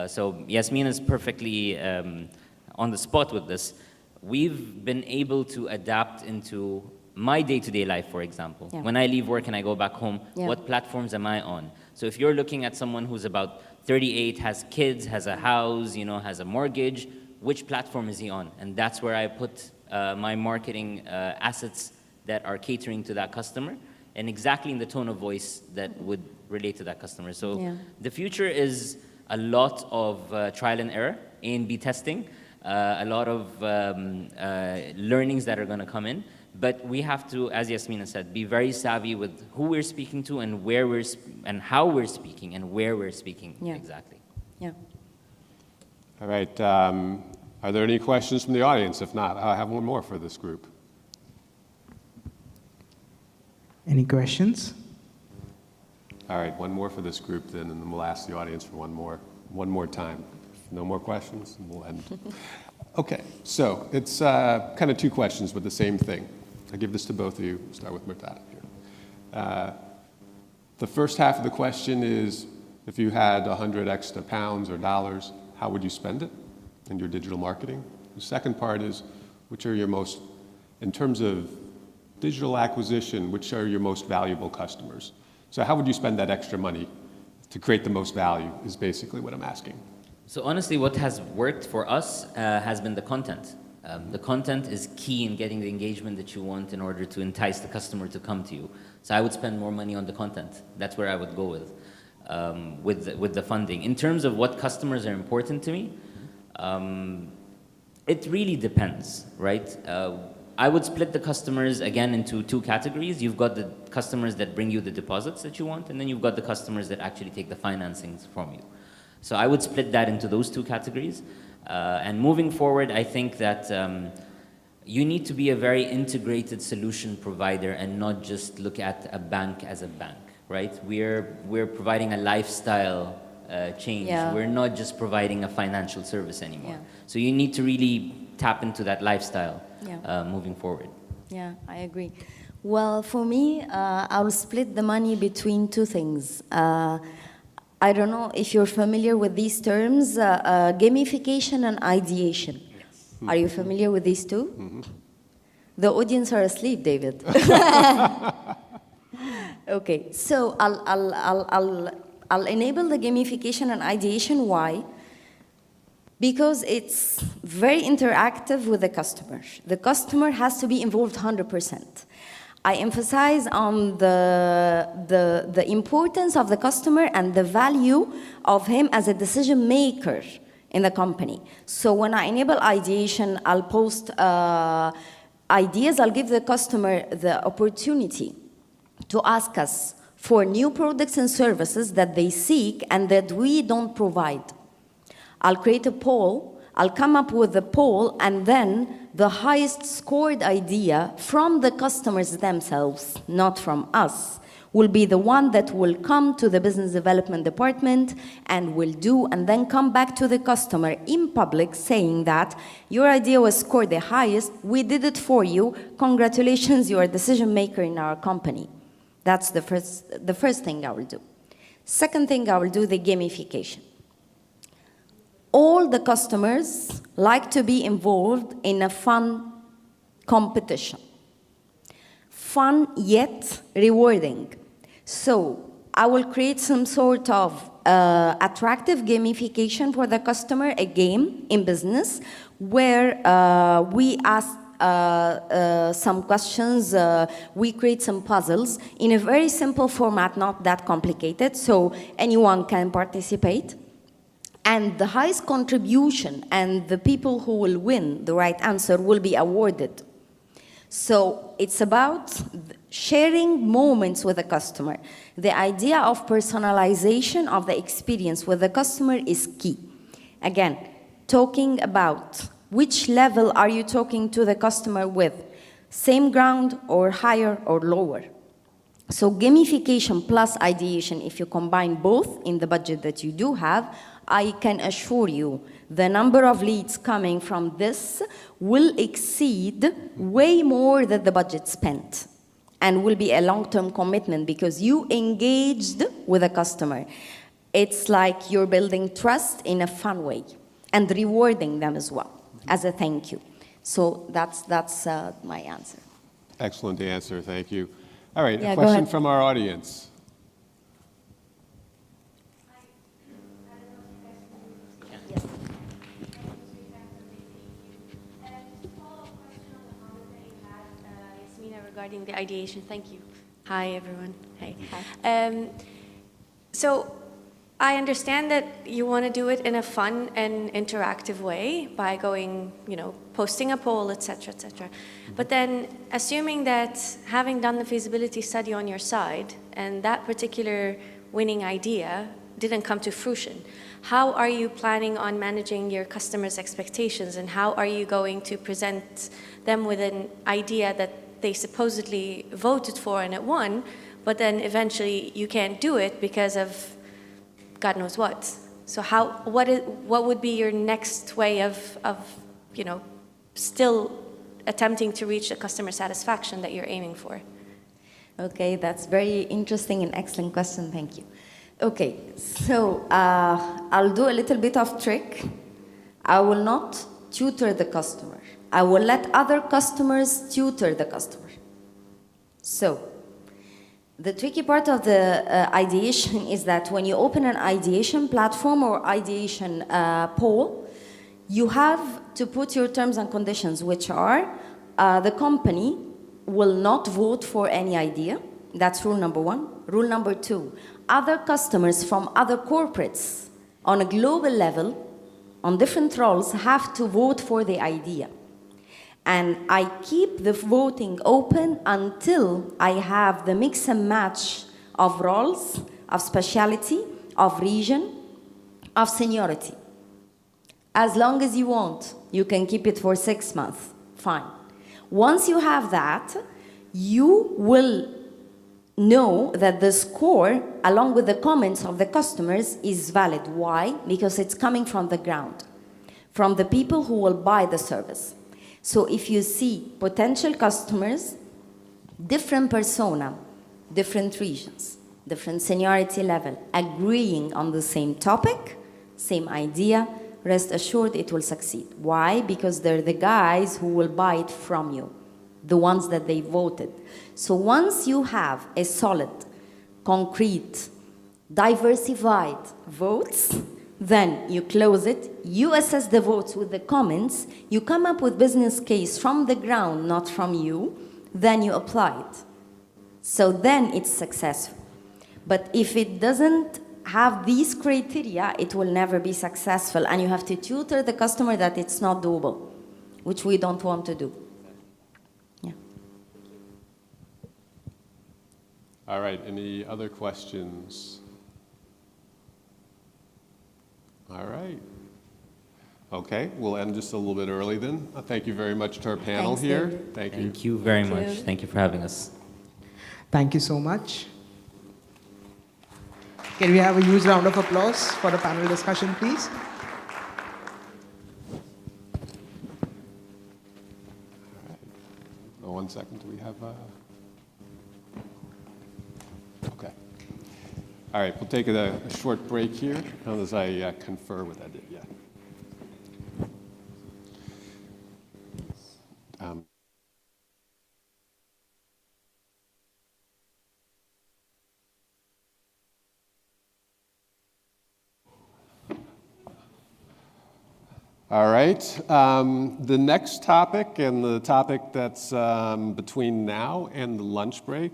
[SPEAKER 15] So Yasmin is perfectly on the spot with this. We've been able to adapt into my day-to-day life, for example.
[SPEAKER 5] Yeah.
[SPEAKER 15] When I leave work and I go back home,
[SPEAKER 5] Yeah.
[SPEAKER 15] what platforms am I on? So if you're looking at someone who's about 38, has kids, has a house, has a mortgage, which platform is he on? And that's where I put my marketing assets that are catering to that customer, and exactly in the tone of voice that would relate to that customer. So the future is a lot of trial and error, A and B testing, a lot of learnings that are going to come in. But we have to, as Yasmina said, be very savvy with who we're speaking to and where and how we're speaking and where we're speaking exactly.
[SPEAKER 5] Yeah.
[SPEAKER 1] All right. Are there any questions from the audience? If not, I have one more for this group.
[SPEAKER 10] Any questions?
[SPEAKER 1] All right, one more for this group then, and then we'll ask the audience for one more time. If no more questions, and we'll end. Okay, so it's kind of two questions with the same thing. I'll give this to both of you. Start with Murtada here. The first half of the question is, if you had 100 extra pounds or dollars, how would you spend it in your digital marketing? The second part is, which are your most, in terms of digital acquisition, which are your most valuable customers? So how would you spend that extra money to create the most value is basically what I'm asking.
[SPEAKER 15] So honestly, what has worked for us has been the content. The content is key in getting the engagement that you want in order to entice the customer to come to you. So I would spend more money on the content. That's where I would go with the funding. In terms of what customers are important to me, it really depends, right? I would split the customers, again, into two categories. You've got the customers that bring you the deposits that you want, and then you've got the customers that actually take the financings from you. So I would split that into those two categories. And moving forward, I think that you need to be a very integrated solution provider and not just look at a bank as a bank, right? We're providing a lifestyle change.
[SPEAKER 5] Yeah.
[SPEAKER 15] We're not just providing a financial service anymore.
[SPEAKER 5] Yeah.
[SPEAKER 15] So you need to really tap into that lifestyle moving forward.
[SPEAKER 5] Yeah, I agree. Well, for me, I'll split the money between two things. I don't know if you're familiar with these terms, gamification and ideation.
[SPEAKER 15] Yes.
[SPEAKER 5] Are you familiar with these two?
[SPEAKER 1] Mm-hmm.
[SPEAKER 5] The audience are asleep, David. Okay, so I'll enable the gamification and ideation. Why? Because it's very interactive with the customer. The customer has to be involved 100%. I emphasize on the importance of the customer and the value of him as a decision maker in the company. So when I enable ideation, I'll post ideas, I'll give the customer the opportunity to ask us for new products and services that they seek and that we don't provide. I'll create a poll, I'll come up with a poll, and then the highest scored idea from the customers themselves, not from us, will be the one that will come to the business development department and will do, and then come back to the customer in public saying that your idea was scored the highest, we did it for you, congratulations, you are a decision maker in our company. That's the first thing I will do. Second thing I will do, the gamification. All the customers like to be involved in a fun competition. Fun yet rewarding. So I will create some sort of attractive gamification for the customer, a game in business, where we ask some questions, we create some puzzles in a very simple format, not that complicated, so anyone can participate. And the highest contribution and the people who will win the right answer will be awarded. So it's about sharing moments with the customer. The idea of personalization of the experience with the customer is key. Again, talking about which level are you talking to the customer with? Same ground or higher or lower? So gamification plus ideation, if you combine both in the budget that you do have, I can assure you the number of leads coming from this will exceed way more than the budget spent, and will be a long-term commitment because you engaged with a customer. It's like you're building trust in a fun way and rewarding them as well as a thank you. So that's my answer.
[SPEAKER 1] Excellent answer, thank you. All right,
[SPEAKER 5] Yeah,
[SPEAKER 1] a
[SPEAKER 5] go
[SPEAKER 1] question
[SPEAKER 5] ahead.
[SPEAKER 1] from our audience.
[SPEAKER 16] Mena, regarding the ideation. Thank you. Hi, everyone. Hey. Hi. So I understand that you want to do it in a fun and interactive way by going, posting a poll, et cetera, et cetera. But then assuming that having done the feasibility study on your side and that particular winning idea didn't come to fruition, how are you planning on managing your customers' expectations, and how are you going to present them with an idea that they supposedly voted for and it won, but then eventually you can't do it because of God knows what? So what would be your next way of still attempting to reach the customer satisfaction that you're aiming for?
[SPEAKER 5] Okay, that's very interesting and excellent question, thank you. Okay, so I'll do a little bit of trick. I will not tutor the customer. I will let other customers tutor the customer. So, the tricky part of the ideation is that when you open an ideation platform or ideation poll, you have to put your terms and conditions, which are the company will not vote for any idea. That's rule number one. Rule number two, other customers from other corporates on a global level, on different roles, have to vote for the idea. And I keep the voting open until I have the mix and match of roles, of speciality, of region, of seniority. As long as you want, you can keep it for 6 months, fine. Once you have that, you will know that the score, along with the comments of the customers, is valid. Why? Because it's coming from the ground, from the people who will buy the service. So if you see potential customers, different persona, different regions, different seniority level, agreeing on the same topic, same idea, rest assured it will succeed. Why? Because they're the guys who will buy it from you, the ones that they voted. So once you have a solid, concrete, diversified votes, Then you close it, you assess the votes with the comments, you come up with business case from the ground, not from you, then you apply it. So then it's successful. But if it doesn't have these criteria, it will never be successful, and you have to tutor the customer that it's not doable, which we don't want to do. Yeah.
[SPEAKER 1] All right, any other questions? All right. Okay, we'll end just a little bit early then. Thank you very much to our panel
[SPEAKER 5] Thanks,
[SPEAKER 1] here.
[SPEAKER 5] David.
[SPEAKER 1] Thank you.
[SPEAKER 15] Thank you very much. Thank you for having us.
[SPEAKER 10] Thank you so much. Can we have a huge round of applause for the panel discussion, please?
[SPEAKER 1] Oh, 1 second, do we have, okay. All right, we'll take a short break here as I confer with Edith. Yeah. All right, the next topic, and the topic that's between now and the lunch break,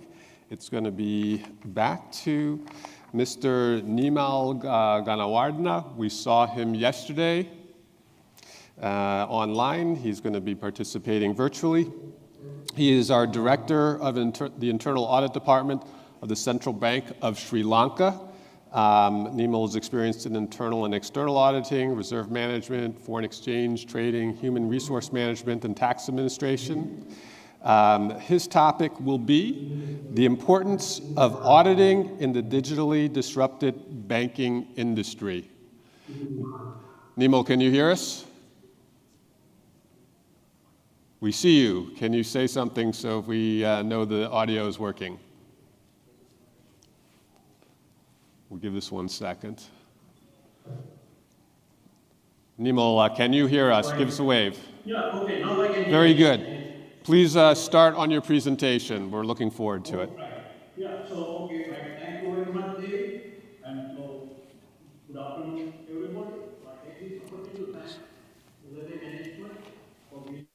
[SPEAKER 1] it's going to be back to Mr. Nimal Ganawardena. We saw him yesterday online. He's going to be participating virtually. He is our director of the Internal Audit Department of the Central Bank of Sri Lanka. Nimal is experienced in internal and external auditing, reserve management, foreign exchange, trading, human resource management, and tax administration. His topic will be the importance of auditing in the digitally disrupted banking industry. Nimal, can you hear us? We see you. Can you say something so if we know the audio is working? We'll give this 1 second. Nimal, can you hear us? Give us a wave.
[SPEAKER 17] Yeah, okay, now I can hear.
[SPEAKER 1] Very good. Please start on your presentation. We're looking forward to it.
[SPEAKER 17] Right. Yeah, so, okay, right. Thank you very much, Dave. And so, good afternoon, everybody. I take this opportunity to thank the management for being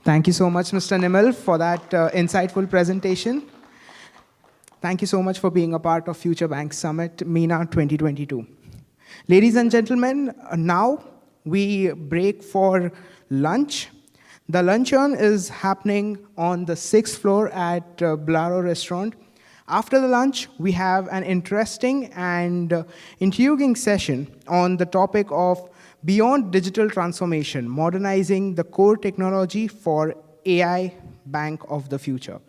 [SPEAKER 10] Thank you so much, Mr. Nimel, for that insightful presentation. Thank you so much for being a part of Future Bank Summit, MENA 2022. Ladies and gentlemen, now we break for lunch. The luncheon is happening on the 6th floor at Blaro Restaurant. After the lunch, we have an interesting and intriguing session on the topic of Beyond Digital Transformation, Modernizing the Core Technology for AI Bank of the Future.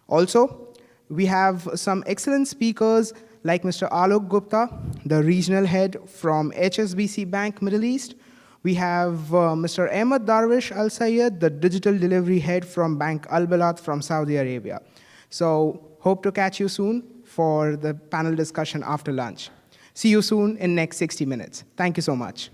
[SPEAKER 10] Also, we have some excellent speakers like Mr. Alok Gupta, the regional head from HSBC Bank Middle East. We have Mr. Ahmed Darwish Al Sayed, the digital delivery head from Bank Al Balad from Saudi Arabia. So hope to catch you soon for the panel discussion after lunch. See you soon in next 60 minutes. Thank you so much.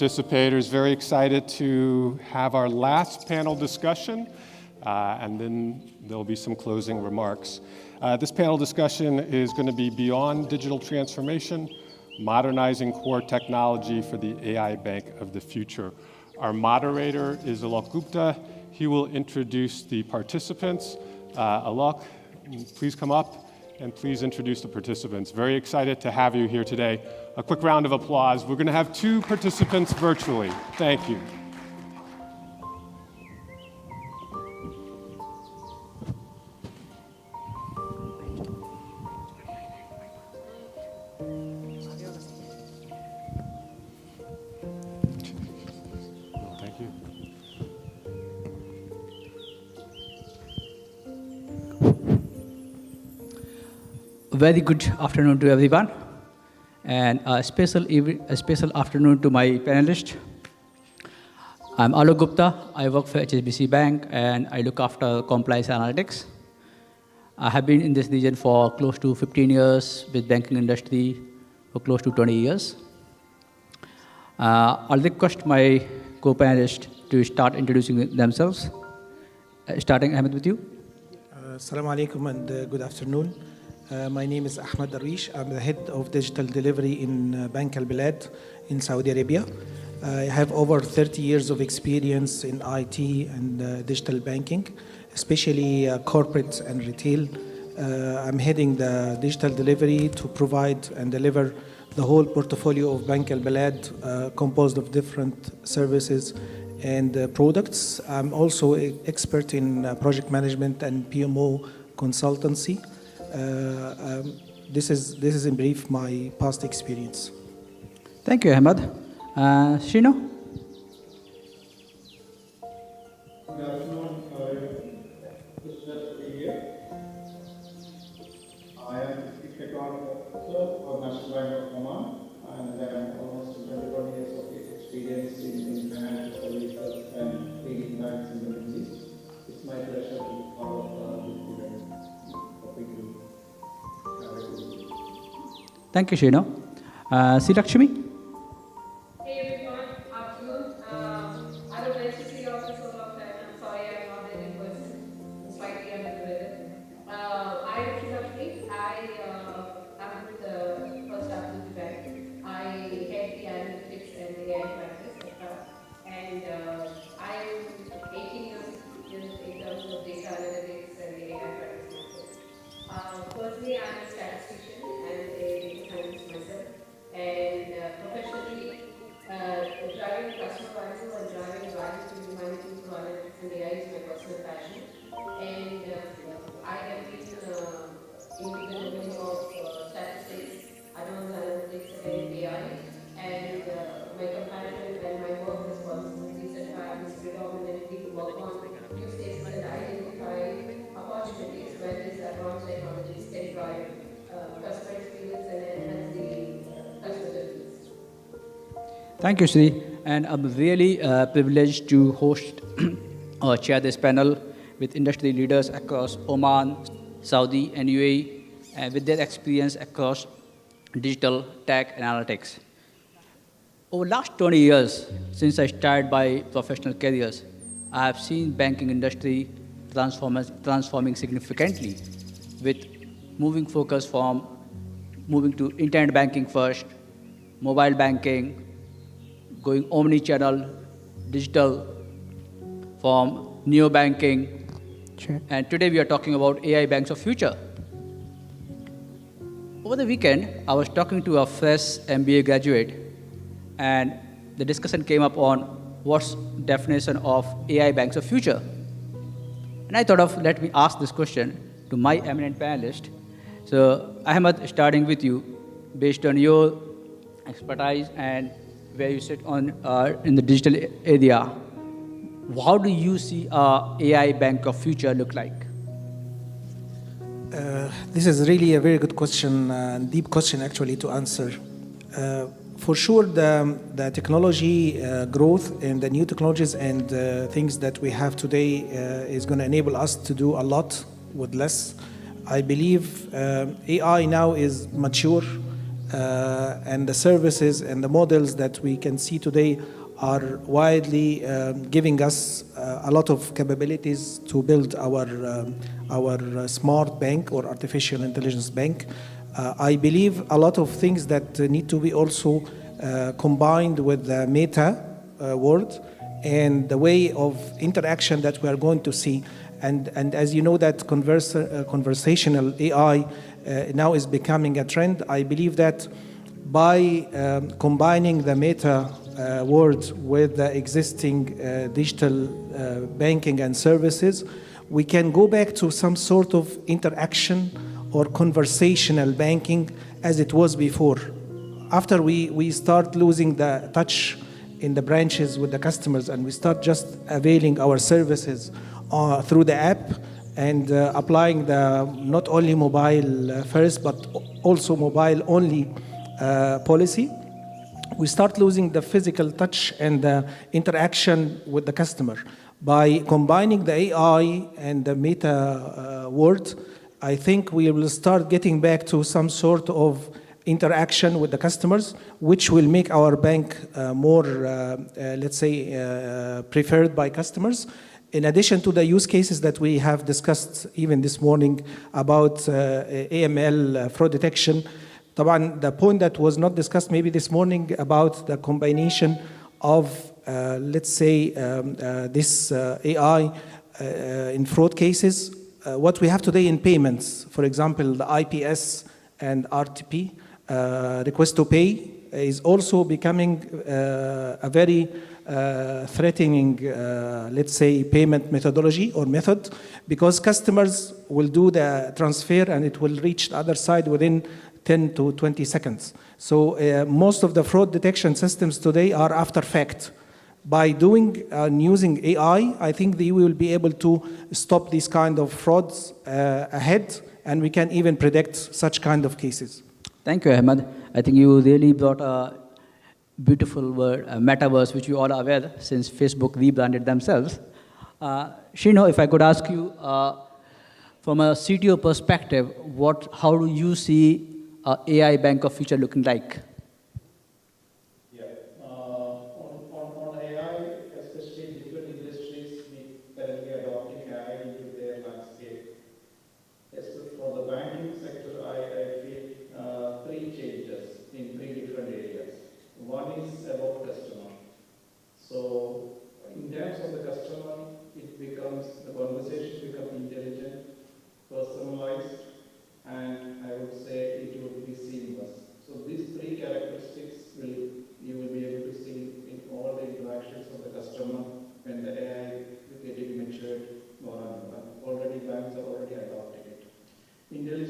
[SPEAKER 1] Participators, very excited to have our last panel discussion, and then there'll be some closing remarks. This panel discussion is going to be Beyond Digital Transformation, Modernizing Core Technology for the AI Bank of the Future. Our moderator is Alok Gupta. He will introduce the participants. Alok, please come up and please introduce the participants. Very excited to have you here today. A quick round of applause. We're going to have 2 participants virtually. Thank you. Thank you.
[SPEAKER 18] Very good afternoon to everyone, and a special afternoon to my panelists. I'm Alok Gupta. I work for HSBC Bank, and I look after compliance analytics. I have been in this region for close to 15 years, with banking industry for close to 20 years. I'll request my co-panelists to start introducing themselves. Starting, Ahmed, with you.
[SPEAKER 3] Assalamu alaikum and good afternoon. My name is Ahmed Darwish. I'm the head of digital delivery in Bank Al Bilad in Saudi Arabia. I have over 30 years of experience in IT and digital banking, especially corporate and retail. I'm heading the digital delivery to provide and deliver the whole portfolio of Bank Al Bilad, composed of different services and products. I'm also an expert in project management and PMO consultancy. This is in brief my past experience.
[SPEAKER 18] Thank you, Ahmed. Shino?
[SPEAKER 17] Good afternoon, this is here. I am Chief Technology Officer for National Bank of Oman, and I have almost 21 years of experience in financial services and leading banks in the Middle East. It's my pleasure to be part of this event.
[SPEAKER 18] Thank you, Shino. Lakshmi?
[SPEAKER 19] Hey everyone, afternoon. I would like to see you after so long time. I'm sorry I'm not there in person. I'm slightly under the weather. I'm Lakshmi. I Personally, I'm a statistician and a data scientist myself. And professionally, driving customer value and driving value to humanity through analytics and AI is my personal passion. And I have been into the domain of statistics, advanced analytics, and AI. And my compassion and my work responsibilities at PAM is predominantly to work on use cases and identify opportunities where these advanced technologies can drive customer experience and enhance the customer journeys.
[SPEAKER 18] Thank you, Sri. And I'm really privileged to host or chair this panel with industry leaders across Oman, Saudi, and UAE, and with their experience across digital tech analytics. Over the last 20 years, since I started my professional careers, I have seen banking industry transforming significantly with moving focus from moving to internet banking first, mobile banking, going omni-channel, digital, from neo-banking, and today we are talking about AI banks of future. Over the weekend, I was talking to a fresh MBA graduate, and the discussion came up on what's definition of AI banks of future. And I thought of, let me ask this question to my eminent panelist. So, Ahmed, starting with you, based on your expertise and where you sit on in the digital area, how do you see AI bank of future look like?
[SPEAKER 3] This is really a very good question, deep question actually to answer. For sure, the technology growth and the new technologies and things that we have today is going to enable us to do a lot with less. I believe AI now is mature, and the services and the models that we can see today are widely giving us a lot of capabilities to build our smart bank or artificial intelligence bank. I believe a lot of things that need to be also combined with the meta world and the way of interaction that we are going to see. And as you know, that conversational AI now is becoming a trend. I believe that by combining the meta world with the existing digital banking and services, we can go back to some sort of interaction or conversational banking as it was before. After we start losing the touch in the branches with the customers and we start just availing our services through the app and applying the not only mobile first but also mobile only policy, we start losing the physical touch and the interaction with the customer. By combining the AI and the meta world, I think we will start getting back to some sort of interaction with the customers, which will make our bank more, let's say, preferred by customers. In addition to the use cases that we have discussed even this morning about AML, fraud detection, the point that was not discussed maybe this morning about the combination of, let's say, this AI in fraud cases. What we have today in payments, for example, the IPS and RTP, request to pay, is also becoming a very threatening, let's say, payment methodology or method, because customers will do the transfer and it will reach the other side within 10 to 20 seconds. So most of the fraud detection systems today are after fact. By doing and using AI, I think we will be able to stop these kind of frauds ahead, and we can even predict such kind of cases.
[SPEAKER 18] Thank you, Ahmed. I think you really brought a beautiful word, metaverse, which you all are aware since Facebook rebranded themselves. Shino, if I could ask you, from a CTO perspective, how do you see AI bank of future looking like?
[SPEAKER 17] Yeah, on AI, especially different industries currently adopting AI into their landscape. Especially for the banking sector, I feel three changes in three different areas. One is about customer. So in terms of the customer, the conversation becomes intelligent, personalized,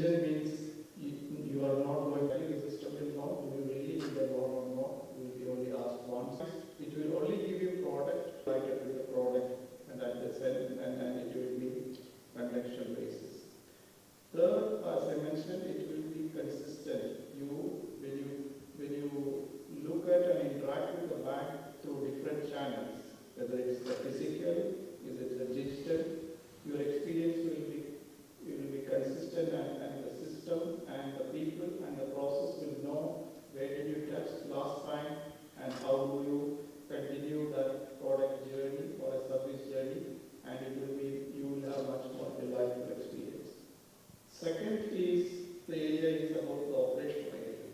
[SPEAKER 17] Reimagine means you are not going to the system will know, do you really need a loan or not? Will be only asked once. It will only give you product, like with the product, and at the same, and it will be transaction basis. Third, as I mentioned, it will be consistent. When you look at and interact with the bank through different channels, whether it's the physical, is it the digital, your experience will be consistent, and the system and the people and the process will know where did you touch last time and how do you continue that product journey or a service journey, and you will have much more delightful experience. Second is the area is about the operational area.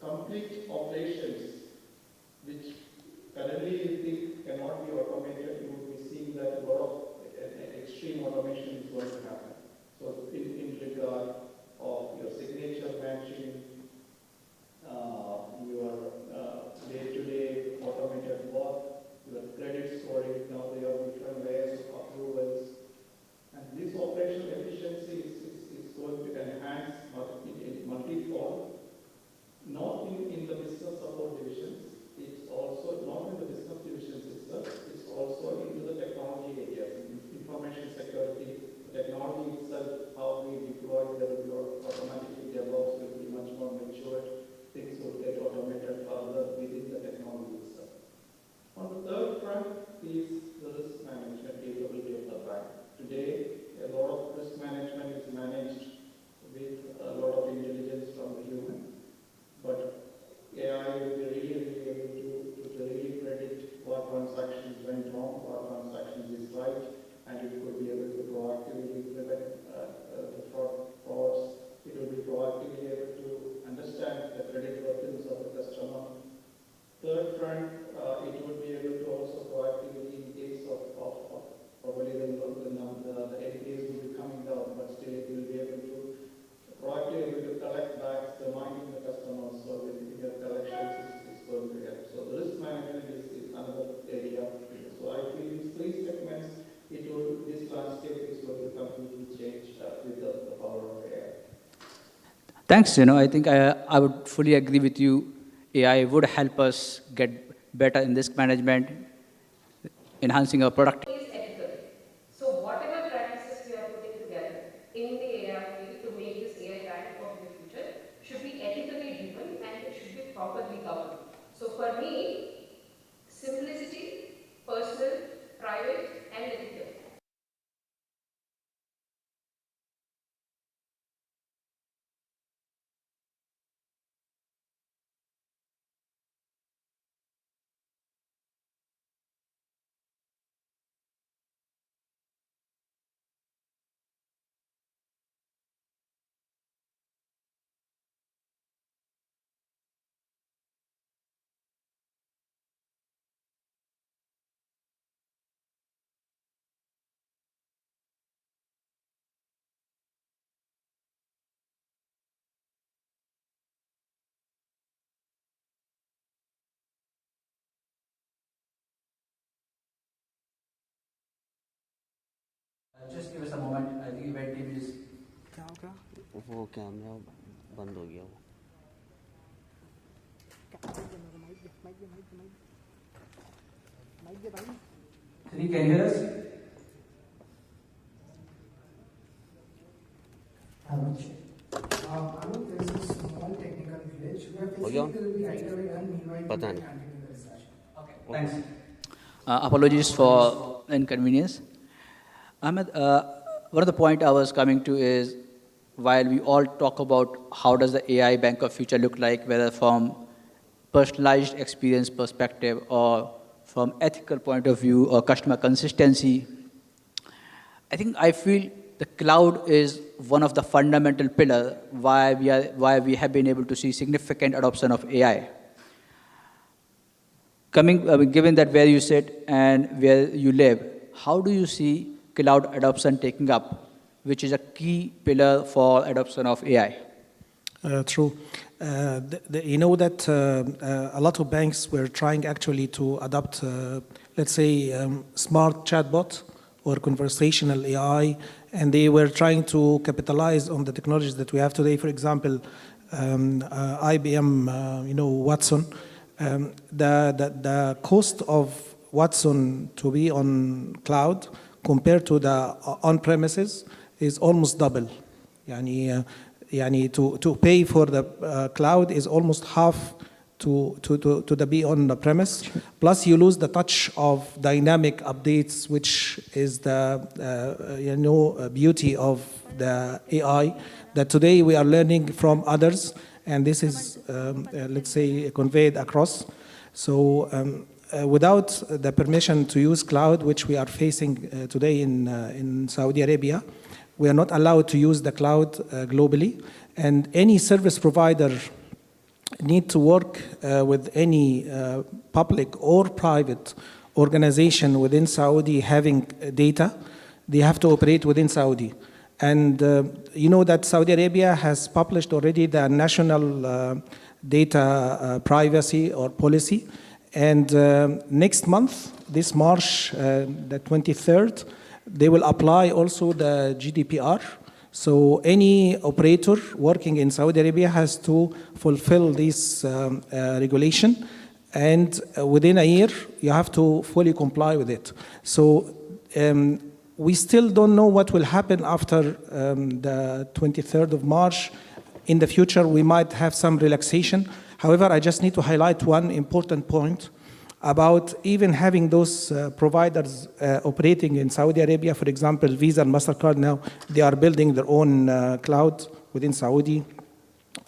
[SPEAKER 17] Complete operations, which currently you think cannot be automated, you will be seeing that a lot of extreme automation is going to happen. So in regard of your signature matching, your day-to-day automated work, your credit scoring, now there are different layers of approvals. And this operational efficiency is going to enhance multi-fold, not in the business support divisions, it's also not in the business divisions itself, it's also into the technology areas, information security, technology itself, how we deploy the automatically develops will be much more mature, things will get automated further within the technology itself. On the third front is the risk management capability of the bank. Today, a lot of risk management is managed with a lot of intelligence from the human, but AI will be really able to really predict what transactions went wrong, what transactions is right, and it could be able to proactively prevent the frauds. It will be proactively able to understand the creditworthiness of the customer. Third front, it will be able to also proactively, in case of probably the NPAs will be coming down, but still it will be able to proactively able to collect back the money in the customers, so with your collections is going to help. So the risk management is another area. So I feel these three segments, this landscape is going to completely change with the power of AI.
[SPEAKER 18] Thanks. I think I would fully agree with you. AI would help us get better in risk management, enhancing our product.
[SPEAKER 19] Is ethical. So whatever practices we are putting together in the AI field to make this AI bank of the future should be ethically driven and it should be properly governed. So for me, simplicity, personal, private, and ethical.
[SPEAKER 18] Just give us a moment. I think event team is.
[SPEAKER 20] वो camera बंद हो गया वो
[SPEAKER 18] Can you hear us?
[SPEAKER 10] There's a small technical glitch. We are
[SPEAKER 20] हो गया
[SPEAKER 10] facing till we right away done. Meanwhile,
[SPEAKER 20] पता
[SPEAKER 10] we
[SPEAKER 20] नहीं
[SPEAKER 10] will continue the discussion.
[SPEAKER 18] Okay, thanks. Apologies for inconvenience. Ahmed, one of the point I was coming to is, while we all talk about how does the AI bank of future look like, whether from personalized experience perspective or from ethical point of view or customer consistency, I feel the cloud is one of the fundamental pillars why we have been able to see significant adoption of AI. Given that where you sit and where you live, how do you see cloud adoption taking up, which is a key pillar for adoption of AI?
[SPEAKER 3] True. You know that a lot of banks were trying actually to adopt, let's say, smart chatbot or conversational AI and they were trying to capitalize on the technologies that we have today. For example, IBM, Watson. The cost of Watson to be on cloud compared to the on-premises is almost double. To pay for the cloud is almost half to the be on the premise. Plus, you lose the touch of dynamic updates, which is the beauty of the AI that today we are learning from others, and this is let's say conveyed across. So without the permission to use cloud, which we are facing today in Saudi Arabia, we are not allowed to use the cloud globally, and any service provider need to work with any public or private organization within Saudi having data. They have to operate within Saudi. And you know that Saudi Arabia has published already the national data privacy or policy. And next month, this March, the 23rd, they will apply also the GDPR. So any operator working in Saudi Arabia has to fulfill this regulation, and within a year you have to fully comply with it. So we still don't know what will happen after the 23rd of March. In the future we might have some relaxation. However, I just need to highlight one important point about even having those providers operating in Saudi Arabia. For example, Visa and MasterCard now, they are building their own cloud within Saudi.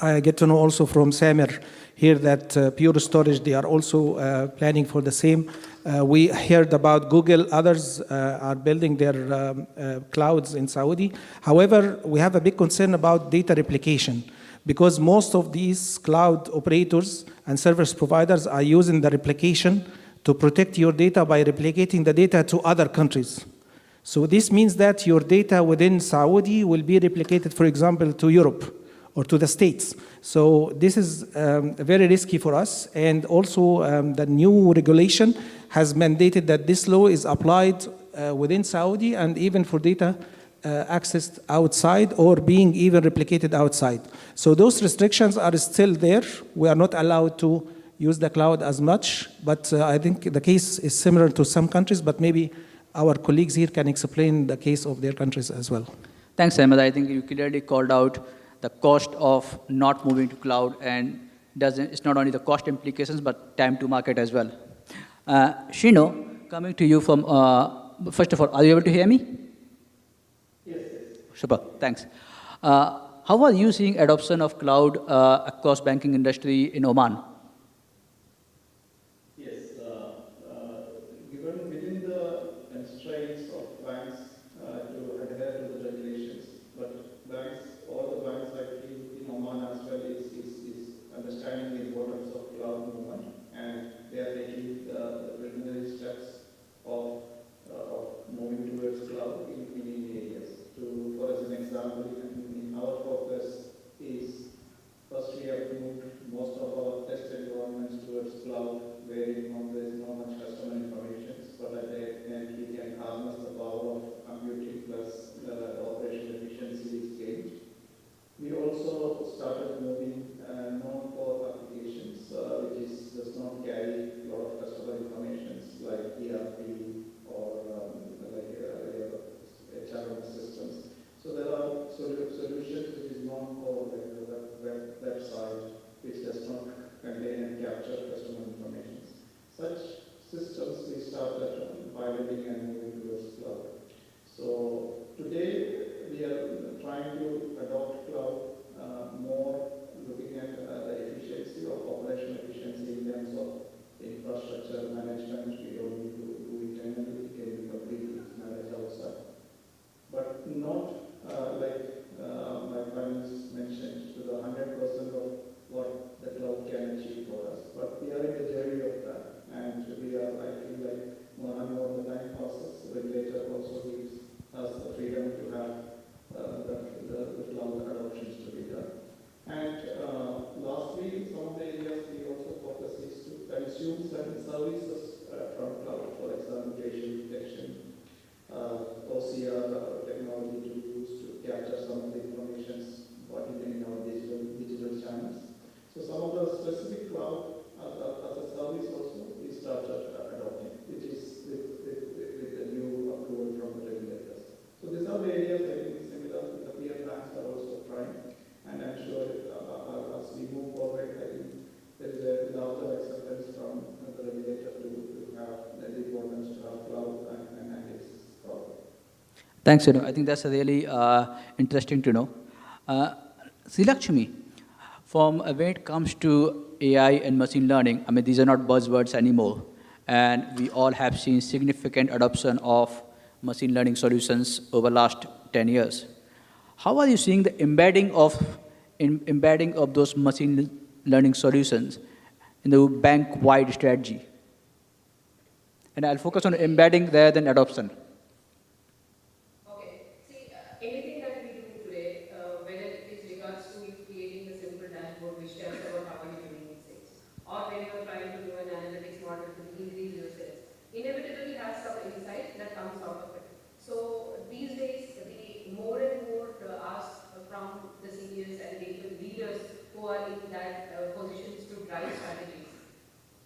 [SPEAKER 3] I get to know also from Samir here that Pure Storage, they are also planning for the same. We heard about Google, others are building their clouds in Saudi. However, we have a big concern about data replication, because most of these cloud operators and service providers are using the replication to protect your data by replicating the data to other countries. So this means that your data within Saudi will be replicated, for example, to Europe or to the States. So this is very risky for us. And also the new regulation has mandated that this law is applied within Saudi and even for data accessed outside or being even replicated outside. So those restrictions are still there. We are not allowed to use the cloud as much, but I think the case is similar to some countries, but maybe our colleagues here can explain the case of their countries as well.
[SPEAKER 18] Thanks, Ahmed. I think you clearly called out the cost of not moving to cloud, and it's not only the cost implications, but time to market as well. Shino, coming to you from, first of all, are you able to hear me?
[SPEAKER 17] Yes.
[SPEAKER 18] Super, thanks. How are you seeing adoption of cloud across banking industry in Oman?
[SPEAKER 17] Yes, given within the constraints of banks to adhere to the regulations, but banks, all the banks I feel in Oman as well is understanding the importance of cloud movement, and they are taking the preliminary steps of moving towards cloud in many areas. For as an example, in our focus is first we have moved most of our test environments towards cloud, where there is not much customer information, but at the end we can harness the power of computing plus the operational efficiency is gained. We also started moving non-core applications, which does not carry a lot of customer information like ERP or HRMS systems. So there are solutions which is non-core, like the website, which does not contain and capture customer information. Such systems we started piloting and moving towards cloud. So today we are trying to adopt cloud more, looking at the efficiency of operational efficiency in terms of infrastructure management. We don't need to do it internally, we can completely manage outside. But not like my friends mentioned, to the 100% of what the cloud can achieve for us. But we are in the journey of that, and
[SPEAKER 18] Thanks, I think that's really interesting to know. Srilakshmi, when it comes to AI and machine learning, I mean, these are not buzzwords anymore. And we all have seen significant adoption of machine learning solutions over the last 10 years. How are you seeing the embedding of those machine learning solutions in the bank-wide strategy? And I'll focus on embedding rather than adoption.
[SPEAKER 19] Anything that we do today, whether it is regards to you creating a simple dashboard which tells about how you're doing these things, or when you're trying to do an analytics model to increase your sales, inevitably has some insight that comes out of it. So these days, the more and more ask from the seniors and even leaders who are in that positions to drive strategies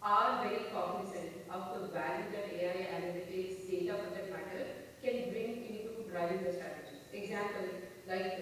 [SPEAKER 19] are very cognizant of the value that AI analytics, data for that matter, can bring into driving the strategies. Example, like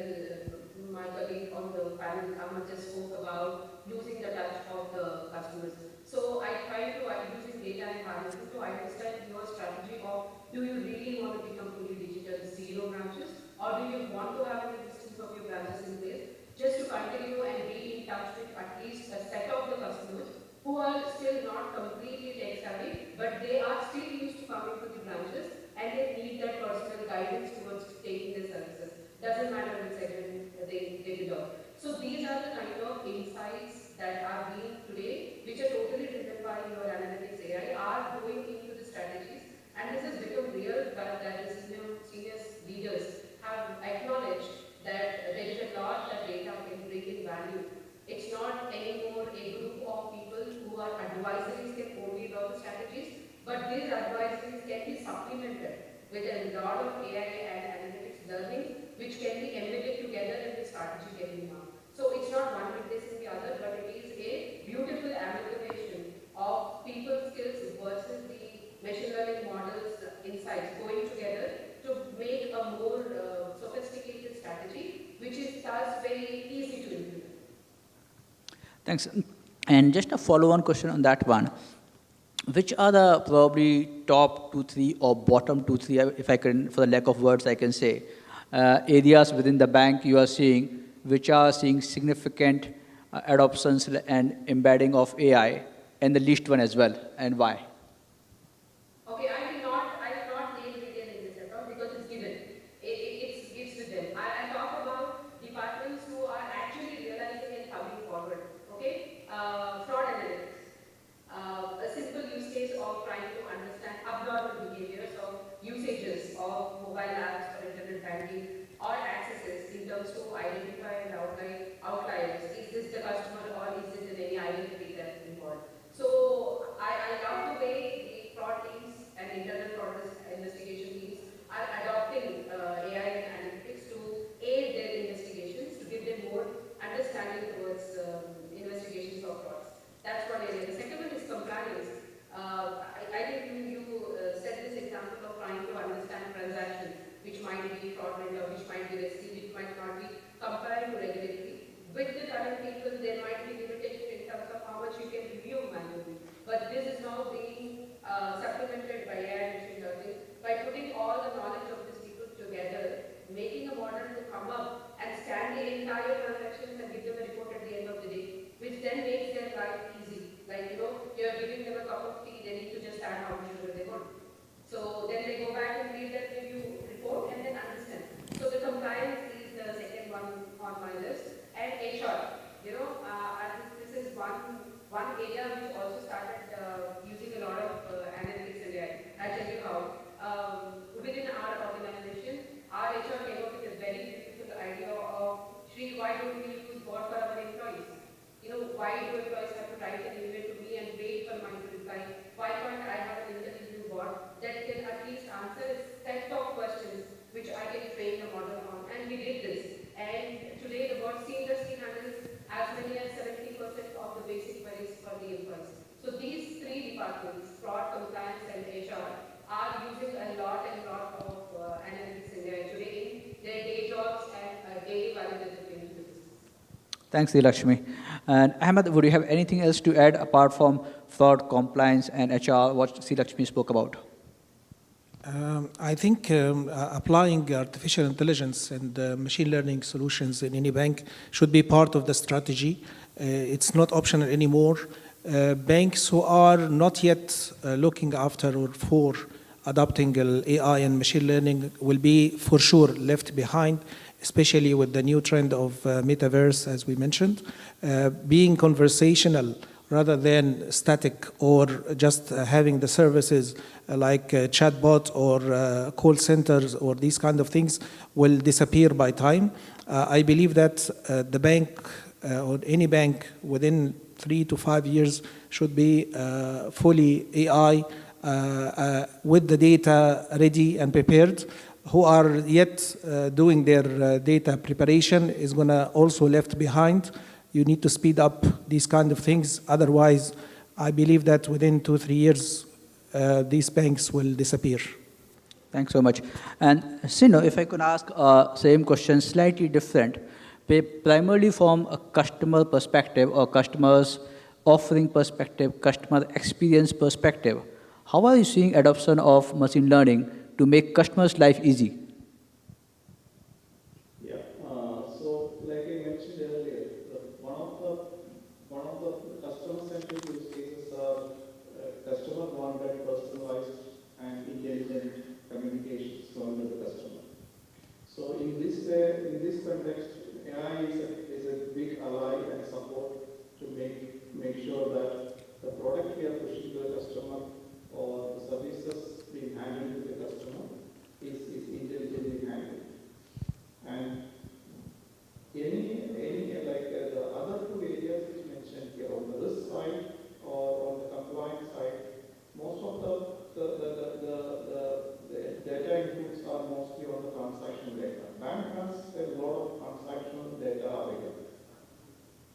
[SPEAKER 19] my colleague on the panel, Ahmad, just spoke about losing the touch of the customers. So I try to, using data and analytics to understand your strategy of, do you really want to become fully digital, 0 branches, or do you want to have an existence of your branches in place, just to continue and be in touch with at least a set of the customers who are still not completely tech savvy, but they are still used to coming to the branches and they need that personal guidance towards taking the services. Doesn't matter which segment they belong. So these are the kind of insights that are being today, which are totally driven by your analytics AI, are going into the strategies. And this has become real that the senior leaders have acknowledged that there is a lot that data can bring in value. It's not anymore a group of people who are advisories can only draw the strategies, but these advisories can be supplemented with a lot of AI and analytics learning, which can be embedded together in the strategy getting marked. So it's not one replacing the other, but it is a beautiful amalgamation of people's skills versus the machine learning models insights going together to make a more sophisticated strategy, which is thus very easy to implement.
[SPEAKER 18] Thanks. And just a follow-on question on that one. Which are the probably top 2, 3 or bottom 2, 3, if I can, for the lack of words, I can say, areas within the bank you are seeing, which are seeing significant adoptions and embedding of AI, and the least one as well, and why?
[SPEAKER 19] Okay, I will not name retail in this account because it's given. It's with them. I'll talk about departments who are actually realizing and coming forward. Okay, fraud analytics. A simple use case of trying to understand abnormal behaviors of usages of mobile apps or internet banking or accesses in terms to identify and outliers. Is this the customer or is it in any identity theft involved? So I love the way the fraud teams and internal fraud investigation teams are adopting AI and analytics to aid their investigations, to give them more understanding towards investigations of frauds. That's one area. The second one is compliance. I think you said this example of trying to understand transactions, which might be fraudulent or which might be risky, which might not be compliant to regulatory. With the current people, there might be limitation in terms of how much you can review manually. But this is now being supplemented by AI and machine learning by putting all the knowledge of these people together, making a model to come up and scan the entire transactions and give them a report at the end of the day, which then makes their life easy. Like, you're giving them a cup of tea, they need to just add how much sugar they want. So then they go back and read that review report and then understand. So the compliance is the second one on my list. And HR, this is one area which also started using a lot of analytics and AI. I'll tell you how. Within our organization, our HR came up with a very beautiful idea of, Shri, why don't we use bot for our employees? Why do employees have to write an email to me and wait for my reply? Why can't I have an intelligent bot that can at least answer a set of questions which I can train the model on? And we did this. And today the bot seamlessly handles as many as 70% of the basic queries for the employees. So these three departments, fraud, compliance, and HR, are using a lot of analytics in AI today in their day jobs and daily value that they bring to the business.
[SPEAKER 18] Thanks, Lakshmi. And Ahmed, would you have anything else to add apart from fraud, compliance, and HR, what Lakshmi spoke about?
[SPEAKER 3] I think applying artificial intelligence and machine learning solutions in any bank should be part of the strategy. It's not optional anymore. Banks who are not yet looking after or for adopting AI and machine learning will be for sure left behind, especially with the new trend of metaverse, as we mentioned. Being conversational rather than static or just having the services like chatbot or call centers or these kind of things will disappear by time. I believe that the bank or any bank within 3 to 5 years should be fully AI with the data ready and prepared. Who are yet doing their data preparation is going to also left behind. You need to speed up these kind of things. Otherwise, I believe that within 2-3 years, these banks will disappear.
[SPEAKER 18] Thanks so much. And Sino, if I could ask same question, slightly different, primarily from a customer perspective or customers offering perspective, customer experience perspective, how are you seeing adoption of machine learning to make customers' life easy?
[SPEAKER 17] Yeah. So, like I mentioned earlier, one of the customer-centric use cases are customer-wanted, personalized, and intelligent communications from the customer. So, in this context, AI is a big ally and support to make sure that the product we are pushing to the customer or the services being handled to the customer is intelligently handled. And any like the other two areas which mentioned here on the risk side or on the compliance side, most of the data inputs are mostly on the transactional data. Bank has a lot of transactional data available,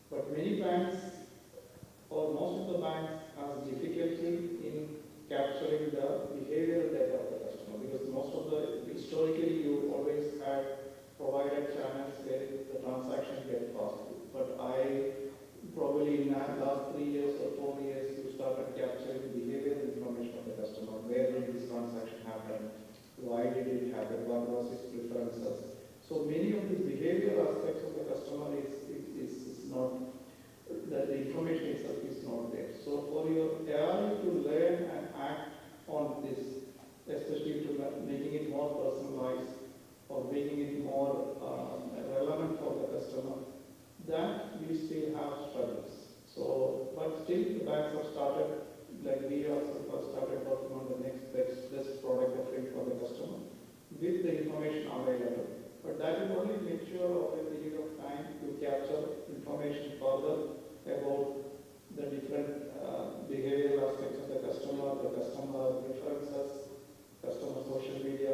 [SPEAKER 17] but many banks or most of the banks has difficulty in capturing the behavioral data of the customer, because most of historically you always had provided channels where the transaction get passed through. But probably in the last 3 years or 4 years, you started capturing behavioral information of the customer. Where did this transaction happen? Why did it happen? What was its preferences? So many of these behavioral aspects of the customer is not, that the information itself is not there. So for your AI to learn and act on this, especially to making it more personalized or making it more relevant for the customer, that we still have struggles. So, but still the banks have started, like we also have started working on the next best product offering for the customer with the information available. But that will only mature over a period of time to capture information further about the different behavioral aspects of the customer preferences, customer social media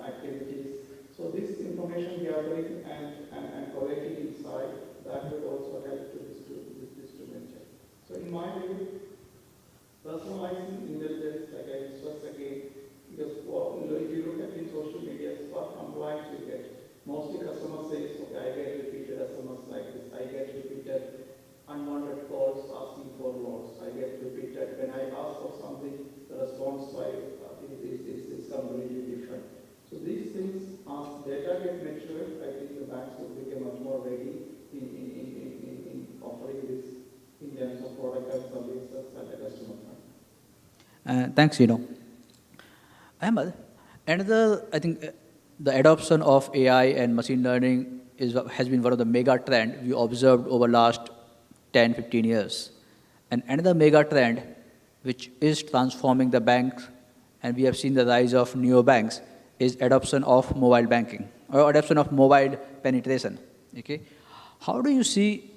[SPEAKER 17] activities. So this information gathering and collecting inside, that will also help to this to mention. So in my view, personalizing intelligence, like I stress again, because if you look at in social media, what compliance you get. Mostly customers say, okay, I get repeated SMS like this, I get repeated unwanted calls asking for loans, I get repeated, when I ask for something, the response side is completely different. So these things, as data get matured, I think the banks will become much more ready in offering this in terms of product and services at the customer front.
[SPEAKER 18] Thanks, Ahmed, another, I think, the adoption of AI and machine learning has been one of the mega trends we observed over last 10, 15 years. And another mega trend, which is transforming the banks, and we have seen the rise of neobanks, is adoption of mobile banking or adoption of mobile penetration. Okay, how do you see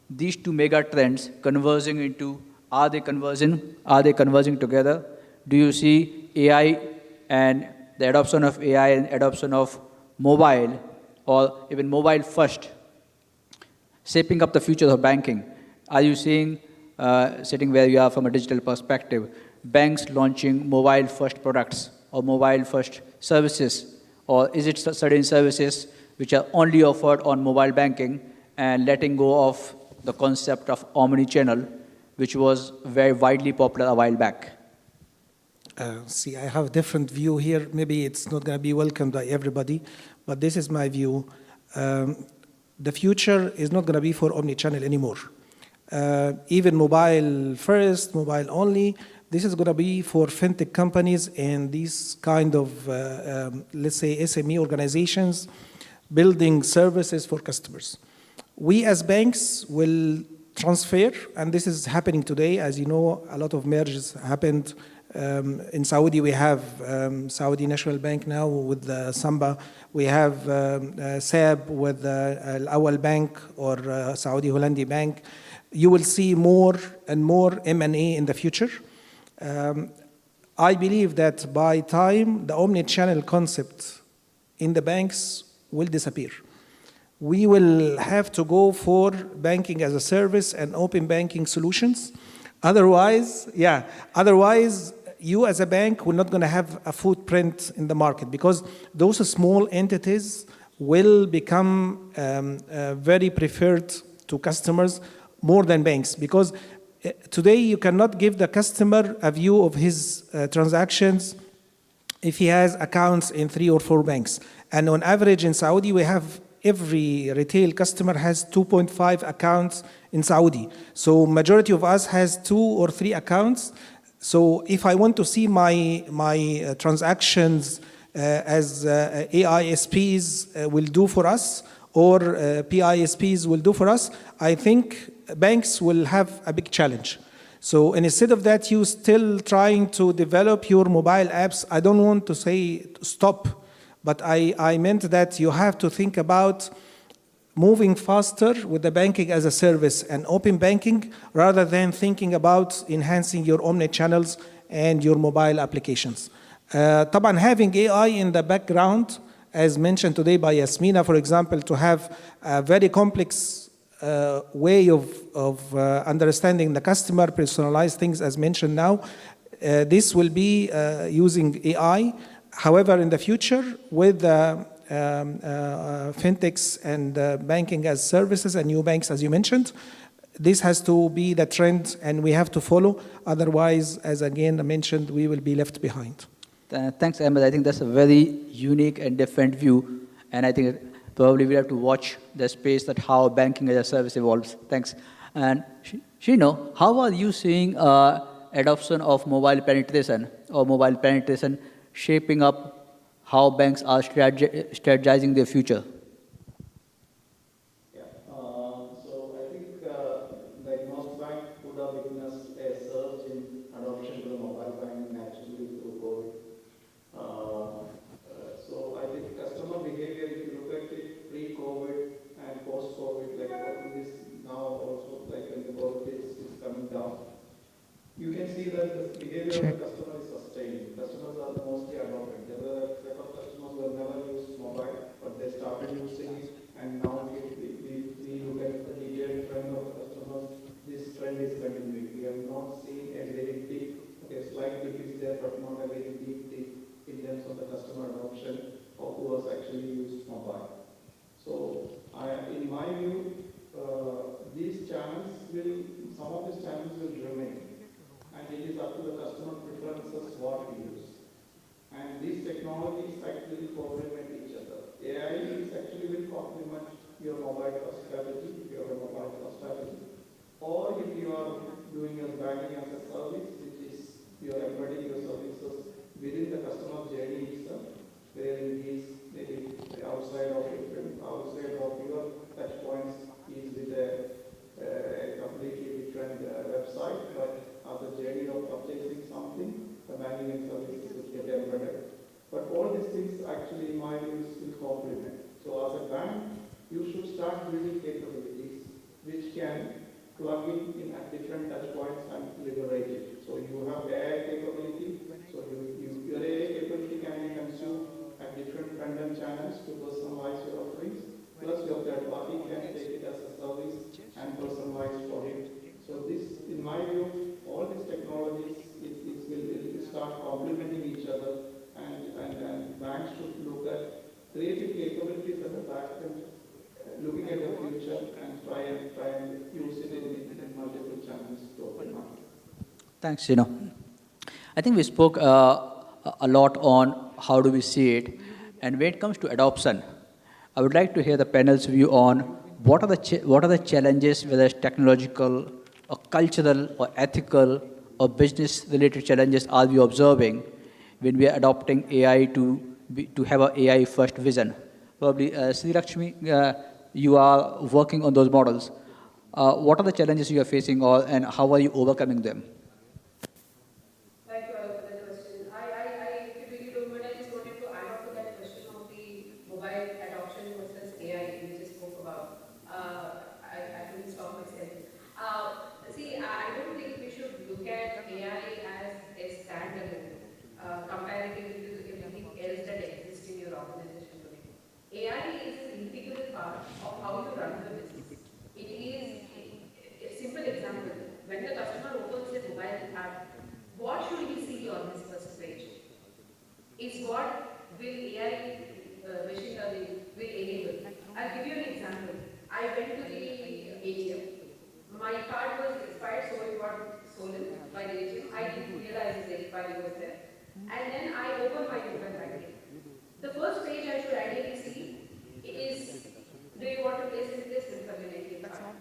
[SPEAKER 18] these two mega trends converging into? Are they converging? Are they converging together? Do you see AI and the adoption of AI and adoption of mobile, or even mobile first, shaping up the future of banking? Are you seeing, sitting where you are from a digital perspective, banks launching mobile first products or mobile first services? Or is it certain services which are only offered on mobile banking and letting go of the concept of omni-channel, which was very widely popular a while back?
[SPEAKER 3] See, I have a different view here. Maybe it's not going to be welcomed by everybody, but this is my view. The future is not going to be for omnichannel anymore. Even mobile first, mobile only, this is going to be for fintech companies and these kind of, let's say, SME organizations building services for customers. We as banks will transfer, and this is happening today. As you know, a lot of mergers happened. In Saudi, we have Saudi National Bank now with Samba. We have SAB with Al Awal Bank or Saudi Hollandi Bank. You will see more and more M&A in the future. I believe that by time the omni-channel concept in the banks will disappear. We will have to go for banking as a service and open banking solutions. Otherwise, you as a bank will not going to have a footprint in the market because those small entities will become very preferred to customers more than banks, because today you cannot give the customer a view of his transactions if he has accounts in 3 or 4 banks. And on average in Saudi, we have every retail customer has 2.5 accounts in Saudi. So majority of us has 2 or 3 accounts. So if I want to see my transactions as AISPs will do for us, or PISPs will do for us, I think banks will have a big challenge. So instead of that, you still trying to develop your mobile apps. I don't want to say stop, but I meant that you have to think about moving faster with the banking as a service and open banking rather than thinking about enhancing your omni-channels and your mobile applications. طبعا having AI in the background, as mentioned today by Yasmina, for example, to have a very complex way of understanding the customer, personalized things as mentioned now, this will be using AI. However, in the future, with fintechs and banking as services and new banks, as you mentioned, this has to be the trend and we have to follow. Otherwise, as again mentioned, we will be left behind.
[SPEAKER 18] Thanks, Ahmed. I think that's a very unique and different view. And I think probably we have to watch the space that how banking as a service evolves. Thanks. And Shino, how are you seeing adoption of mobile penetration or mobile penetration shaping up how banks are strategizing their future?
[SPEAKER 17] So I think like most banks would have witnessed a surge in adoption to the mobile banking naturally through COVID. So I think customer behavior, if you look at it pre-COVID and post-COVID, like what it is now also, like when the growth is coming down, you can see that the behavior of the customer is sustained. Customers are mostly adopted. There were a set of customers who have never used mobile, but they started using it, and now we look at the detailed trend of customers. This trend is continuing. We have not seen a very big, slight dip is there, but not a very big dip in terms of the customer adoption of who has actually used mobile. So, in my view, these channels some of these channels will remain. And it is up to the customer preferences what we use. And these technologies actually complement each other. AI is actually will complement your mobile first strategy, if you have a mobile first strategy. Or if you are doing your banking as a service, which is you are embedding your services within the customer journey itself, where he is maybe outside of your touch points, he is with a completely different website, but as a journey of purchasing something, the banking and services will get embedded. But all these things actually, in my view, will complement. So as a bank, you should start building capabilities which can plug in at different touch points and leverage it. So you have AI capability, so your AI capability can be consumed at different front-end channels to personalize your offerings, plus your third party can take it as a service and personalize for it. So this, in my view, all these technologies will start complementing each other, and banks should look at creating capabilities at the back end, looking at the future and try and use it in multiple channels to open market.
[SPEAKER 18] Thanks, Shino. I think we spoke a lot on how do we see it. And when it comes to adoption, I would like to hear the panel's view on what are the challenges, whether it's technological or cultural or ethical or business-related challenges are we observing when we are adopting AI to have an AI-first vision. Probably, Sri Lakshmi, you are working on those models. What are the challenges you are facing and how are you overcoming them?
[SPEAKER 19] Thank you all for that question. If you really don't mind, I just wanted to add on to that question of the mobile adoption versus AI we just spoke about. I couldn't stop myself. See, I don't think we should look at AI as a standalone, comparatively to everything else that exists in your organization today. AI is an integral part of how you run the business. It is a simple example. When the customer opens a mobile app, what should he see on his first page? Is what will AI machine learning will enable. I'll give you an example. I went to the ATM. My card was expired, so it got stolen by the ATM. I didn't realize the expiry was there. And then I opened my mobile banking. The first page I should ideally see is, do you want to place a replacement for your ATM card?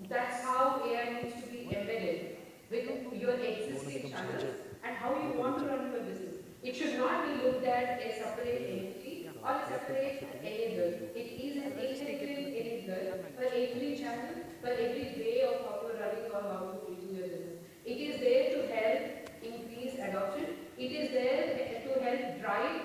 [SPEAKER 19] That's how AI needs to be embedded with your existing channels and how you want to run your business. It should not be looked at a separate entity or a separate enabler. It is an integral enabler for every channel, for every way of how you're running or how you do your business. It is there to help increase adoption. It is there to help drive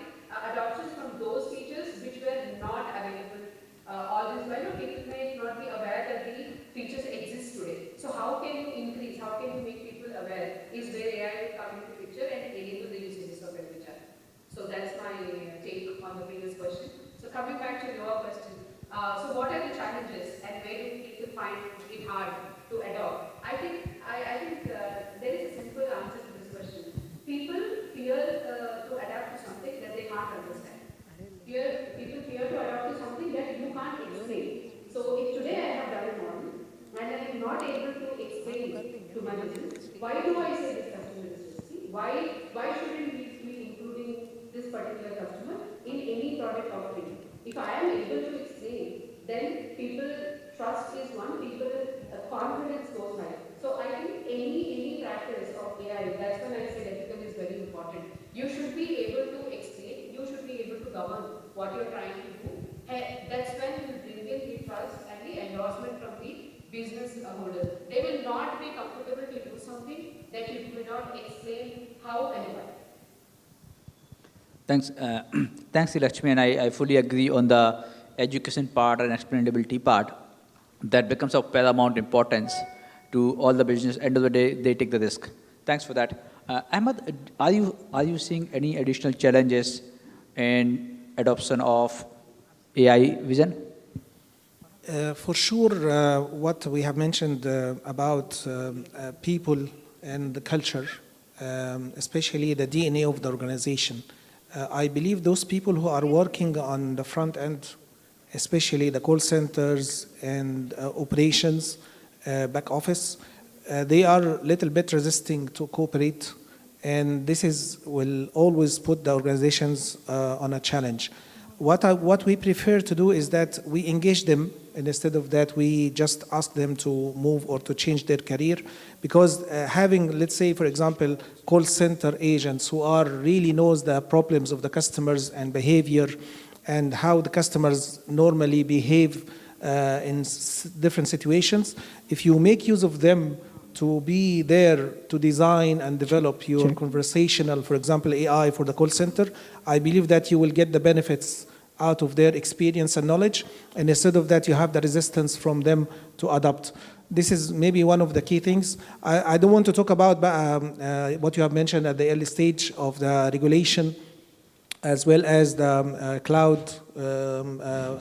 [SPEAKER 19] adoption from those features which were not available all this while. People may not be aware that the features exist today. So how can you increase, how can you make people aware is where AI will come into picture and enable the usages of every channel. So that's my take on the previous question. So coming back to your question, so what are the challenges and where do people find it hard to adopt? I think there is a simple answer to this question. People fear to adapt to something that they can't understand. People fear to adapt to something that you can't explain. So if today I have done a model and I am not able to explain to my business, why do I say this customer is risky? Why shouldn't we be including this particular customer in any product offering? If I am able to explain, then people trust is one, people confidence goes high. So I think any practice of AI, that's when I said ethical is very important. You should be able to explain, you should be able to govern what you're trying to do. And that's when you bring in the trust and the endorsement from the business holders. They will not be comfortable to do something that you will not explain how and why.
[SPEAKER 18] Thanks, thanks, Lakshmi, and I fully agree on the education part and explainability part. That becomes of paramount importance to all the business. End of the day, they take the risk. Thanks for that. Ahmed, are you seeing any additional challenges in adoption of AI vision?
[SPEAKER 3] For sure, what we have mentioned about people and the culture, especially the DNA of the organization. I believe those people who are working on the front end, especially the call centers and operations, back office, they are a little bit resisting to cooperate, and this will always put the organizations on a challenge. What we prefer to do is that we engage them, and instead of that we just ask them to move or to change their career, because having, let's say, for example, call center agents who really knows the problems of the customers and behavior and how the customers normally behave in different situations, if you make use of them to be there to design and develop your conversational, for example, AI for the call center, I believe that you will get the benefits out of their experience and knowledge, and instead of that you have the resistance from them to adopt. This is maybe one of the key things. I don't want to talk about what you have mentioned at the early stage of the regulation, as well as the cloud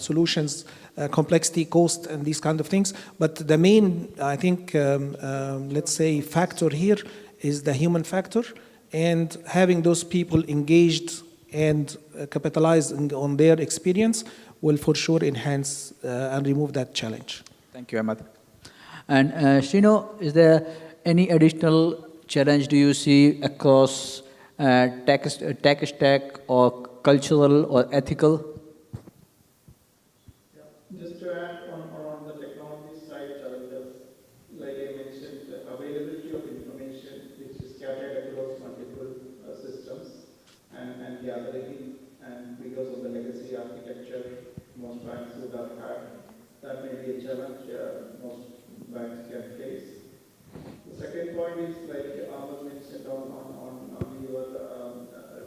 [SPEAKER 3] solutions, complexity, cost, and these kind of things. But the main, I think, let's say, factor here is the human factor, and having those people engaged and capitalize on their experience will for sure enhance and remove that challenge.
[SPEAKER 18] Thank you, Ahmed. And Srino, is there any additional challenge do you see across tech stack or cultural or ethical?
[SPEAKER 17] Just to add on the technology side challenges, like I mentioned, the availability of information which is scattered across multiple systems and gathering, and because of the legacy architecture most banks would have had, that may be a challenge most banks can face. The second point is, like Ahmed mentioned on your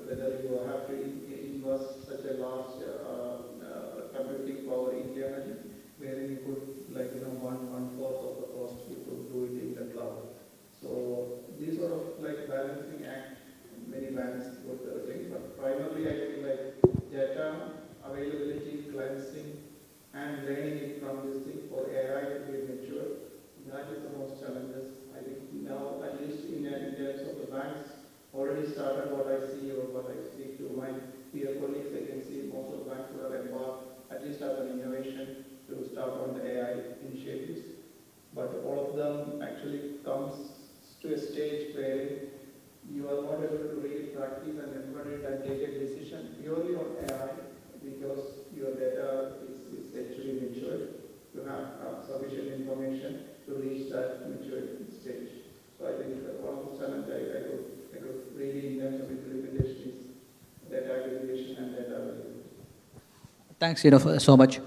[SPEAKER 17] whether you have to invest such a large computing power internally, wherein you could, like, one-fourth of the cost you could do it in the cloud. So these sort of like balancing act many banks would think, but primarily I feel like data availability, cleansing, and learning it from this thing for AI to be mature. That is the most challenges. I think now, at least in terms of the banks, already started what I see or what I speak to my peer colleagues, I can see most of the banks would have embarked at least as an innovation to start on the AI initiatives. But all of them actually comes to a stage where you are not able to really practice and embed it and take a decision purely on AI because your data is actually matured. You have sufficient information to reach that maturity stage. So I think one of the challenges I could really in terms of implementation is data aggregation and data availability.
[SPEAKER 18] Thanks, so much.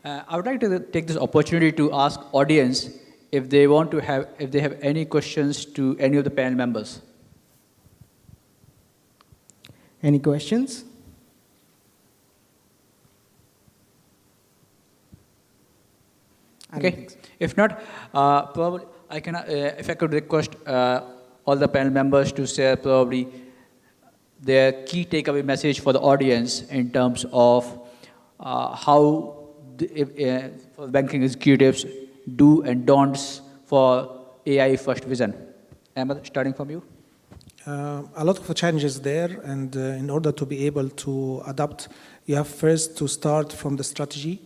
[SPEAKER 18] I would like to take this opportunity to ask audience if they have any questions to any of the panel members.
[SPEAKER 10] Any questions?
[SPEAKER 18] Okay. If not, probably I can. If I could request all the panel members to share probably their key takeaway message for the audience in terms of how for banking executives do and don'ts for AI first vision. Ahmed, starting from you.
[SPEAKER 3] A lot of challenges there, and in order to be able to adapt, you have first to start from the strategy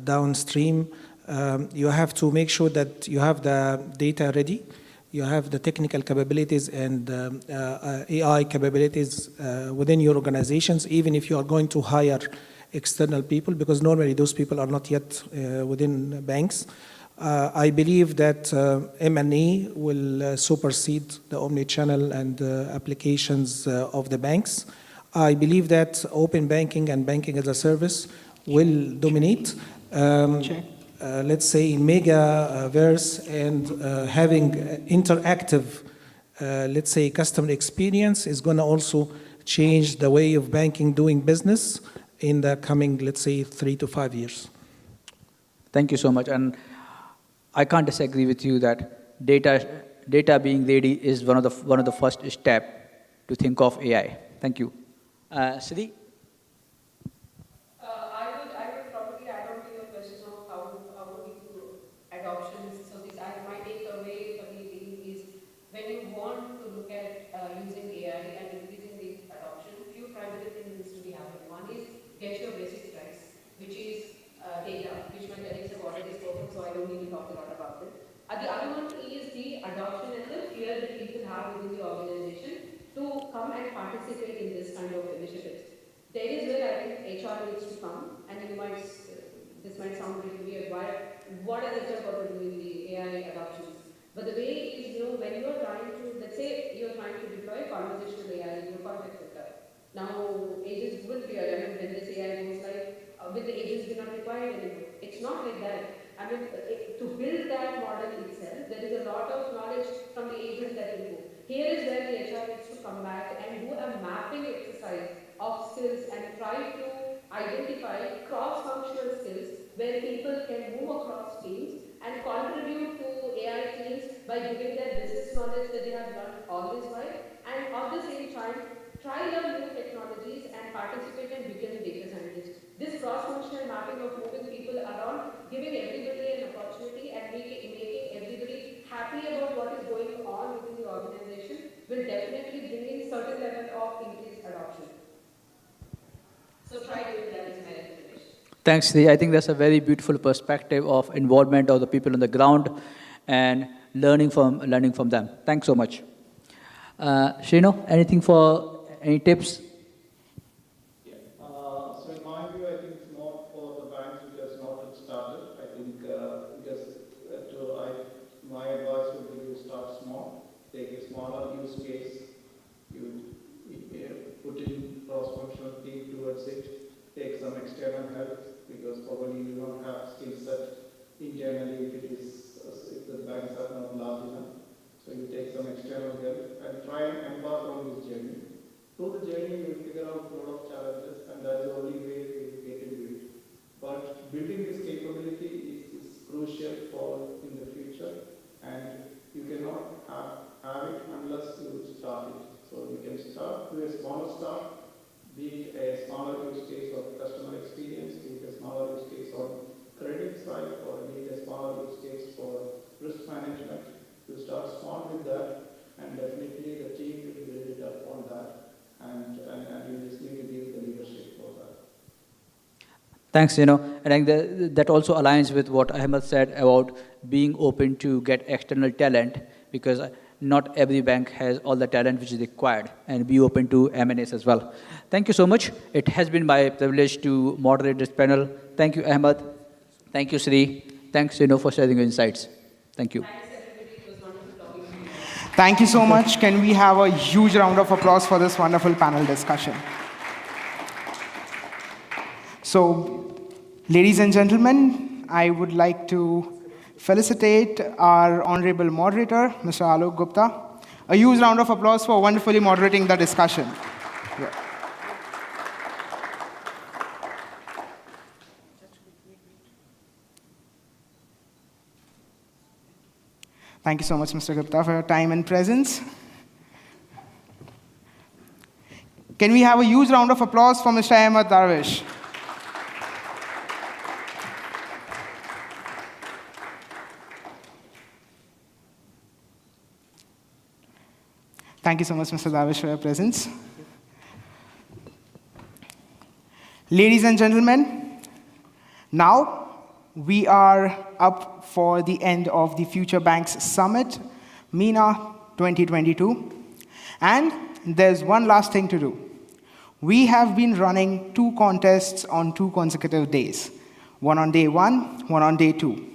[SPEAKER 3] downstream. You have to make sure that you have the data ready, you have the technical capabilities and AI capabilities within your organizations, even if you are going to hire external people, because normally those people are not yet within banks. I believe that M&A will supersede the omni-channel and applications of the banks. I believe that open banking and banking as a service will dominate. Let's say in Megaverse and having interactive, let's say, customer experience is going to also change the way of banking doing business in the coming, let's say, 3 to 5 years.
[SPEAKER 18] Thank you so much. And I can't disagree with you that data being ready is one of the first step to think of AI. Thank you. Siddhi?
[SPEAKER 19] I would probably add on to your question of how would you adoption. So my takeaway for the team is when you want to look at using AI and increasing the adoption, few primary things needs to be happening. One is get your basics right, which is data, which my colleagues have already spoken, so I don't need to talk a lot about it. The other one is the adoption and the fear that people have within the organization to come and participate in this kind of initiatives. There is where I think HR needs to come, and this might sound really weird, what has HR got to do in the AI adoptions? But the way is, when you're trying to, let's say you're trying to deploy conversational AI in your contact center. Now, agents will be, when this AI goes live, will the agents be not required anymore? It's not like that. To build that model itself, there is a lot of knowledge from the agents that will go. Here is where the HR needs to come back and do a mapping exercise of skills and try to identify cross-functional skills where people can move across teams and contribute to AI teams by giving their business knowledge that they have learned all this while, and at the same time, try learn new technologies and participate and become data scientists. This cross-functional mapping of moving people around, giving everybody an opportunity and making everybody happy about what is going on within the organization will definitely bring in certain level of increased adoption. So try doing that is my recommendation.
[SPEAKER 18] Thanks, Siddhi. I think that's a very beautiful perspective of involvement of the people on the ground and learning from them. Thanks so much. Shrino, anything for any tips?
[SPEAKER 17] So in my view, I think it's more for the banks which has not yet started. I think my advice would be to start small, take a smaller use case, you put in cross-functional team towards it, take some external help because probably you don't have skill set internally if the banks are not large enough. So you take some external help and try and embark on this journey. Through the journey, you will figure out a lot of challenges, and that is the only way you get into it. But building this capability is crucial for in the future, and you cannot have it unless you start it. So you can start with a smaller start, be it a smaller use case of customer experience, be it a smaller use case on credit side, or be it a smaller use case for risk management. You start small with that, and definitely the team will build it up on that, and you just need to give the leadership for that.
[SPEAKER 18] Thanks, and I think that also aligns with what Ahmed said about being open to get external talent, because not every bank has all the talent which is required, and be open to M&As as well. Thank you so much. It has been my privilege to moderate this panel. Thank you, Ahmed. Thank you, Sri. Thanks, for sharing your insights. Thank you.
[SPEAKER 10] Thank you so much. Can we have a huge round of applause for this wonderful panel discussion? So, ladies and gentlemen, I would like to felicitate our honorable moderator, Mr. Alok Gupta. A huge round of applause for wonderfully moderating the discussion. Yeah. Thank you so much, Mr. Gupta, for your time and presence. Can we have a huge round of applause for Mr. Ahmed Darwish? Thank you so much, Mr. Darwish, for your presence. Ladies and gentlemen, now we are up for the end of the Future Banks Summit, Mena 2022. And there's one last thing to do. We have been running 2 contests on 2 consecutive days, one on day 1, one on day 2.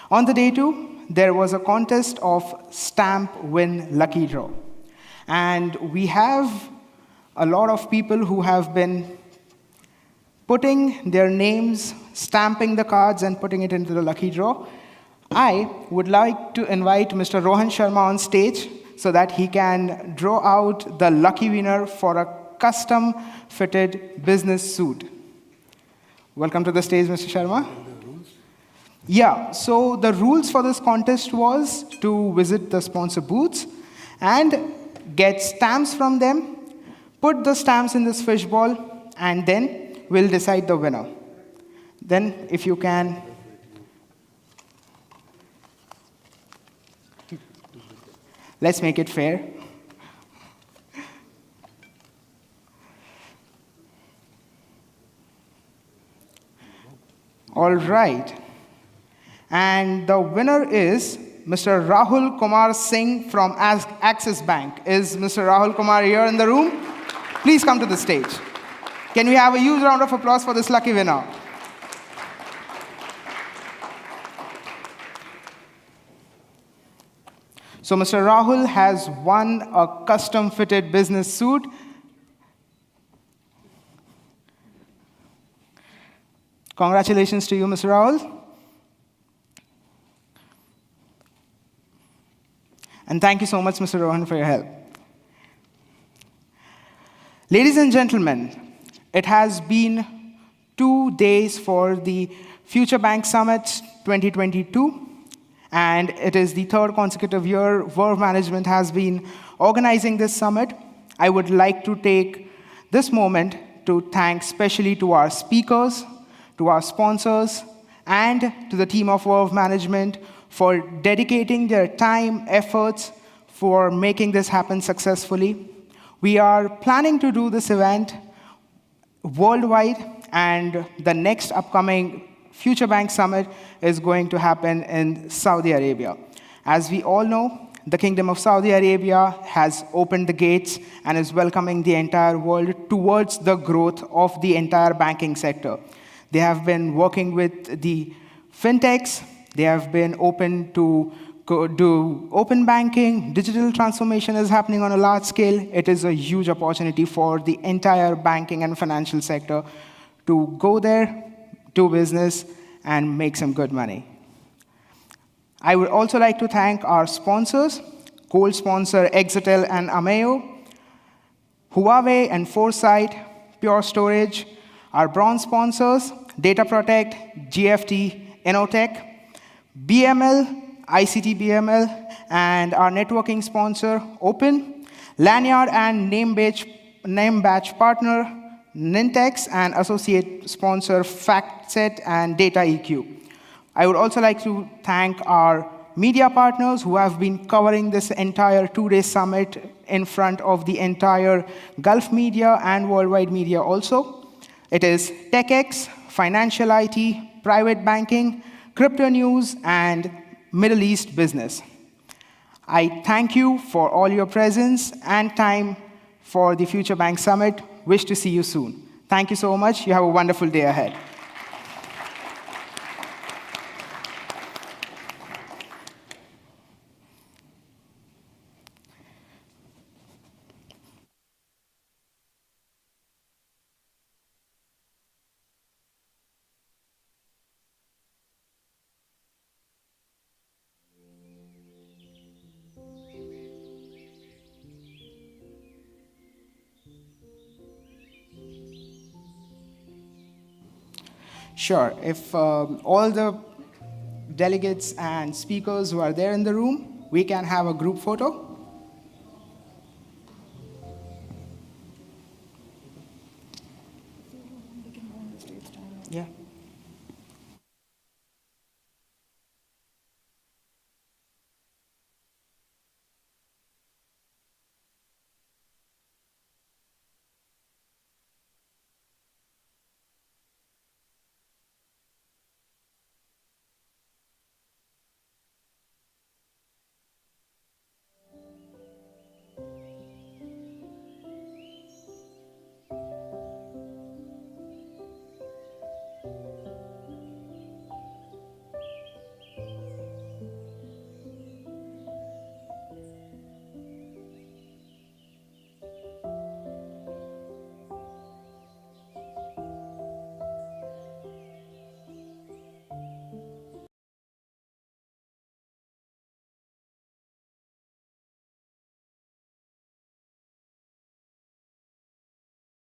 [SPEAKER 10] On the day 2, there was a contest of stamp win lucky draw. And we have a lot of people who have been putting their names, stamping the cards, and putting it into the lucky draw. I would like to invite Mr. Rohan Sharma on stage so that he can draw out the lucky winner for a custom-fitted business suit. Welcome to the stage, Mr. Sharma. Yeah, so the rules for this contest was to visit the sponsor booths and get stamps from them, put the stamps in this fishbowl, and then we'll decide the winner. Then, if you can, let's make it fair. All right. And the winner is Mr. Rahul Kumar Singh from Axis Bank. Is Mr. Rahul Kumar here in the room? Please come to the stage. Can we have a huge round of applause for this lucky winner? So Mr. Rahul has won a custom-fitted business suit. Congratulations to you, Mr. Rahul. And thank you so much, Mr. Rohan, for your help. Ladies and gentlemen, it has been 2 days for the Future Bank Summit 2022, and it is the 3rd consecutive year Verve Management has been organizing this summit. I would like to take this moment to thank especially to our speakers, to our sponsors, and to the team of Verve Management for dedicating their time, efforts for making this happen successfully. We are planning to do this event worldwide, and the next upcoming Future Bank Summit is going to happen in Saudi Arabia. As we all know, the Kingdom of Saudi Arabia has opened the gates and is welcoming the entire world towards the growth of the entire banking sector. They have been working with the fintechs. They have been open to do open banking. Digital transformation is happening on a large scale. It is a huge opportunity for the entire banking and financial sector to go there, do business, and make some good money. I would also like to thank our sponsors, gold sponsor Exitel and Ameo, Huawei and Foresight, Pure Storage, our bronze sponsors, Data Protect, GFT, Innotech, BML, ICT BML, and our networking sponsor, Open, Lanyard and name badge partner, Nintex, and associate sponsor, FactSet and Data EQ. I would also like to thank our media partners who have been covering this entire two-day summit in front of the entire Gulf media and worldwide media also. It is TechX, Financial IT, Private Banking, Crypto News, and Middle East Business. I thank you for all your presence and time for the Future Bank Summit. Wish to see you soon. Thank you so much. You have a wonderful day ahead. Sure. If all the delegates and speakers who are there in the room, we can have a group photo.